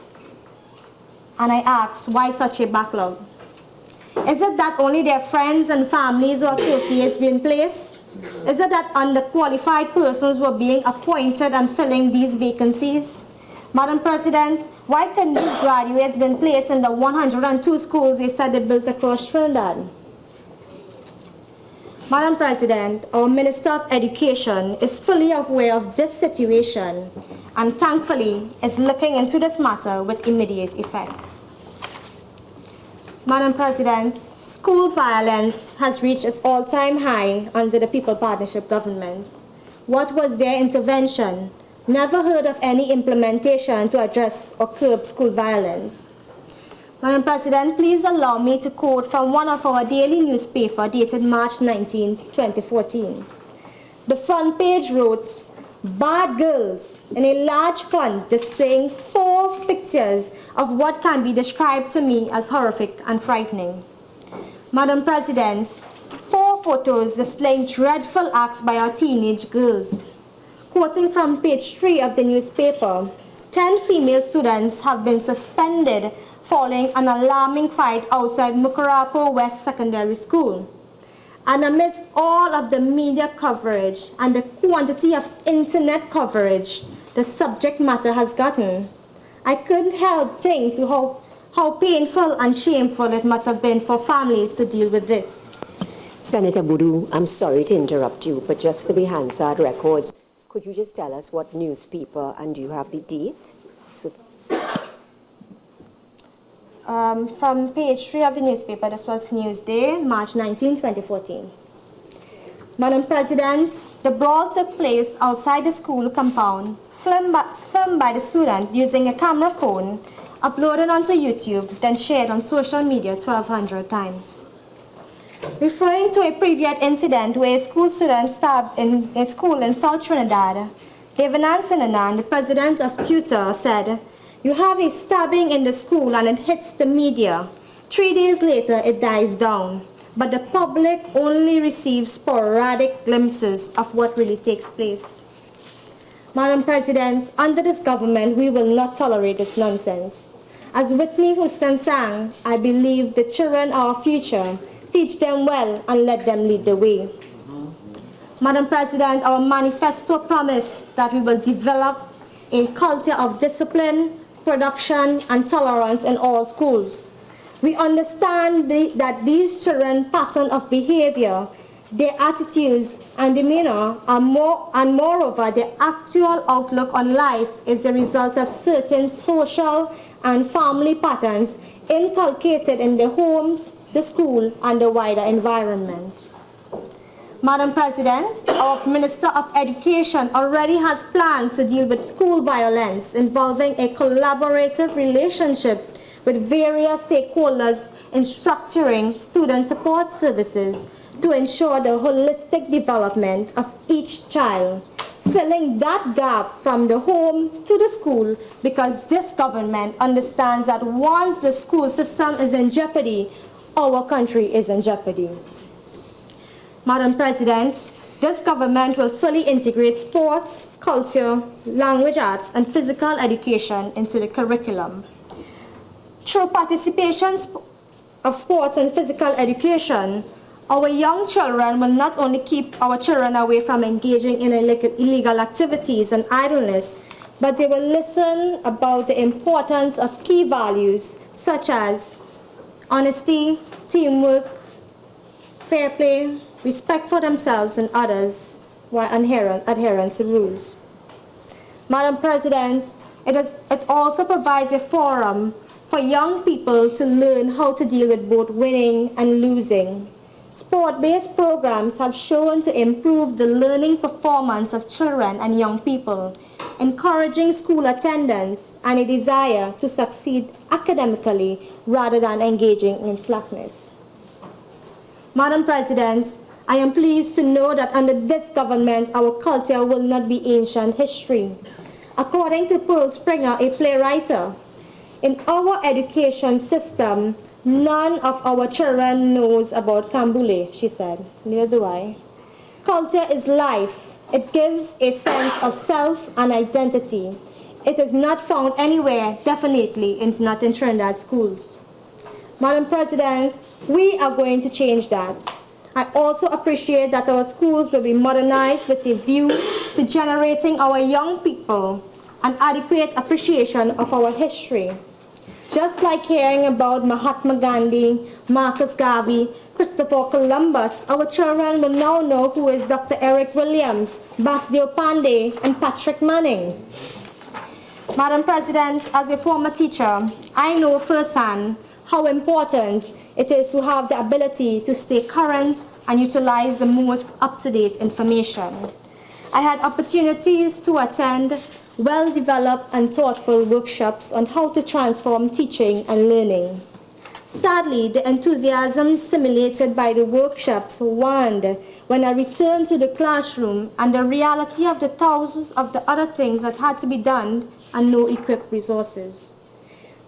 And I asked, why such a backlog? Is it that only their friends and families or associates being placed? Is it that underqualified persons were being appointed and filling these vacancies? Madam President, why couldn't these graduates been placed in the 102 schools they said they built across Trinidad? Madam President, our Minister of Education is fully aware of this situation and thankfully is looking into this matter with immediate effect. Madam President, school violence has reached its all-time high under the People Partnership government. What was their intervention? Never heard of any implementation to address or curb school violence. Madam President, please allow me to quote from one of our daily newspaper dated March 19, 2014. The front page wrote, "Bad girls," in a large font displaying 4 pictures of what can be described to me as horrific and frightening. Madam President, 4 photos displaying dreadful acts by our teenage girls. Quoting from page 3 of the newspaper, 10 female students have been suspended following an alarming fight outside Mukarapo West Secondary School. And amidst all of the media coverage and the quantity of internet coverage the subject matter has gotten, I couldn't help think to how painful and shameful it must have been for families to deal with this. Senator Budhu, I'm sorry to interrupt you, but just for the Hansard records, could you just tell us what newspaper and do you have the date? So From page 3 of the newspaper, this was Newsday, March 19, 2014. Madam President, the brawl took place outside the school compound, filmed by the student using a camera phone, uploaded onto YouTube, then shared on social media 1,200 times. Referring to a previous incident where a school student stabbed in a school in South Trinidad, Devanand Sinanan, the president of Tutor, said, "You have a stabbing in the school and it hits the media. 3 days later, it dies down. But the public only receives sporadic glimpses of what really takes place." Madam President, under this government, we will not tolerate this nonsense. As Whitney Houston sang, I believe the children are our future. Teach them well and let them lead the way. Madam President, our manifesto promised that we will develop a culture of discipline, production, and tolerance in all schools. We understand that these children's pattern of behavior, their attitudes and demeanor and moreover, their actual outlook on life is the result of certain social and family patterns inculcated in the homes, the school, and the wider environment. Madam President, our Minister of Education already has plans to deal with school violence involving a collaborative relationship with various stakeholders in structuring student support services to ensure the holistic development of each child, filling that gap from the home to the school, because this government understands that once the school system is in jeopardy, our country is in jeopardy. Madam President, this government will fully integrate sports, culture, language arts, and physical education into the curriculum. Through participation of sports and physical education, our young children will not only keep our children away from engaging in illegal activities and idleness, but they will listen about the importance of key values such as honesty, teamwork, fair play, respect for themselves and others, while adherence to rules. Madam President, it also provides a forum for young people to learn how to deal with both winning and losing. Sport-based programs have shown to improve the learning performance of children and young people, encouraging school attendance and a desire to succeed academically rather than engaging in slackness. Madam President, I am pleased to know that under this government, our culture will not be ancient history. According to Pearl Springer, a playwright, in our education system, none of our children knows about Kambule, she said. Neither do I. Culture is life. It gives a sense of self and identity. It is not found anywhere, definitely not in Trinidad schools. Madam President, we are going to change that. I also appreciate that our schools will be modernized with a view to generating our young people an adequate appreciation of our history. Just like hearing about Mahatma Gandhi, Marcus Garvey, Christopher Columbus, our children will now know who is Dr. Eric Williams, Basdeo Pandey, and Patrick Manning. Madam President, as a former teacher, I know firsthand how important it is to have the ability to stay current and utilize the most up-to-date information. I had opportunities to attend well-developed and thoughtful workshops on how to transform teaching and learning. Sadly, the enthusiasm simulated by the workshops waned when I returned to the classroom and the reality of the thousands of the other things that had to be done and no equipped resources.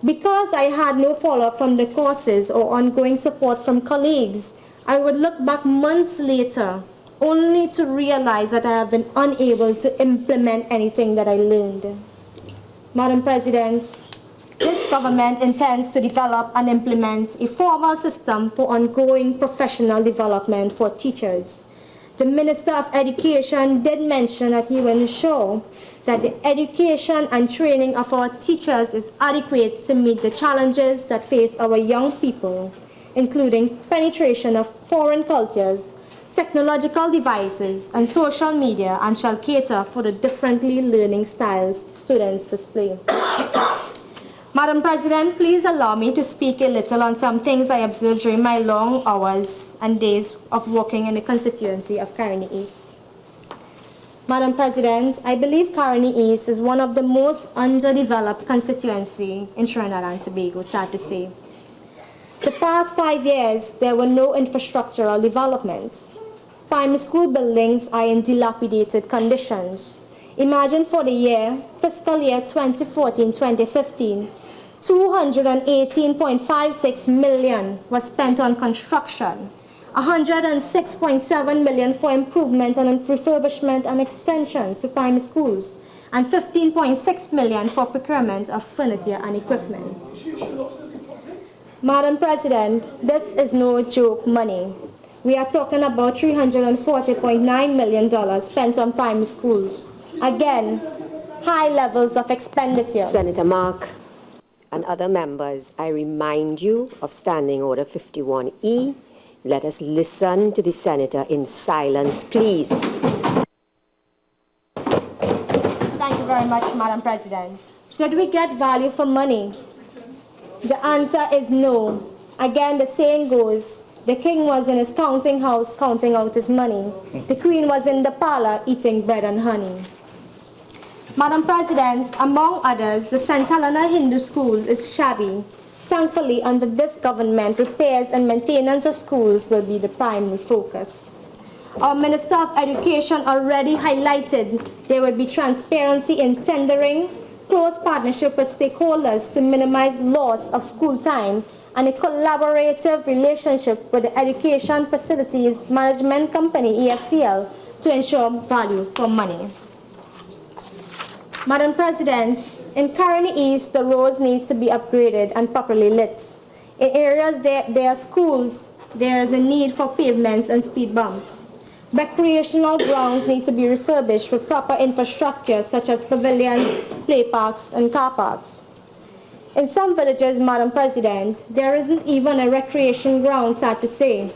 Because I had no follow-up from the courses or ongoing support from colleagues, I would look back months later only to realize that I have been unable to implement anything that I learned. Madam President, this government intends to develop and implement a formal system for ongoing professional development for teachers. The Minister of Education did mention that he will ensure that the education and training of our teachers is adequate to meet the challenges that face our young people, including penetration of foreign cultures, technological devices, and social media, and shall cater for the differently learning styles students display. Madam President, please allow me to speak a little on some things I observed during my long hours and days of working in the constituency of Caroni East. Madam President, I believe Caroni East is one of the most underdeveloped constituency in Trinidad and Tobago, sad to say. The past 5 years, there were no infrastructural developments. Primary school buildings are in dilapidated conditions. Imagine for the fiscal year 2014-2015, 218.56 million was spent on construction, 106.7 million for improvement and refurbishment and extensions to primary schools, and 15.6 million for procurement of furniture and equipment. Madam President, this is no joke money. We are talking about $340.9 million spent on primary schools. Again, high levels of expenditure. Senator Mark and other members, I remind you of Standing Order 51E. Let us listen to the Senator in silence, please. Thank you very much, Madam President. Did we get value for money? The answer is no. Again, the saying goes, the king was in his counting house counting out his money. The queen was in the parlor eating bread and honey. Madam President, among others, the St. Helena Hindu School is shabby. Thankfully, under this government, repairs and maintenance of schools will be the primary focus. Our Minister of Education already highlighted there will be transparency in tendering, close partnership with stakeholders to minimize loss of school time, and a collaborative relationship with the Education Facilities Management Company, EFCL, to ensure value for money. Madam President, in Caroni East, the roads need to be upgraded and properly lit. In areas there are schools, there is a need for pavements and speed bumps. Recreational grounds need to be refurbished with proper infrastructure such as pavilions, play parks, and car parks. In some villages, Madam President, there isn't even a recreation ground, sad to say.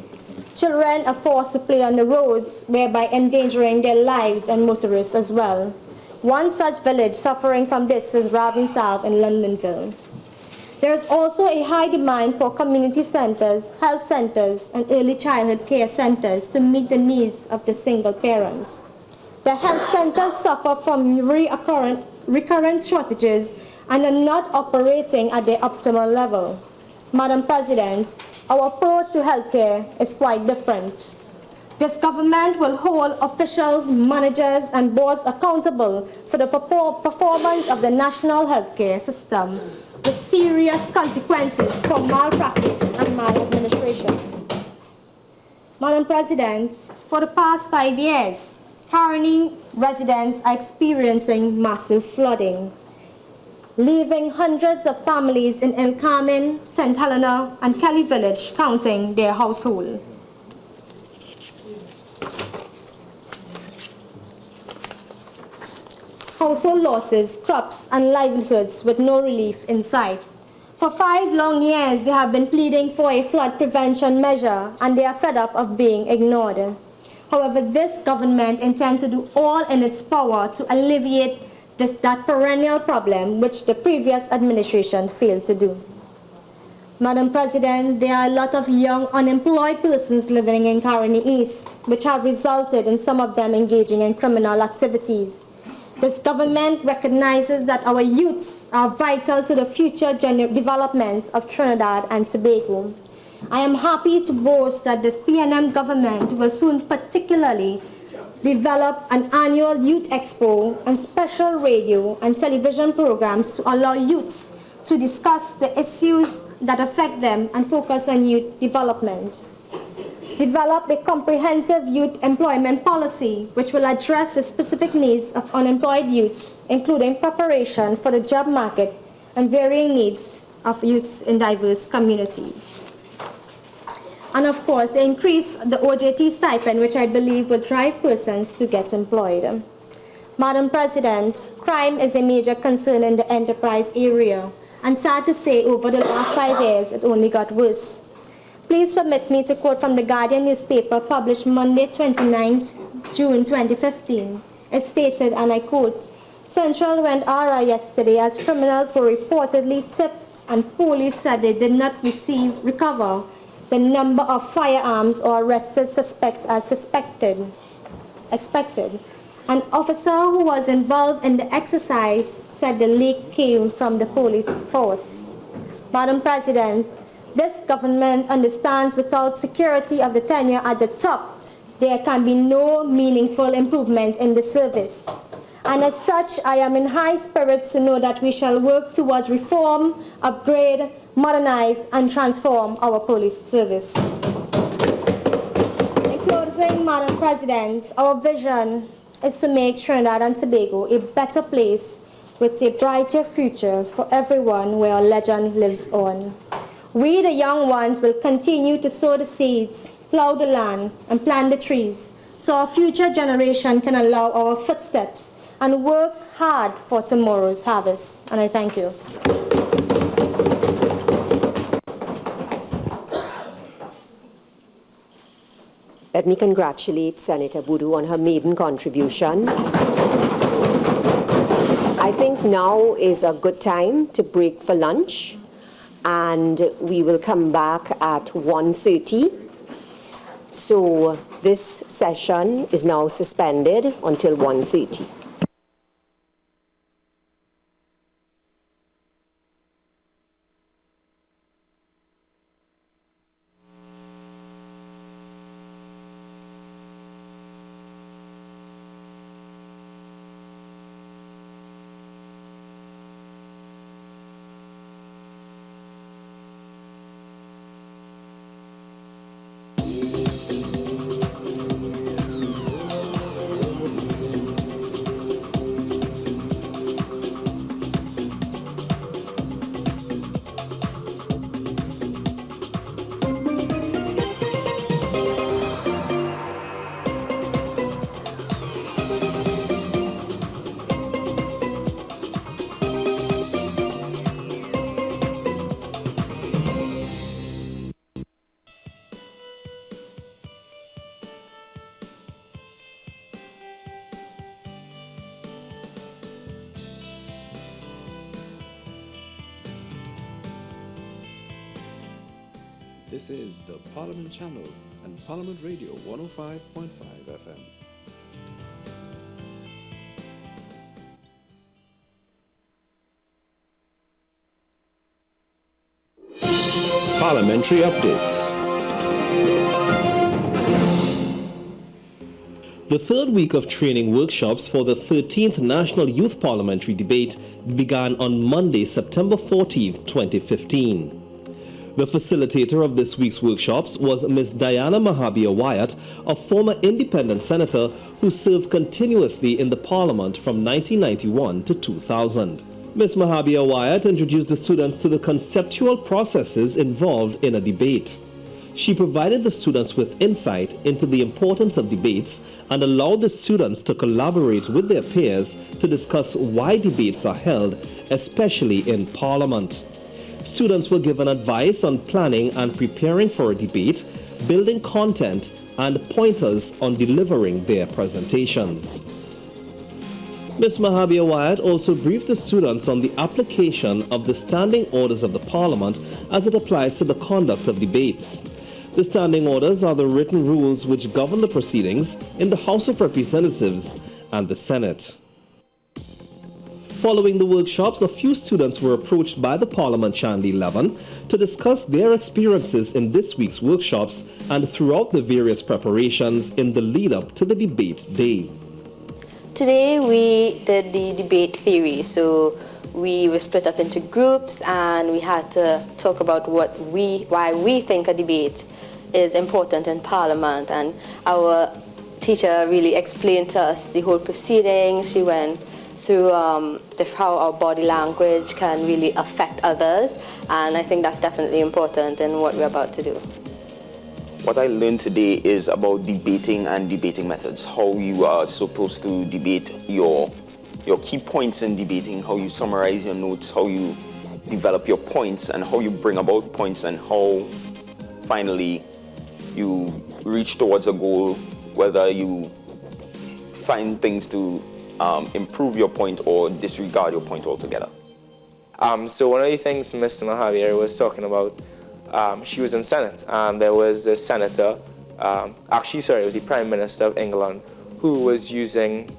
Children are forced to play on the roads, thereby endangering their lives and motorists as well. One such village suffering from this is Ravin South in Londonville. There is also a high demand for community centers, health centers, and early childhood care centers to meet the needs of the single parents. The health centers suffer from recurrent shortages and are not operating at their optimal level. Madam President, our approach to healthcare is quite different. This government will hold officials, managers, and boards accountable for the performance of the national healthcare system, with serious consequences for malpractice and maladministration. Madam President, for the past 5 years, Caroni residents are experiencing massive flooding, leaving hundreds of families in El Carmen, St. Helena, and Kelly Village counting their household. Household losses, crops, and livelihoods with no relief in sight. For 5 long years, they have been pleading for a flood prevention measure, and they are fed up of being ignored. However, this government intends to do all in its power to alleviate that perennial problem which the previous administration failed to do. Madam President, there are a lot of young unemployed persons living in Caroni East, which have resulted in some of them engaging in criminal activities. This government recognizes that our youths are vital to the future development of Trinidad and Tobago. I am happy to boast that this PNM government will soon particularly develop an annual youth expo and special radio and television programs to allow youths to discuss the issues that affect them and focus on youth development. develop a comprehensive youth employment policy which will address the specific needs of unemployed youths, including preparation for the job market and varying needs of youths in diverse communities. And of course, they increase the OJT stipend, which I believe will drive persons to get employed. Madam President, crime is a major concern in the enterprise area, and sad to say, over the last 5 years, it only got worse. Please permit me to quote from the Guardian newspaper published Monday, 29th June 2015. It stated, and I quote, "Central went awry yesterday as criminals were reportedly tipped and police said they did not recover the number of firearms or arrested suspects as expected. An officer who was involved in the exercise said the leak came from the police force." Madam President, this government understands without security of the tenure at the top, there can be no meaningful improvement in the service. And as such, I am in high spirits to know that we shall work towards reform, upgrade, modernize, and transform our police service. In closing, Madam President, our vision is to make Trinidad and Tobago a better place with a brighter future for everyone where our legend lives on. We, the young ones, will continue to sow the seeds, plow the land, and plant the trees so our future generation can allow our footsteps and work hard for tomorrow's harvest. And I thank you. Let me congratulate Senator Budhu on her maiden contribution. I think now is a good time to break for lunch, and we will come back at 1:30. So this session is now suspended until 1:30. This is the Parliament Channel and Parliament Radio 105.5 FM. Parliamentary updates. The third week of training workshops for the 13th National Youth Parliamentary Debate began on Monday, September 14th, 2015. The facilitator of this week's workshops was Ms. Diana Mahabir Wyatt, a former independent senator who served continuously in the Parliament from 1991 to 2000. Ms. Mahabir Wyatt introduced the students to the conceptual processes involved in a debate. She provided the students with insight into the importance of debates and allowed the students to collaborate with their peers to discuss why debates are held, especially in Parliament. Students were given advice on planning and preparing for a debate, building content, and pointers on delivering their presentations. Ms. Mahabir Wyatt also briefed the students on the application of the standing orders of the Parliament as it applies to the conduct of debates. The standing orders are the written rules which govern the proceedings in the House of Representatives and the Senate. Following the workshops, a few students were approached by the Parliament Channel 11 to discuss their experiences in this week's workshops and throughout the various preparations in the lead-up to the debate day. Today we did the debate theory, so we were split up into groups and we had to talk about why we think a debate is important in Parliament, and our teacher really explained to us the whole proceedings. She went through how our body language can really affect others, and I think that's definitely important in what we're about to do. What I learned today is about debating and debating methods, how you are supposed to debate your key points in debating, how you summarize your notes, how you develop your points, and how you bring about points, and how finally you reach towards a goal, whether you find things to improve your point or disregard your point altogether. So one of the things Mr. Mahavier was talking about, she was in Senate, and there was a senator, it was the Prime Minister of England, who was using